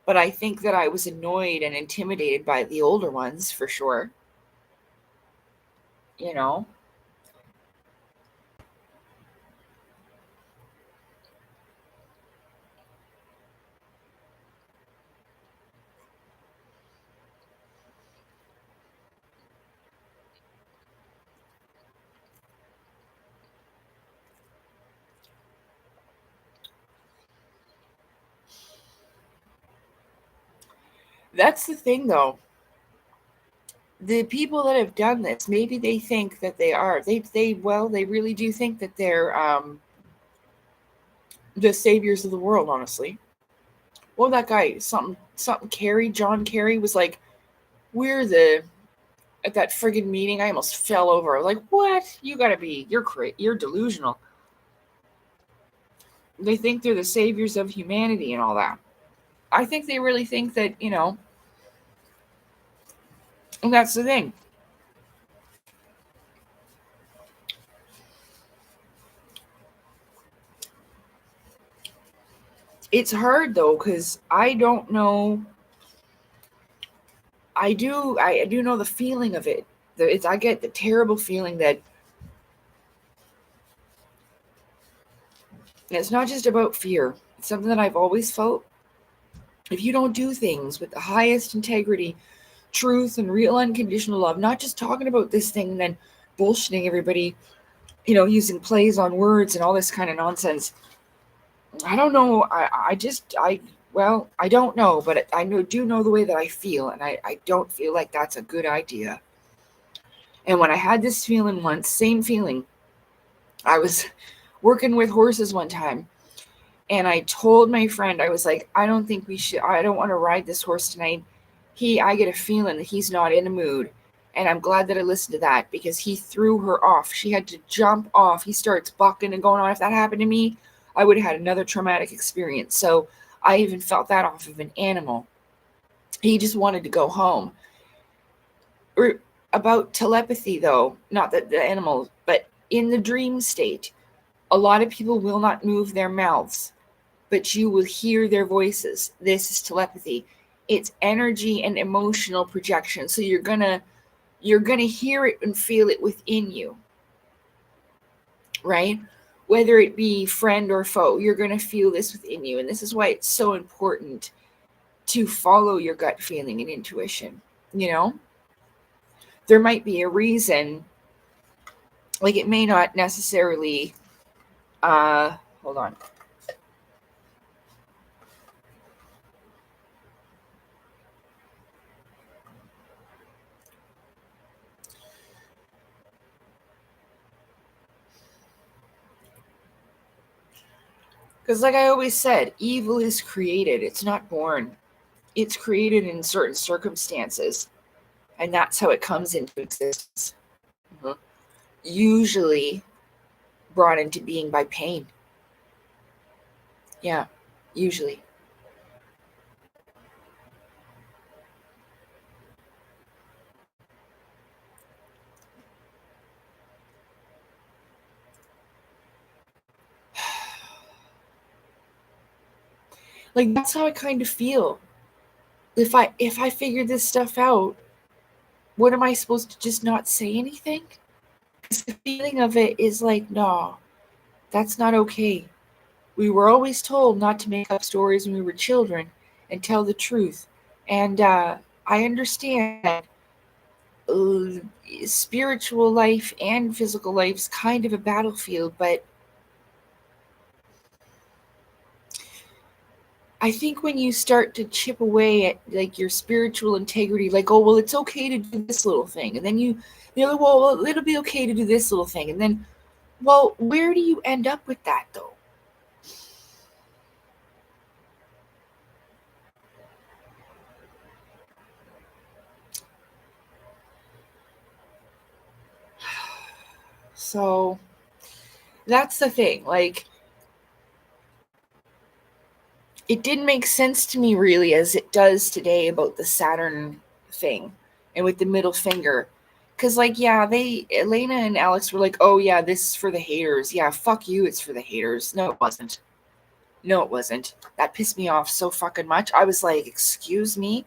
but I think that I was annoyed and intimidated by the older ones for sure. You know, that's the thing though. The people that have done this, maybe they think that they are. They really do think that they're the saviors of the world, honestly. Well, that guy, something Kerry, John Kerry was like, we're the at that friggin' meeting, I almost fell over. Like, what? You're delusional. They think they're the saviors of humanity and all that. I think they really think that, and that's the thing. It's hard though, because I don't know. I do know the feeling of it. I get the terrible feeling that it's not just about fear. It's something that I've always felt. If you don't do things with the highest integrity, truth, and real unconditional love, not just talking about this thing and then bullshitting everybody, using plays on words and all this kind of nonsense. I don't know. I don't know, but do know the way that I feel, and I don't feel like that's a good idea. And when I had this feeling once, same feeling, I was working with horses one time, and I told my friend, I was like, I don't think we should, I don't want to ride this horse tonight. I get a feeling that he's not in a mood. And I'm glad that I listened to that because he threw her off. She had to jump off. He starts bucking and going on. If that happened to me, I would have had another traumatic experience. So I even felt that off of an animal. He just wanted to go home. About telepathy, though, not that the animal, but in the dream state, a lot of people will not move their mouths, but you will hear their voices. This is telepathy. It's energy and emotional projection. So you're gonna hear it and feel it within you, right? Whether it be friend or foe, you're gonna feel this within you. And this is why it's so important to follow your gut feeling and intuition. You know, there might be a reason, like it may not necessarily hold on. Because, like I always said, evil is created, it's not born. It's created in certain circumstances, and that's how it comes into existence. Mhm. Usually brought into being by pain. Yeah, usually. Like that's how I kind of feel. If I figure this stuff out, what am I supposed to just not say anything? Because the feeling of it is like, no, that's not okay. We were always told not to make up stories when we were children and tell the truth. And I understand that spiritual life and physical life is kind of a battlefield, but I think when you start to chip away at like your spiritual integrity, like, oh well, it's okay to do this little thing, and then the other, well, it'll be okay to do this little thing, and then, well, where do you end up with that though? So that's the thing. Like, it didn't make sense to me really as it does today about the Saturn thing and with the middle finger. Because, like, yeah, Elena and Alex were like, oh, yeah, this is for the haters. Yeah, fuck you, it's for the haters. No, it wasn't. No, it wasn't. That pissed me off so fucking much. I was like, excuse me?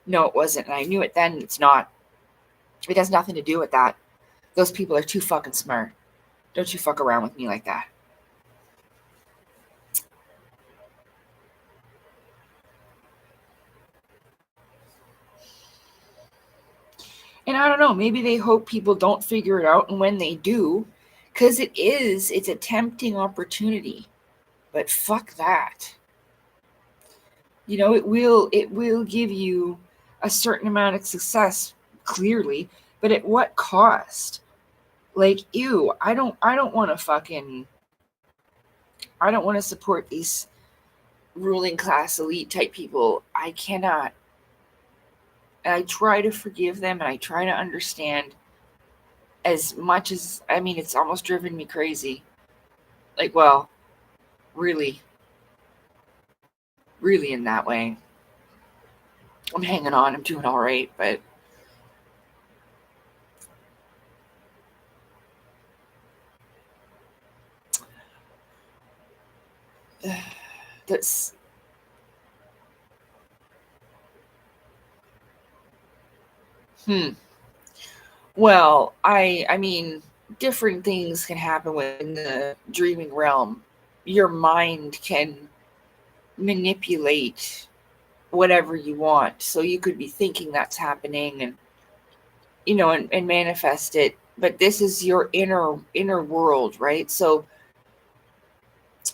No, it wasn't. And I knew it then. It's not. It has nothing to do with that. Those people are too fucking smart. Don't you fuck around with me like that. And I don't know, maybe they hope people don't figure it out, and when they do, because it's a tempting opportunity. But fuck that. You know, it will give you a certain amount of success, clearly, but at what cost? Like, ew, I don't want to support these ruling class elite type people. I cannot. And I try to forgive them and I try to understand as much as, I mean, it's almost driven me crazy. Like, well, really, really in that way. I'm hanging on. I'm doing all right, but that's well, I mean, different things can happen within the dreaming realm. Your mind can manipulate whatever you want. So you could be thinking that's happening and and manifest it. But this is your inner world, right? So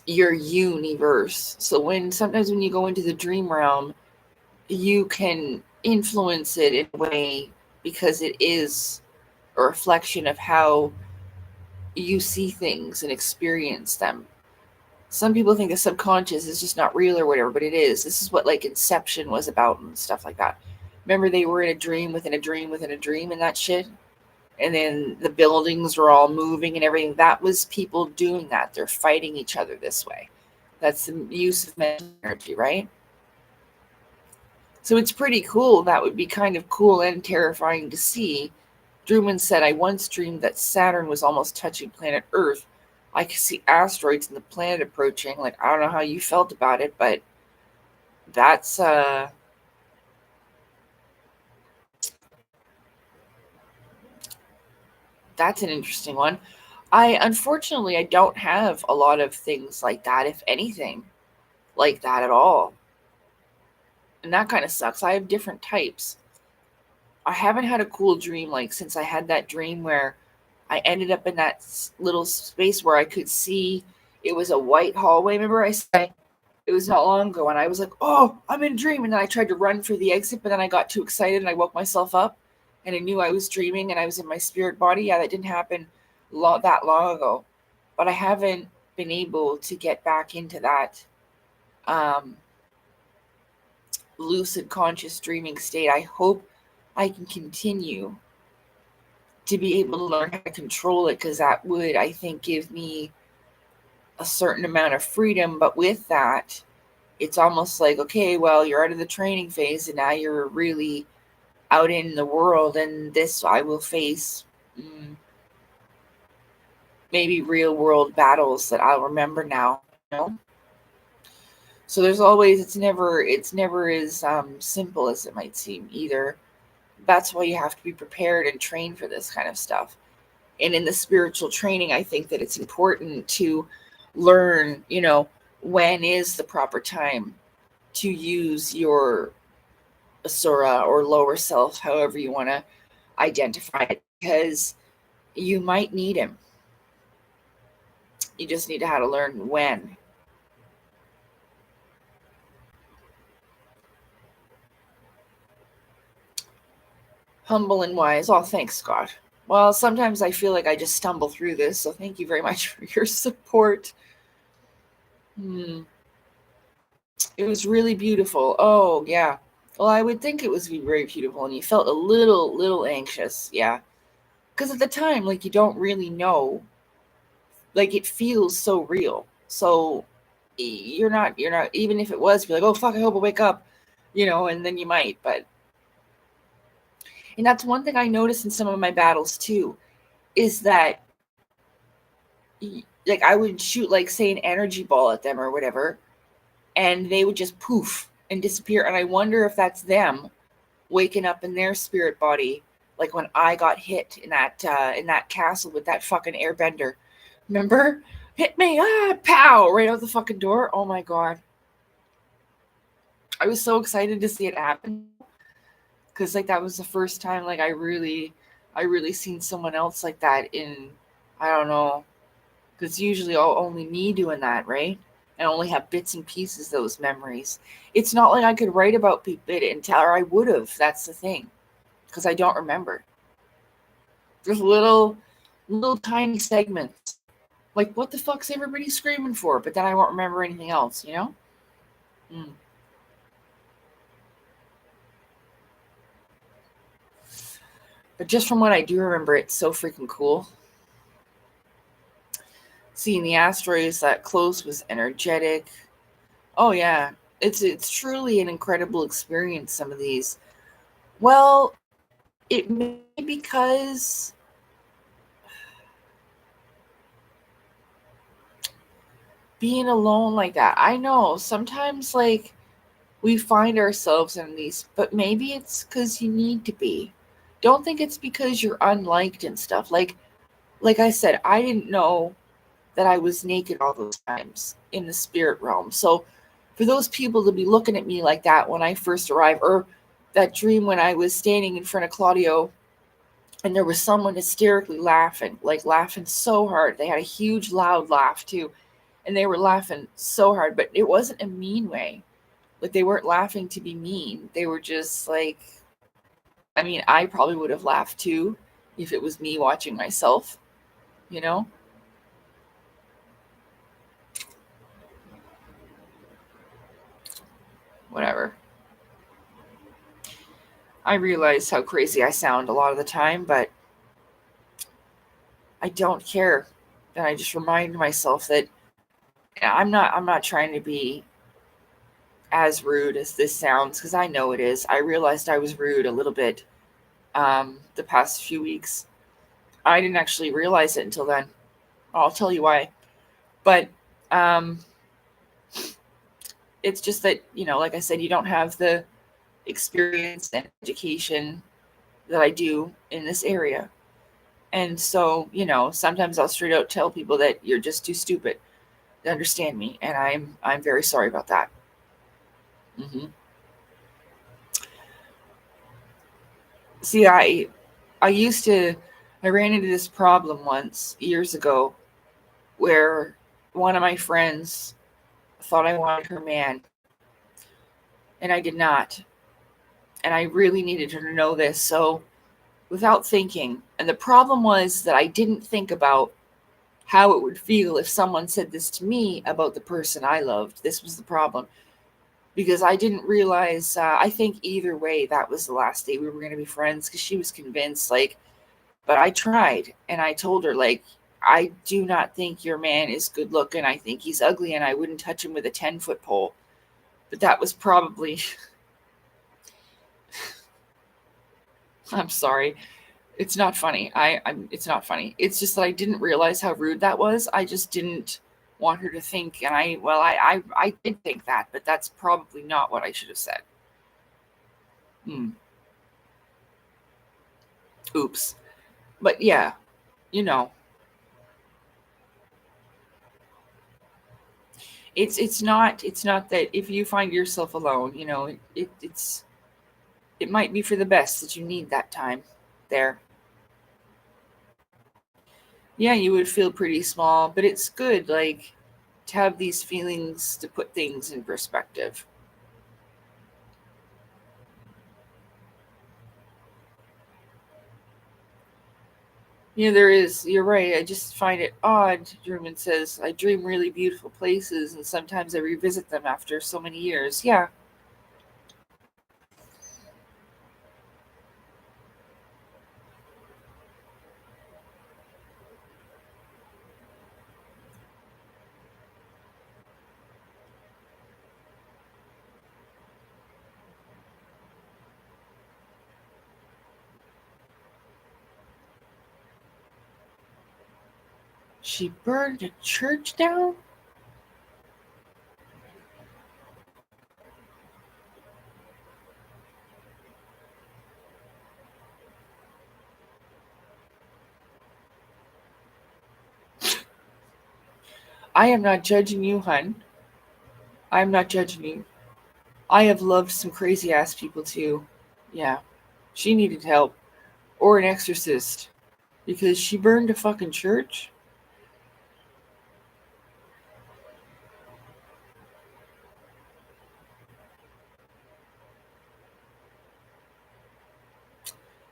your universe. So sometimes when you go into the dream realm, you can influence it in a way because it is a reflection of how you see things and experience them. Some people think the subconscious is just not real or whatever, but it is. This is what like Inception was about and stuff like that. Remember they were in a dream within a dream within a dream and that shit? And then the buildings were all moving and everything. That was people doing that. They're fighting each other this way. That's the use of mental energy, right? So it's pretty cool. That would be kind of cool and terrifying to see. Druman said, I once dreamed that Saturn was almost touching planet Earth. I could see asteroids and the planet approaching. Like, I don't know how you felt about it, but that's an interesting one. Unfortunately I don't have a lot of things like that, if anything, like that at all. And that kind of sucks. I have different types. I haven't had a cool dream like since I had that dream where I ended up in that little space where I could see it was a white hallway. Remember I said it was not long ago and I was like, oh, I'm in a dream. And then I tried to run for the exit, but then I got too excited and I woke myself up and I knew I was dreaming and I was in my spirit body. Yeah, that didn't happen that long ago. But I haven't been able to get back into that lucid conscious dreaming state. I hope I can continue to be able to learn how to control it, because that would, I think, give me a certain amount of freedom. But with that, it's almost like, okay, well, you're out of the training phase and now you're really out in the world, and this I will face maybe real world battles that I'll remember now, So there's always, it's never as simple as it might seem either. That's why you have to be prepared and trained for this kind of stuff. And in the spiritual training, I think that it's important to learn, when is the proper time to use your Asura or lower self, however you want to identify it, because you might need him. You just need to how to learn when. Humble and wise. Oh, thanks, Scott. Well, sometimes I feel like I just stumble through this, so thank you very much for your support. It was really beautiful. Oh, yeah. Well, I would think it was very beautiful, and you felt a little anxious, yeah. Because at the time, like, you don't really know. Like, it feels so real. So you're not, even if it was, you're like, oh fuck, I hope I wake up, and then you might. But and that's one thing I noticed in some of my battles too, is that like I would shoot, like, say, an energy ball at them or whatever, and they would just poof and disappear. And I wonder if that's them waking up in their spirit body, like when I got hit in that castle with that fucking airbender. Remember? Hit me, pow, right out the fucking door. Oh my god. I was so excited to see it happen, because like that was the first time like I really seen someone else like that in, I don't know, because usually only me doing that, right? And only have bits and pieces of those memories. It's not like I could write about it and tell, or I would have. That's the thing, because I don't remember. Just little tiny segments. Like, what the fuck's everybody screaming for? But then I won't remember anything else, you know? Mm. But just from what I do remember, it's so freaking cool. Seeing the asteroids that close was energetic. Oh yeah, it's truly an incredible experience. Some of these. Well, it may be because being alone like that. I know sometimes like we find ourselves in these, but maybe it's because you need to be. Don't think it's because you're unliked and stuff. Like I said, I didn't know that I was naked all those times in the spirit realm. So for those people to be looking at me like that when I first arrived, or that dream when I was standing in front of Claudio and there was someone hysterically laughing, like laughing so hard. They had a huge loud laugh too. And they were laughing so hard, but it wasn't a mean way. Like they weren't laughing to be mean. They were just like, I mean, I probably would have laughed too if it was me watching myself, you know? Whatever. I realize how crazy I sound a lot of the time, but I don't care. And I just remind myself that I'm not trying to be as rude as this sounds, because I know it is. I realized I was rude a little bit the past few weeks. I didn't actually realize it until then. I'll tell you why. But um, it's just that, like I said, you don't have the experience and education that I do in this area. And so, sometimes I'll straight out tell people that you're just too stupid to understand me, and I'm very sorry about that. hmm See, I ran into this problem once years ago where one of my friends thought I wanted her man, and I did not. And I really needed her to know this. So, without thinking, and the problem was that I didn't think about how it would feel if someone said this to me about the person I loved. This was the problem, because I didn't realize. I think either way, that was the last day we were going to be friends, because she was convinced. Like, but I tried, and I told her, like, I do not think your man is good looking. I think he's ugly, and I wouldn't touch him with a 10-foot pole. But that was probably. I'm sorry. It's not funny. It's not funny. It's just that I didn't realize how rude that was. I just didn't want her to think, and I did think that, but that's probably not what I should have said. Hmm. Oops. But yeah, you know, it's not that if you find yourself alone, it might be for the best that you need that time there. Yeah, you would feel pretty small, but it's good, like, to have these feelings to put things in perspective. Yeah, there is. You're right. I just find it odd. Drummond says, I dream really beautiful places, and sometimes I revisit them after so many years. Yeah. She burned a church down? I am not judging you, hun. I am not judging you. I have loved some crazy ass people too. Yeah. She needed help. Or an exorcist. Because she burned a fucking church?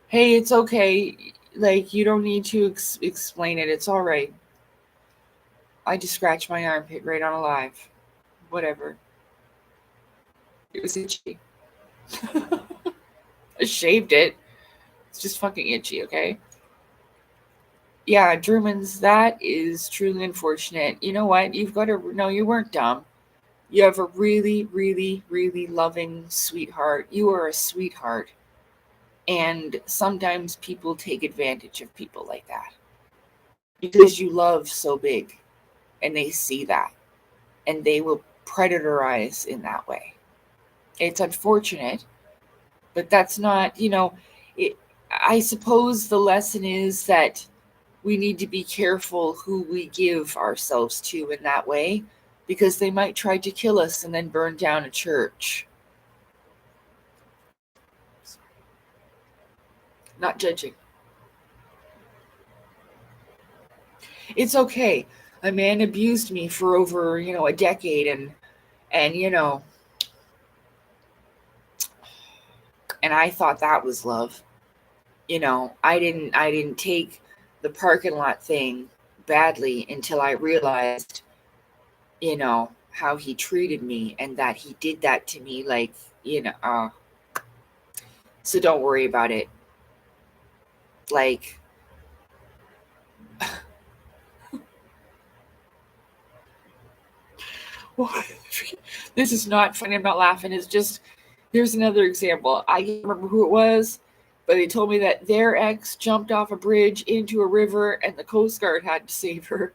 Hey, it's okay. Like, you don't need to explain it. It's alright. I just scratched my armpit right on alive. Whatever. It was itchy. I shaved it. It's just fucking itchy, okay? Yeah, Drumans, that is truly unfortunate. You know what? You've got to. No, you weren't dumb. You have a really, really, really loving sweetheart. You are a sweetheart. And sometimes people take advantage of people like that because you love so big and they see that and they will predatorize in that way. It's unfortunate, but that's not, it, I suppose the lesson is that we need to be careful who we give ourselves to in that way because they might try to kill us and then burn down a church. Not judging. It's okay. A man abused me for over, a decade and and I thought that was love. I didn't take the parking lot thing badly until I realized, how he treated me and that he did that to me like, so don't worry about it. Like this is not funny. I'm not laughing. It's just here's another example. I can't remember who it was, but they told me that their ex jumped off a bridge into a river and the Coast Guard had to save her.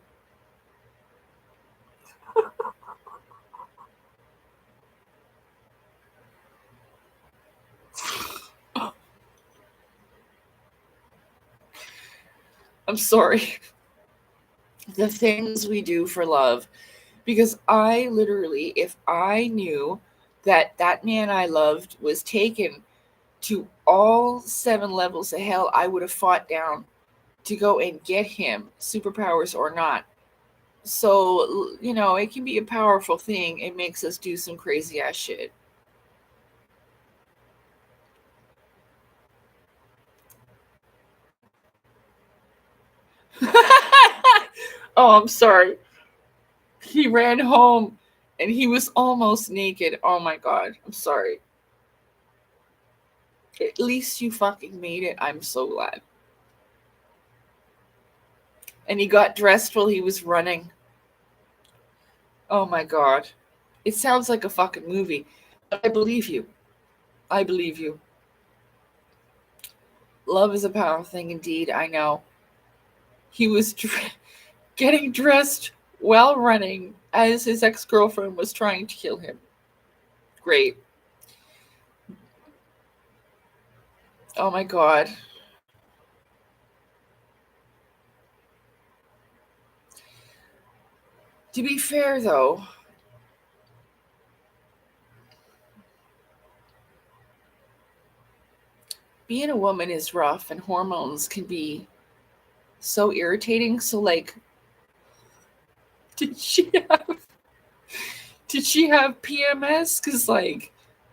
I'm sorry. The things we do for love. Because I literally, if I knew that that man I loved was taken to all 7 levels of hell, I would have fought down to go and get him, superpowers or not. So, it can be a powerful thing. It makes us do some crazy ass shit. Oh, I'm sorry. He ran home and he was almost naked. Oh my god. I'm sorry. At least you fucking made it. I'm so glad. And he got dressed while he was running. Oh my god. It sounds like a fucking movie. But I believe you. I believe you. Love is a powerful thing indeed. I know. He was getting dressed while running as his ex-girlfriend was trying to kill him. Great. Oh my god. To be fair, though, being a woman is rough and hormones can be so irritating. So, like, did she have PMS? Because, like,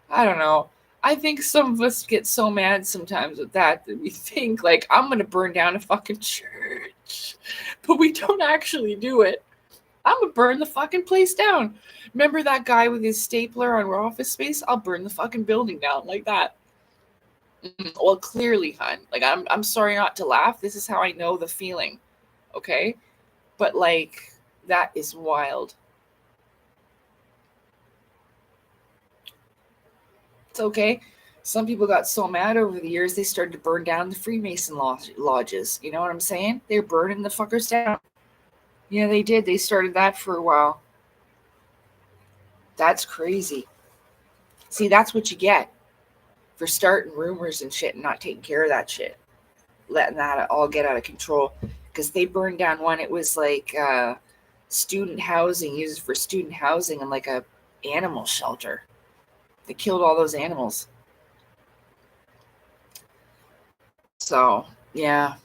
I don't know. I think some of us get so mad sometimes with that we think, like, I'm going to burn down a fucking church. But we don't actually do it. I'm going to burn the fucking place down. Remember that guy with his stapler on Office Space? I'll burn the fucking building down like that. Well, clearly, hun. Like, I'm sorry not to laugh. This is how I know the feeling. Okay? But, like, that is wild. It's okay. Some people got so mad over the years they started to burn down the Freemason lodges. You know what I'm saying? They're burning the fuckers down. Yeah, they did. They started that for a while. That's crazy. See, that's what you get for starting rumors and shit and not taking care of that shit. Letting that all get out of control. Because they burned down one. It was like student housing, used for student housing and like a animal shelter. They killed all those animals. So, yeah.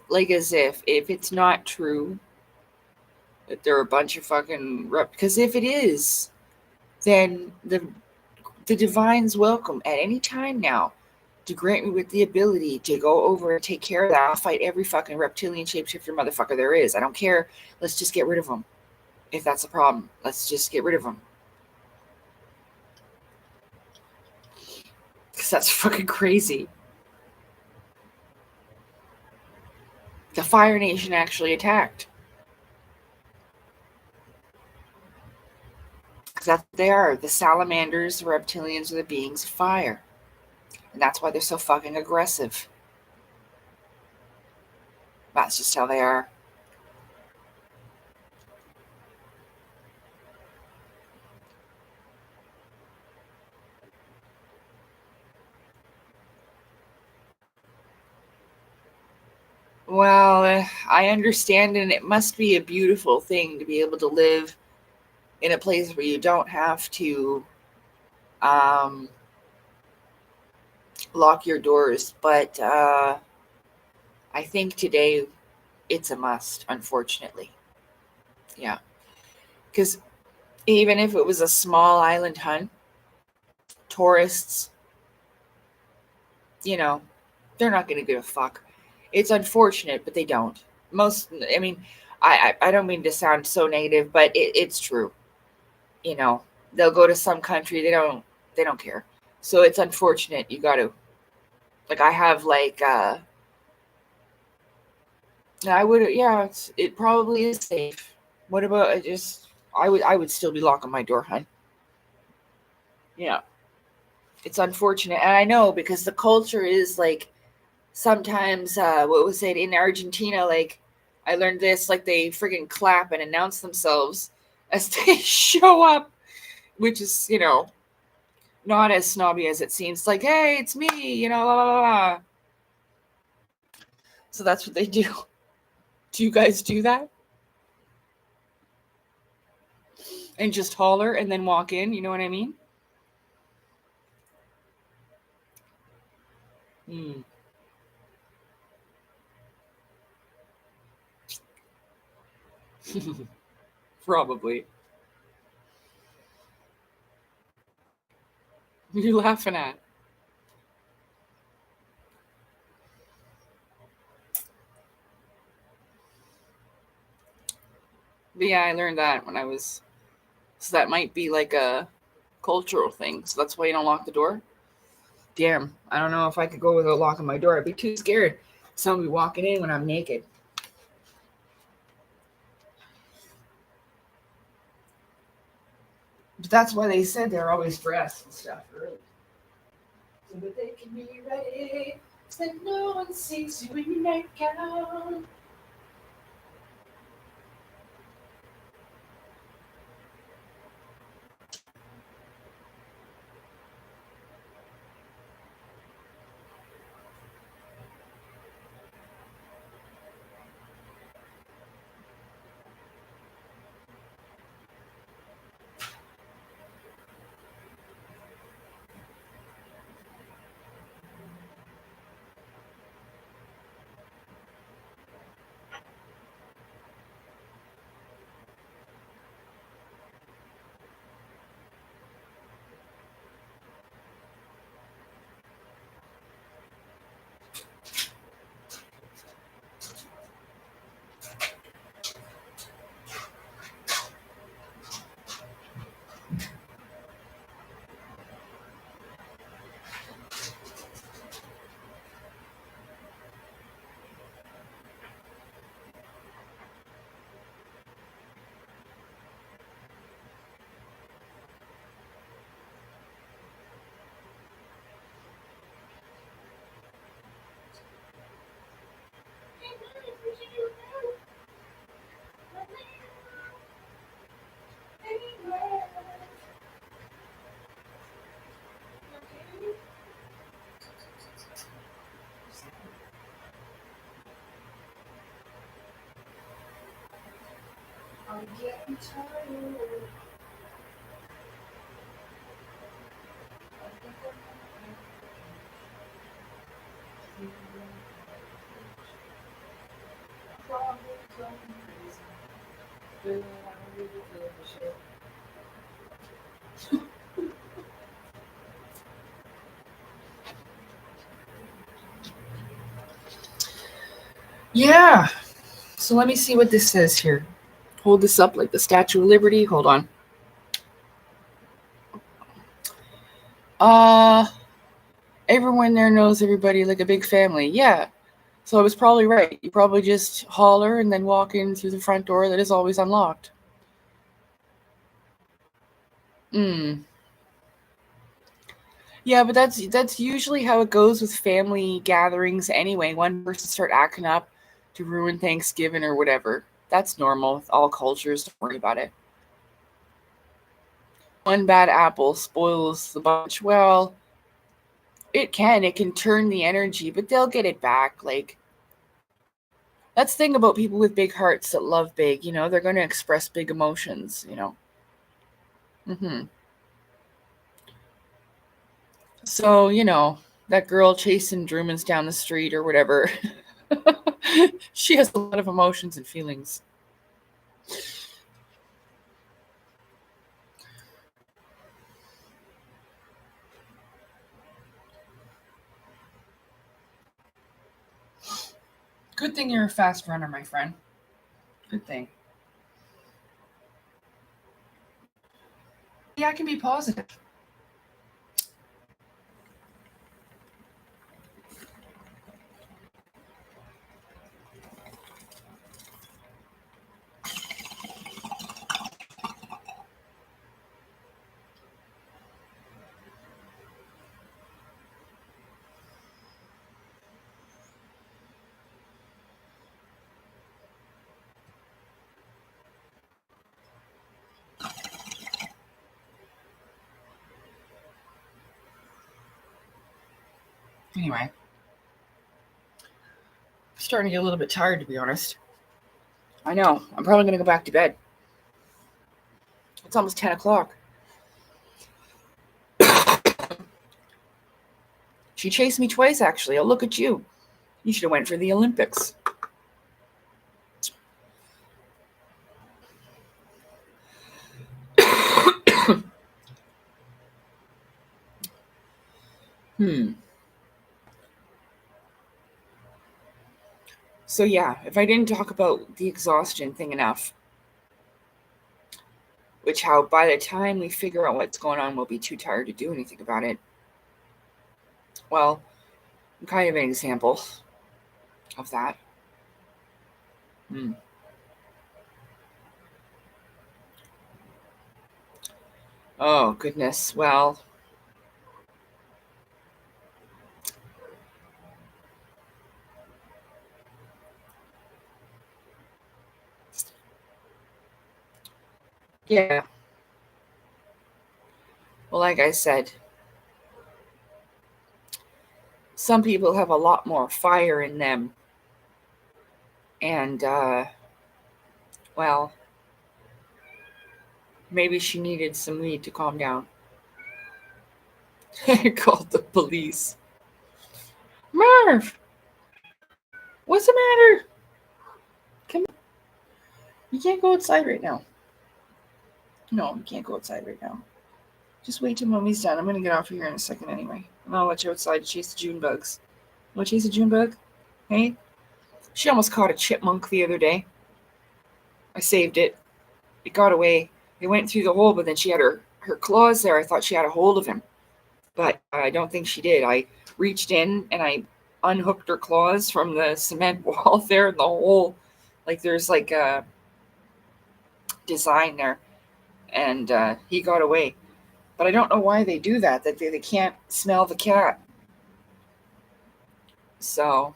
Like as if it's not true that there are a bunch of fucking because if it is, then the divine's welcome at any time now to grant me with the ability to go over and take care of that. I'll fight every fucking reptilian shapeshifter motherfucker there is. I don't care. Let's just get rid of them. If that's a problem, let's just get rid of them. Because that's fucking crazy. The Fire Nation actually attacked. Because that's what they are. The salamanders, the reptilians, are the beings of fire. And that's why they're so fucking aggressive. That's just how they are. Well, I understand, and it must be a beautiful thing to be able to live in a place where you don't have to lock your doors. But I think today it's a must, unfortunately. Yeah. Because even if it was a small island hunt, tourists, they're not going to give a fuck. It's unfortunate, but they don't. I don't mean to sound so negative, but it's true. They'll go to some country, they don't care. So it's unfortunate. You got to, like, I have like I would, yeah, it probably is safe. What about I would still be locking my door, hun. Yeah. It's unfortunate, and I know because the culture is like sometimes what was it in Argentina, like I learned this, like they friggin' clap and announce themselves as they show up, which is, not as snobby as it seems. Like, hey, it's me, blah, blah, blah. So that's what they do. Do you guys do that? And just holler and then walk in, you know what I mean? Hmm. Probably. What are you laughing at? But yeah, I learned that when I was. So that might be like a cultural thing. So that's why you don't lock the door. Damn, I don't know if I could go without locking my door. I'd be too scared. Somebody walking in when I'm naked. But that's why they said they're always dressed and stuff early. So that they can be ready. So that no one sees you in your nightgown. I'm getting tired. Yeah. So let me see what this says here. Hold this up like the Statue of Liberty. Hold on. Uh, everyone there knows everybody like a big family. Yeah. So I was probably right. You probably just holler and then walk in through the front door that is always unlocked. Hmm. Yeah, but that's usually how it goes with family gatherings anyway. One person start acting up to ruin Thanksgiving or whatever. That's normal with all cultures. Don't worry about it. One bad apple spoils the bunch. Well, it can. It can turn the energy, but they'll get it back. Like, that's the thing about people with big hearts that love big. They're going to express big emotions. Hmm. So, that girl chasing Drumans down the street or whatever, she has a lot of emotions and feelings. Good thing you're a fast runner, my friend. Good thing. Yeah, I can be positive. Anyway, I'm starting to get a little bit tired, to be honest. I know. I'm probably going to go back to bed. It's almost 10 o'clock. She chased me twice, actually. Oh, look at you. You should have went for the Olympics. Hmm. So, yeah, if I didn't talk about the exhaustion thing enough, which how by the time we figure out what's going on, we'll be too tired to do anything about it. Well, I'm kind of an example of that. Hmm. Oh, goodness. Well, yeah. Well, like I said, some people have a lot more fire in them. And, well, maybe she needed some weed to calm down. Called the police. Merv, what's the matter? Come on. You can't go outside right now. No, you can't go outside right now. Just wait till mommy's done. I'm going to get off of here in a second anyway. And I'll let you outside to chase the June bugs. Want to chase a June bug? Hey? She almost caught a chipmunk the other day. I saved it. It got away. It went through the hole, but then she had her claws there. I thought she had a hold of him. But I don't think she did. I reached in and I unhooked her claws from the cement wall there in the hole. Like there's like a design there. And he got away. But I don't know why they do that, that they can't smell the cat. So,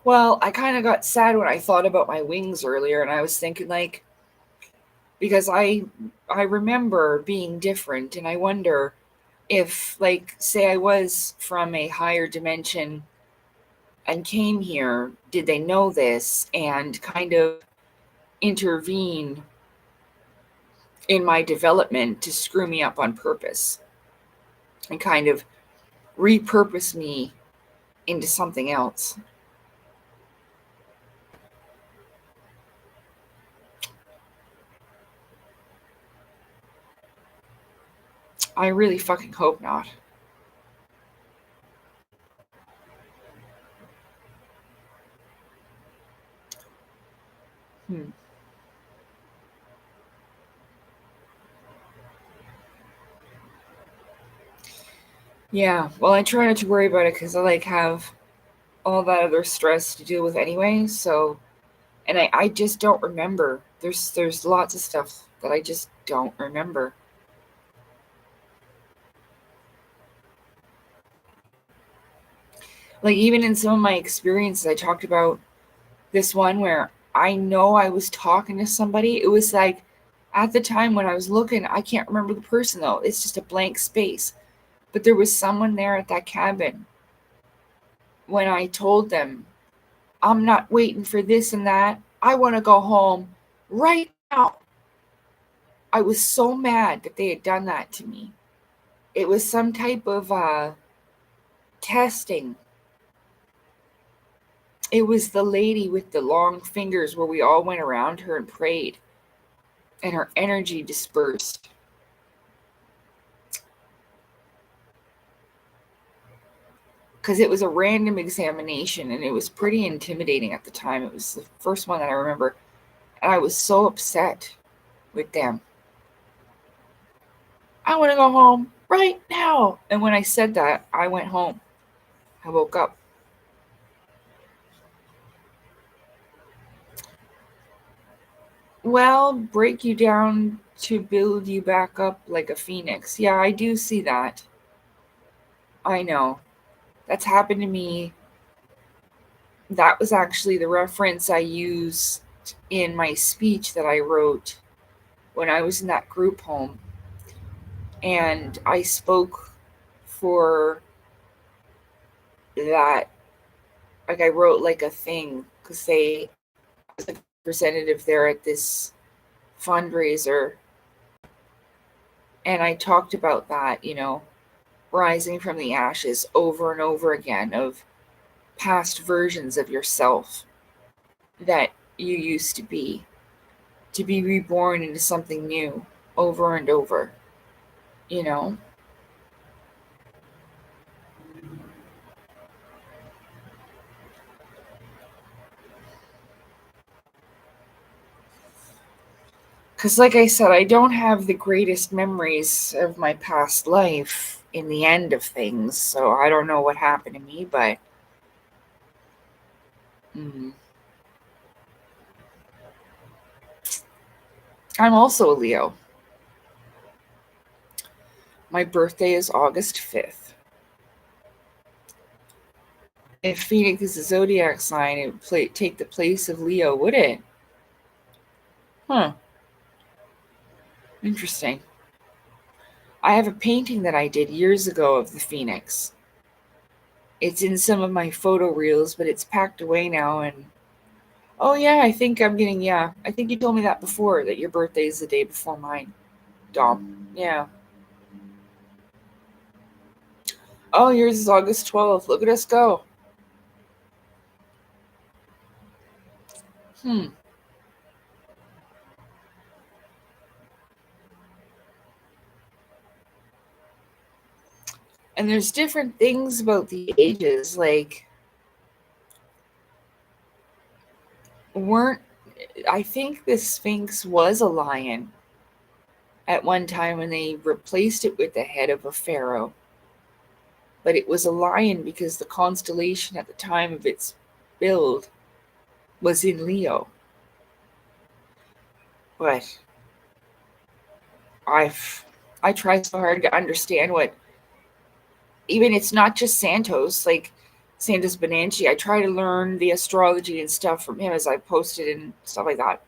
well, I kind of got sad when I thought about my wings earlier, and I was thinking, like, because I remember being different, and I wonder if, like, say I was from a higher dimension and came here, did they know this and kind of intervene in my development to screw me up on purpose and kind of repurpose me into something else? I really fucking hope not. Yeah, well, I try not to worry about it because I have all that other stress to deal with anyway. So, and I just don't remember. There's lots of stuff that I just don't remember. Like even in some of my experiences, I talked about this one where I know I was talking to somebody. It was like at the time when I was looking, I can't remember the person though. It's just a blank space. But there was someone there at that cabin when I told them, I'm not waiting for this and that. I want to go home right now. I was so mad that they had done that to me. It was some type of testing. It was the lady with the long fingers where we all went around her and prayed, and her energy dispersed. Because it was a random examination and it was pretty intimidating at the time. It was the first one that I remember. And I was so upset with them. I want to go home right now. And when I said that, I went home. I woke up. Well, break you down to build you back up like a phoenix. Yeah, I do see that. I know. That's happened to me. That was actually the reference I used in my speech that I wrote when I was in that group home. And I spoke for that. Like I wrote like a thing because they was a representative there at this fundraiser. And I talked about that, rising from the ashes over and over again of past versions of yourself that you used to be reborn into something new over and over, you know? Because, like I said, I don't have the greatest memories of my past life in the end of things, so I don't know what happened to me, but mm, I'm also a Leo. My birthday is August 5th. If Phoenix is a zodiac sign, it would take the place of Leo, would it? Huh, interesting. I have a painting that I did years ago of the Phoenix. It's in some of my photo reels, but it's packed away now. And oh, yeah, I think you told me that before, that your birthday is the day before mine, Dom. Yeah. Oh, yours is August 12th. Look at us go. Hmm. And there's different things about the ages. Like, weren't, I think the Sphinx was a lion at one time when they replaced it with the head of a pharaoh. But it was a lion because the constellation at the time of its build was in Leo. But I try so hard to understand what, even it's not just Santos, like Santos Bonanchi. I try to learn the astrology and stuff from him as I posted and stuff like that.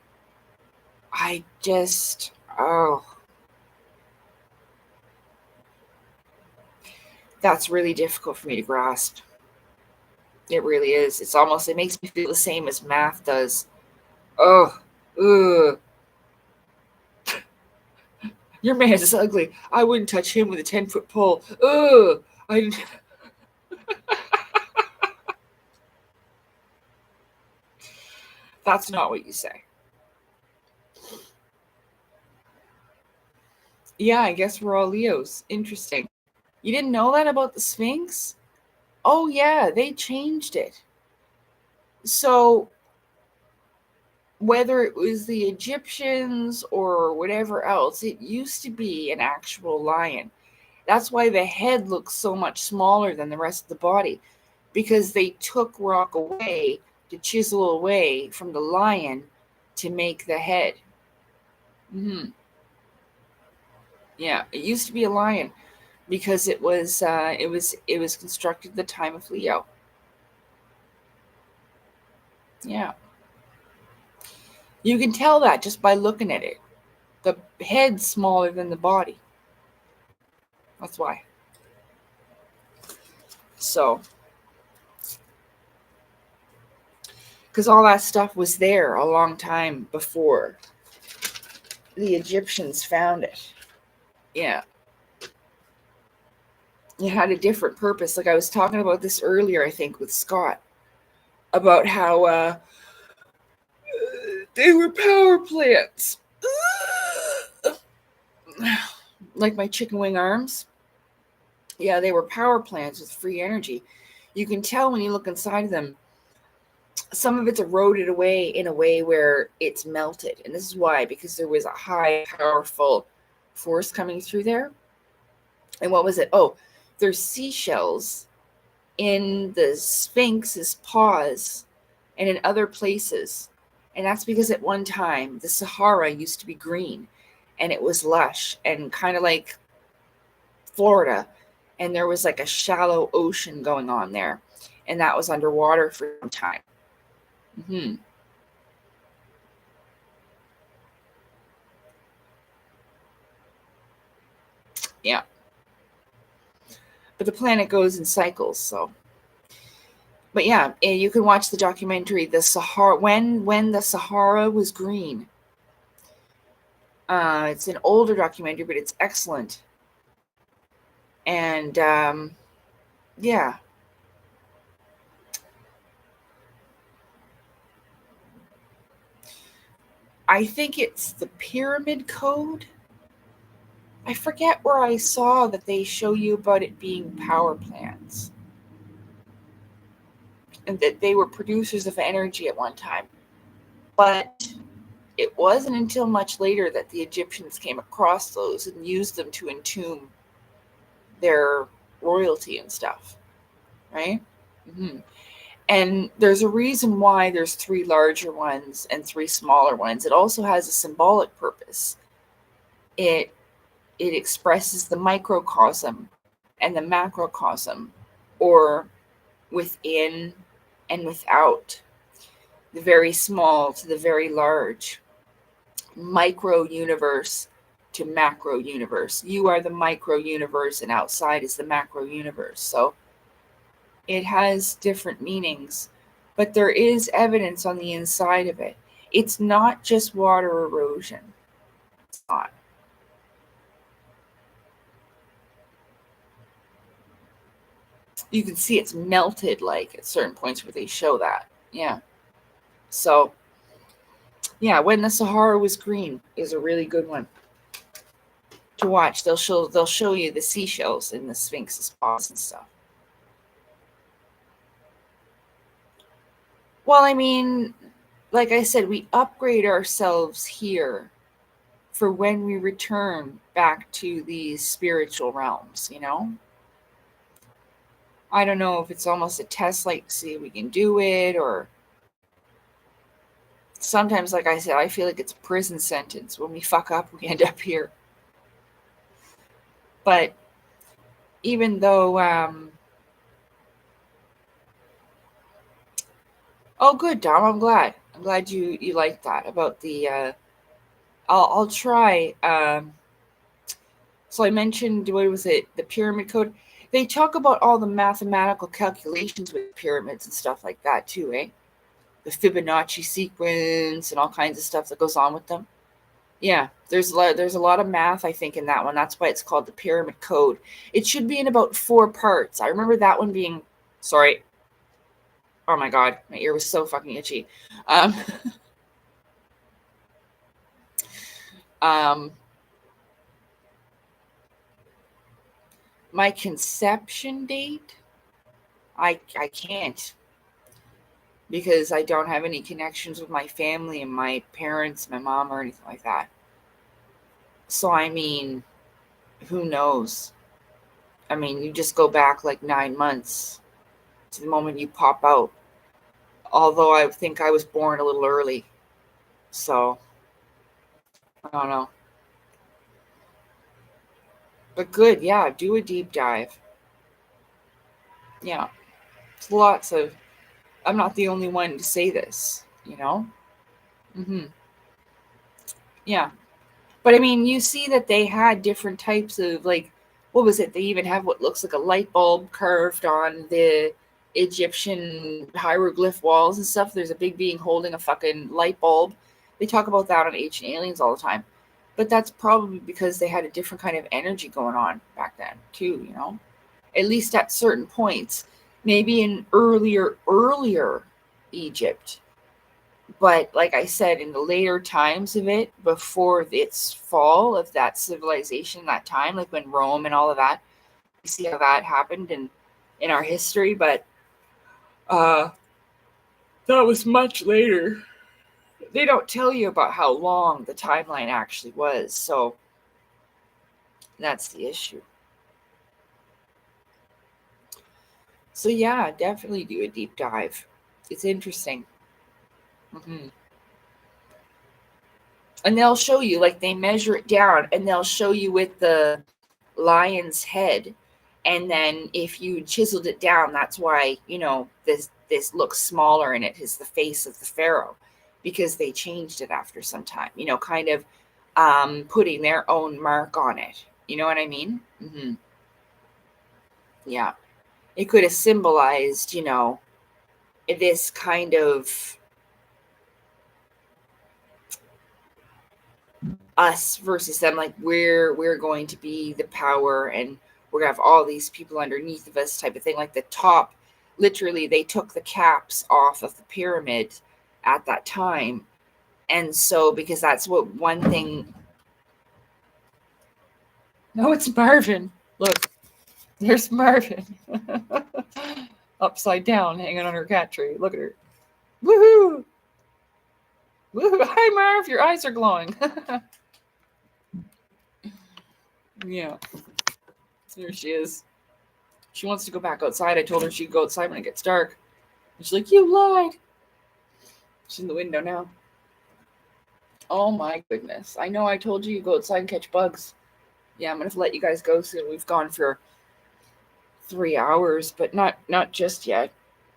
I just, oh, that's really difficult for me to grasp. It really is. It makes me feel the same as math does. Oh, ugh. Your man is ugly. I wouldn't touch him with a 10-foot pole. Ugh. That's not what you say. Yeah, I guess we're all Leos. Interesting. You didn't know that about the Sphinx? Oh, yeah, they changed it. So, whether it was the Egyptians or whatever else, it used to be an actual lion. That's why the head looks so much smaller than the rest of the body, because they took rock away to chisel away from the lion to make the head. Yeah, it used to be a lion because it was constructed at the time of Leo. Yeah. You can tell that just by looking at it. The head's smaller than the body. That's why. So, because all that stuff was there a long time before the Egyptians found it. Yeah. It had a different purpose. Like I was talking about this earlier, I think, with Scott, about how they were power plants. Like my chicken wing arms. Yeah, they were power plants with free energy. You can tell when you look inside of them, some of it's eroded away in a way where it's melted. And this is why, because there was a high, powerful force coming through there. And what was it? Oh, there's seashells in the Sphinx's paws and in other places. And that's because at one time, the Sahara used to be green and it was lush and kind of like Florida. And there was like a shallow ocean going on there. And that was underwater for some time. Yeah. But the planet goes in cycles, so. But yeah, you can watch the documentary, the Sahara, when the Sahara was green. It's an older documentary, but it's excellent. And yeah. I think it's the Pyramid Code. I forget where I saw that they show you about it being power plants. And that they were producers of energy at one time. But it wasn't until much later that the Egyptians came across those and used them to entomb their royalty and stuff. Right? And there's a reason why there's 3 larger ones and 3 smaller ones. It also has a symbolic purpose. It expresses the microcosm and the macrocosm, or within and without, the very small to the very large, micro universe to macro universe. You are the micro universe and outside is the macro universe. So it has different meanings, but there is evidence on the inside of it. It's not just water erosion. It's not. You can see it's melted, like at certain points where they show that. Yeah. So, yeah, when the Sahara was green is a really good one to watch. They'll show you the seashells in the Sphinx's paws and stuff. Well, I mean, like I said, we upgrade ourselves here for when we return back to these spiritual realms, you know? I don't know if it's almost a test, like to see if we can do it, or sometimes, like I said, I feel like it's a prison sentence. When we fuck up, we end up here. But even though, oh, good, Dom. I'm glad. I'm glad you liked that about the. I'll try. So I mentioned, what was it? The Pyramid Code. They talk about all the mathematical calculations with pyramids and stuff like that too, eh? The Fibonacci sequence and all kinds of stuff that goes on with them. Yeah, there's a lot of math, I think, in that one. That's why it's called the Pyramid Code. It should be in about 4 parts. I remember that one being, sorry. Oh my God, my ear was so fucking itchy. Um, my conception date, I can't, because I don't have any connections with my family and my parents, my mom, or anything like that. So, I mean, who knows? I mean, you just go back like 9 months to the moment you pop out. Although I think I was born a little early. So, I don't know. But good, yeah, do a deep dive. Yeah. It's lots of, I'm not the only one to say this, you know? Yeah. But I mean, you see that they had different types of, like, what was it? They even have what looks like a light bulb carved on the Egyptian hieroglyph walls and stuff. There's a big being holding a fucking light bulb. They talk about that on Ancient Aliens all the time. But that's probably because they had a different kind of energy going on back then, too, you know? At least at certain points. Maybe in earlier Egypt, but like I said, in the later times of it, before its fall of that civilization, that time, like when Rome and all of that, you see how that happened in our history. But that was much later. They don't tell you about how long the timeline actually was, so that's the issue. So yeah, definitely do a deep dive. It's interesting. And they'll show you, like, they measure it down and they'll show you with the lion's head, and then if you chiseled it down, that's why, you know, this looks smaller and it is the face of the pharaoh, because they changed it after some time, you know, kind of putting their own mark on it, you know what I mean? Yeah, it could have symbolized, you know, this kind of us versus them, like we're going to be the power and we're gonna have all these people underneath of us, type of thing. Like the top, literally they took the caps off of the pyramid at that time. And so, because that's what one thing. No, it's Marvin. Look, there's Marvin. Upside down, hanging on her cat tree. Look at her. Woohoo! Woohoo! Hi, Marv. Your eyes are glowing. Yeah. There she is. She wants to go back outside. I told her she'd go outside when it gets dark. And she's like, you lied. She's in the window now. Oh my goodness. I know I told you go outside and catch bugs. Yeah, I'm going to let you guys go soon. We've gone for 3 hours, but not just yet.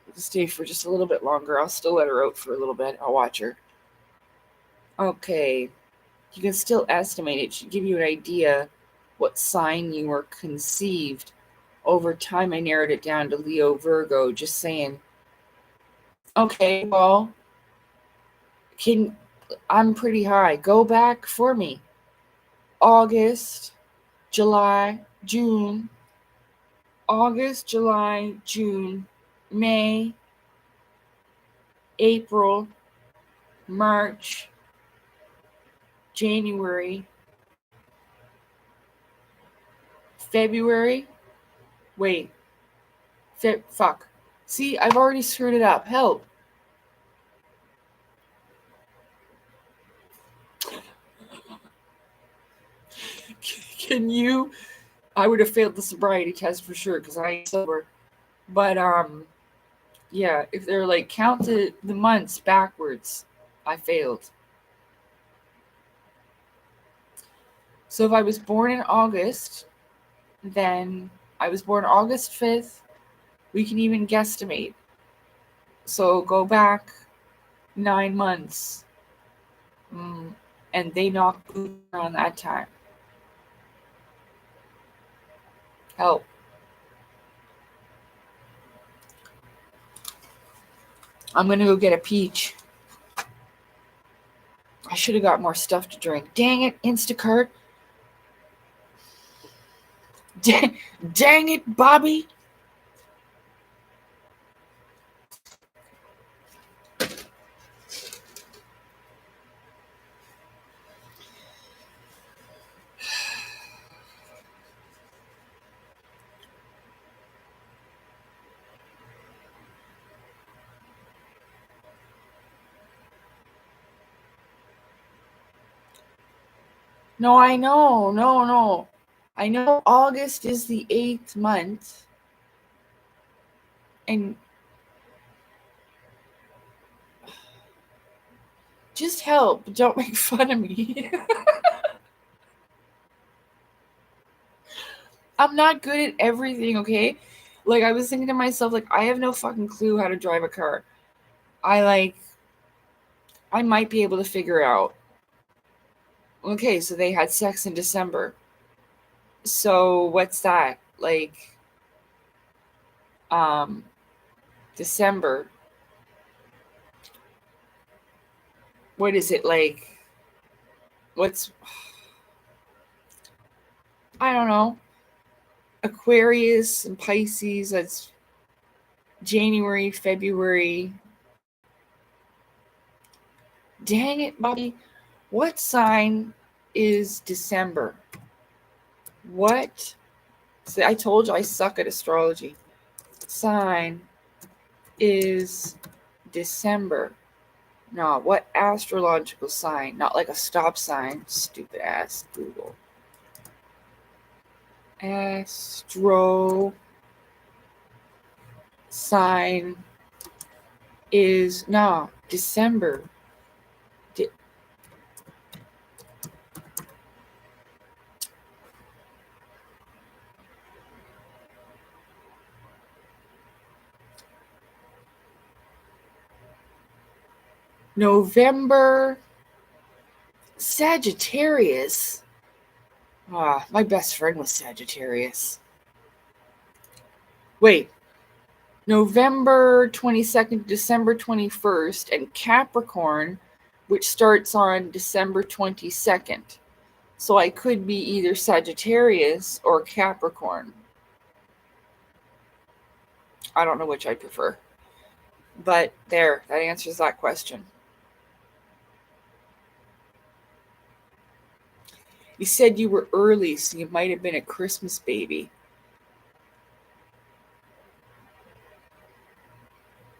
We'll stay for just a little bit longer. I'll still let her out for a little bit. I'll watch her. Okay. You can still estimate it. Should give you an idea what sign you were conceived. Over time, I narrowed it down to Leo Virgo, just saying. Okay, well, I'm pretty high. Go back for me. August, July, June. August, July, June, May, April, March, January, February. Wait. Fuck. See, I've already screwed it up. Help. Can you? I would have failed the sobriety test for sure because I ain't sober. But yeah, if they're like count the months backwards, I failed. So if I was born in August, then I was born August 5th. We can even guesstimate. So go back 9 months. And they knocked around that time. Help. I'm going to go get a peach. I should have got more stuff to drink. Dang it, Instacart. Dang it, Bobby. No, I know. No. I know August is the 8th month. And just help. Don't make fun of me. I'm not good at everything, okay? Like, I was thinking to myself, like, I have no fucking clue how to drive a car. I might be able to figure out. Okay, so they had sex in December. So what's that? Like, December. What is it like? I don't know. Aquarius and Pisces, that's January, February. Dang it, Bobby. What sign is December? What? See, I told you I suck at astrology. Sign is December. No, what astrological sign? Not like a stop sign. Stupid ass Google. Astro sign is December. November. Sagittarius. My best friend was Sagittarius. Wait. November 22nd, December 21st, and Capricorn, which starts on December 22nd. So I could be either Sagittarius or Capricorn. I don't know which I prefer. But there, that answers that question. You said you were early, so you might have been a Christmas baby.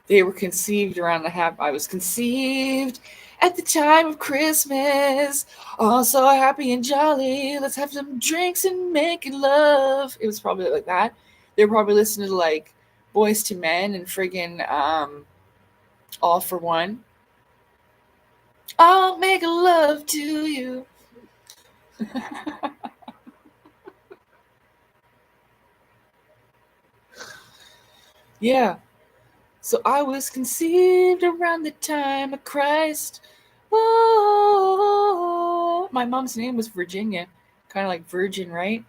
They were conceived around I was conceived at the time of Christmas. All so happy and jolly. Let's have some drinks and make love. It was probably like that. They were probably listening to like Boys to Men and friggin' All for One. I'll make love to you. Yeah. So I was conceived around the time of Christ. Oh, my mom's name was Virginia. Kind of like virgin, right?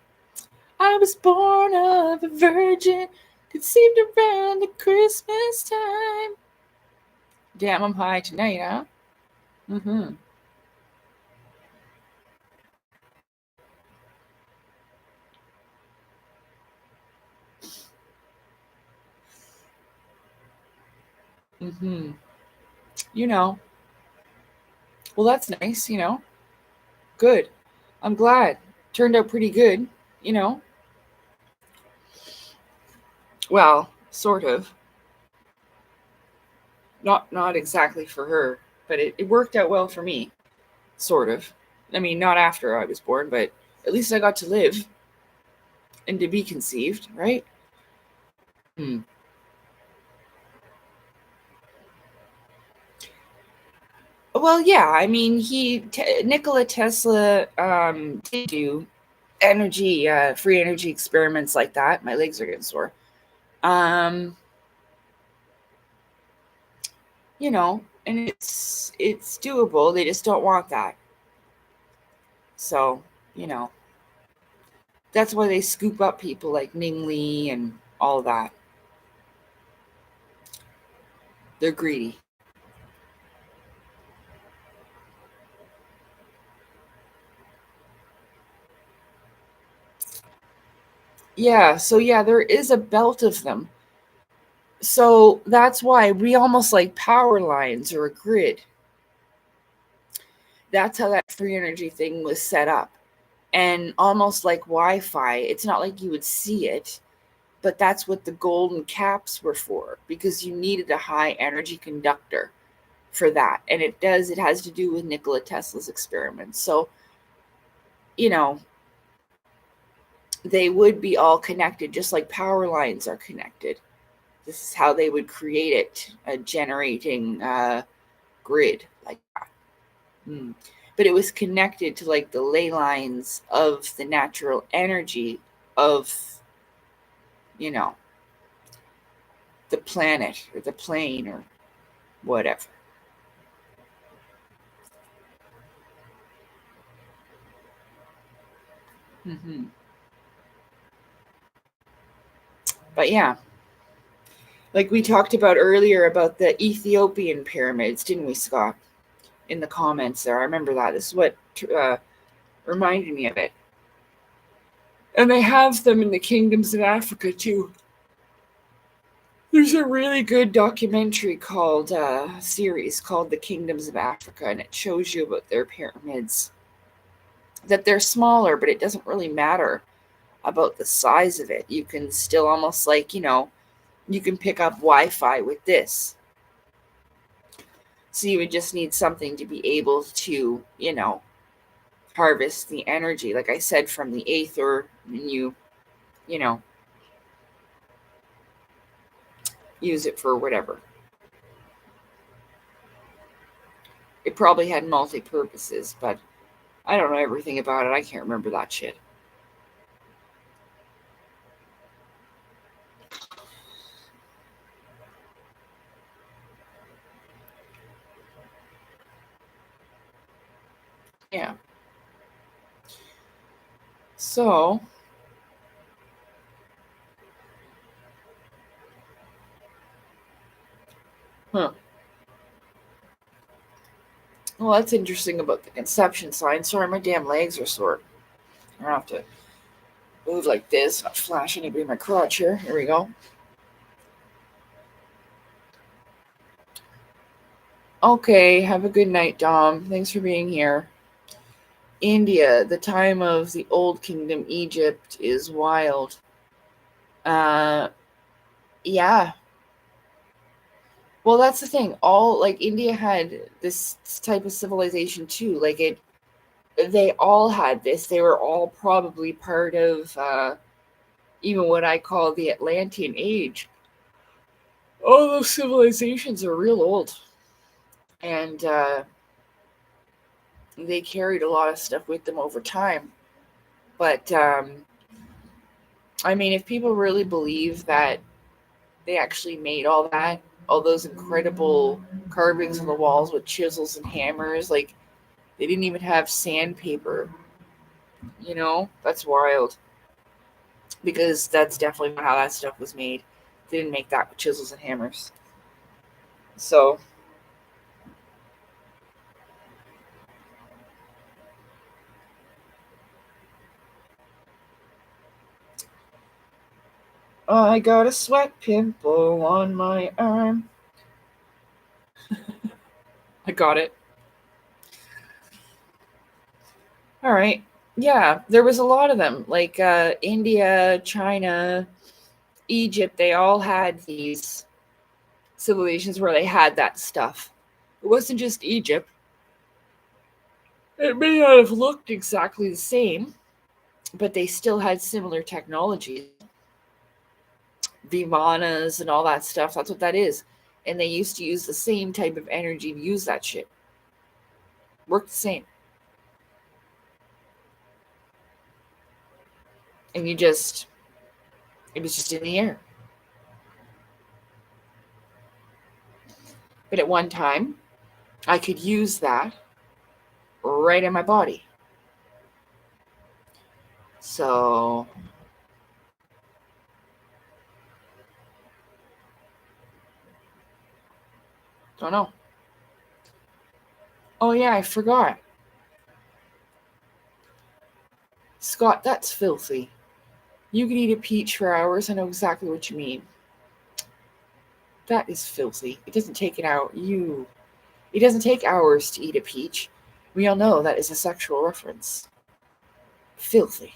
I was born of a virgin, conceived around the Christmas time. Damn, I'm high tonight, huh? Mm-hmm. Mm-hmm. You know. Well, that's nice, Good. I'm glad. Turned out pretty good, you know. Well, sort of. Not exactly for her, but it worked out well for me. Sort of. I mean, not after I was born, but at least I got to live and to be conceived, right? Hmm. Well, yeah. I mean, Nikola Tesla did do free energy experiments like that. My legs are getting sore. Um, and it's doable. They just don't want that. So, that's why they scoop up people like Ning Lee and all that. They're greedy. Yeah, so yeah, there is a belt of them. So that's why we almost like power lines or a grid. That's how that free energy thing was set up. And almost like Wi-Fi, it's not like you would see it, but that's what the golden caps were for, because you needed a high energy conductor for that. And it has to do with Nikola Tesla's experiments. So, you know, they would be all connected, just like power lines are connected. This is how they would create it, a generating grid like that. But it was connected to like the ley lines of the natural energy of, you know, the planet or the plane or whatever. Mm-hmm. But yeah, like we talked about earlier about the Ethiopian pyramids, didn't we, Scott? In the comments there, I remember that. This is what reminded me of it. And they have them in the kingdoms of Africa too. There's a really good documentary called series called The Kingdoms of Africa, and it shows you about their pyramids. That they're smaller, but it doesn't really matter about the size of it. You can still almost like, you can pick up Wi-Fi with this. So you would just need something to be able to, harvest the energy, like I said, from the aether, and you use it for whatever. It probably had multi-purposes, but I don't know everything about it. I can't remember that shit. Yeah. So, well, that's interesting about the conception sign. Sorry, my damn legs are sore. I don't have to move like this, not flash anybody in my crotch here. Here we go. Okay, have a good night, Dom. Thanks for being here. India, the time of the Old Kingdom, Egypt is wild. Yeah. Well, that's the thing. All like India had this type of civilization too. They all had this. They were all probably part of even what I call the Atlantean age. All those civilizations are real old, and they carried a lot of stuff with them over time. But I mean, if people really believe that they actually made all those incredible carvings on the walls with chisels and hammers, like they didn't even have sandpaper. That's wild. Because that's definitely not how that stuff was made. They didn't make that with chisels and hammers. So, I got a sweat pimple on my arm. I got it. All right. Yeah, there was a lot of them. Like India, China, Egypt, they all had these civilizations where they had that stuff. It wasn't just Egypt. It may not have looked exactly the same, but they still had similar technologies. Vimanas and all that stuff. That's what that is. And they used to use the same type of energy to use that shit. Worked the same. And it was just in the air. But at one time, I could use that right in my body. So, Don't know. Oh yeah, I forgot. Scott, that's filthy. You can eat a peach for hours. I know exactly what you mean. That is filthy. It doesn't take an hour. It doesn't take hours to eat a peach. We all know that is a sexual reference. Filthy.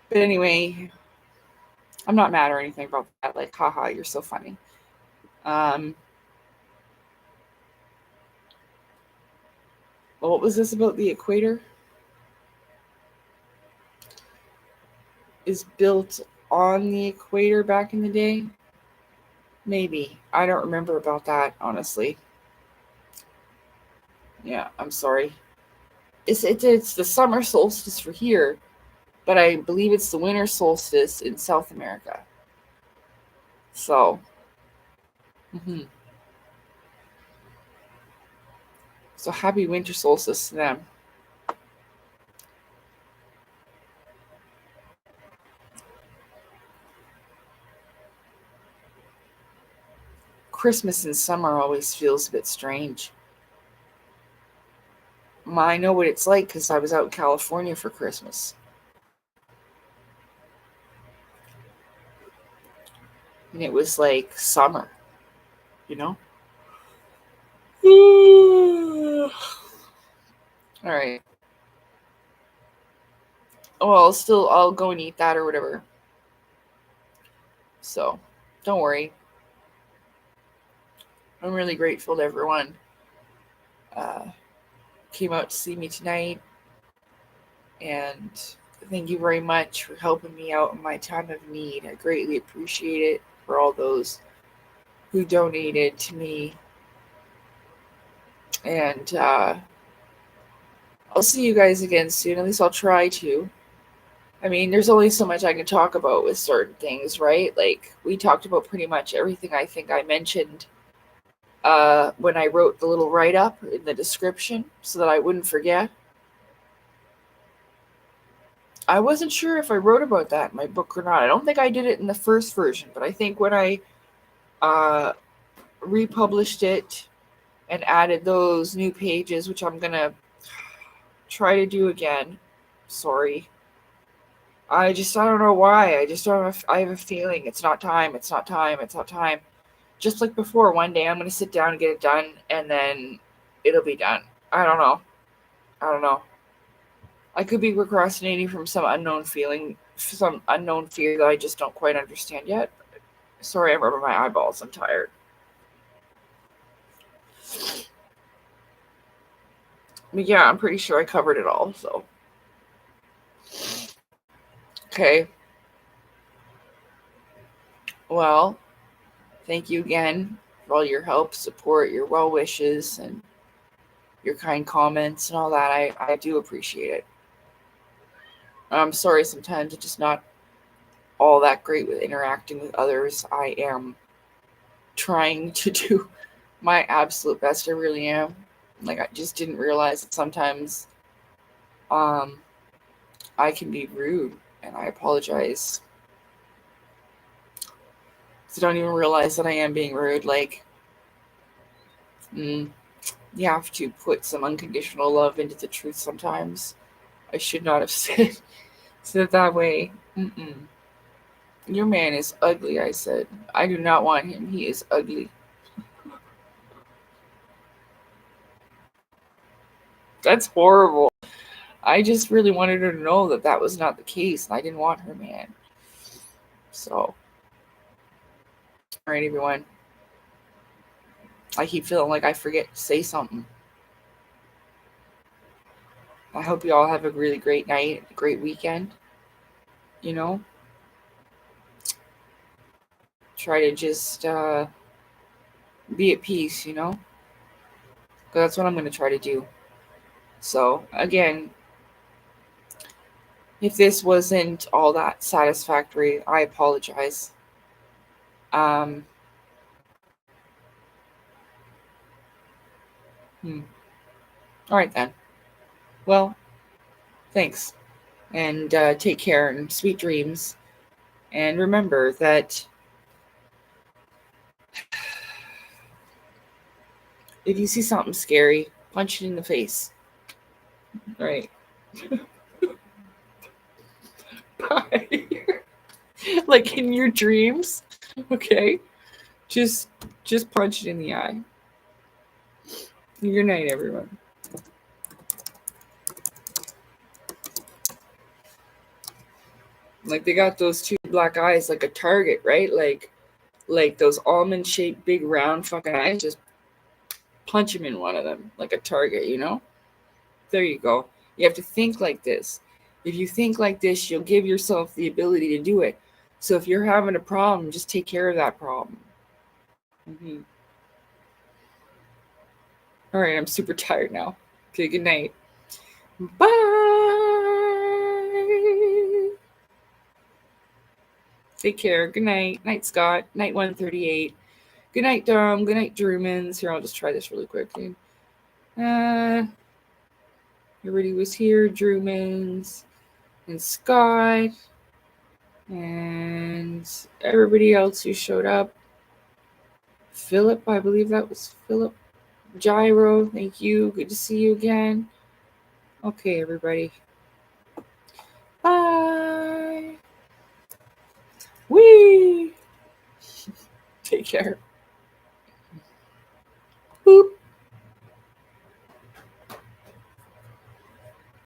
But anyway, I'm not mad or anything about that. Like, haha, you're so funny. Well, what was this about the equator? Is built on the equator back in the day? Maybe. I don't remember about that, honestly. Yeah, I'm sorry. It's the summer solstice for here, but I believe it's the winter solstice in South America. So, mhm. So happy winter solstice to them. Christmas in summer always feels a bit strange. I know what it's like because I was out in California for Christmas. And it was like summer, you know? All right. Well, I'll go and eat that or whatever. So, don't worry. I'm really grateful to everyone came out to see me tonight, and thank you very much for helping me out in my time of need. I greatly appreciate it for all those who donated to me, and I'll see you guys again soon. At least I'll try to. I mean, there's only so much I can talk about with certain things, right? Like, we talked about pretty much everything I think I mentioned when I wrote the little write up in the description so that I wouldn't forget. I wasn't sure if I wrote about that in my book or not. I don't think I did it in the first version, but I think when I uh, republished it and added those new pages, which I'm going to try to do again. Sorry. I don't know why. I have a feeling it's not time. It's not time. It's not time. Just like before, one day I'm going to sit down and get it done, and then it'll be done. I don't know. I don't know. I could be procrastinating from some unknown feeling, some unknown fear that I just don't quite understand yet. Sorry, I'm rubbing my eyeballs. I'm tired. But yeah, I'm pretty sure I covered it all. So, okay. Well, thank you again for all your help, support, your well wishes, and your kind comments and all that. I do appreciate it. I'm sorry sometimes it's just not all that great with interacting with others. I am trying to do my absolute best. I really am. Like, I just didn't realize that sometimes um, I can be rude, and I apologize. So don't even realize that I am being rude. Like, you have to put some unconditional love into the truth sometimes. I should not have said it that way. Your man is ugly, I said. I do not want him. He is ugly. That's horrible. I just really wanted her to know that that was not the case, and I didn't want her man. So, all right, everyone. I keep feeling like I forget to say something. I hope you all have a really great night, a great weekend. You know, try to just be at peace, you know, because that's what I'm going to try to do. So, again, if this wasn't all that satisfactory, I apologize. Um, All right then. Well, thanks. And take care and sweet dreams. And remember that if you see something scary, punch it in the face. All right. Bye. Like in your dreams. Okay. Just punch it in the eye. Good night, everyone. Like they got those two black eyes like a target, right? Like those almond shaped big round fucking eyes. Just punch him in one of them like a target, you know? There you go. You have to think like this. If you think like this, you'll give yourself the ability to do it. So if you're having a problem, just take care of that problem. Mm-hmm. All right, I'm super tired now. Okay, good night. Bye. Take care. Good night. Night, Scott. Night 138. Good night, Dom. Good night, Drumans. Here, I'll just try this really quick. Everybody was here. Drumans and Scott. And everybody else who showed up. Philip, I believe that was Philip. Gyro, thank you. Good to see you again. Okay, everybody. Bye. Whee! Take care.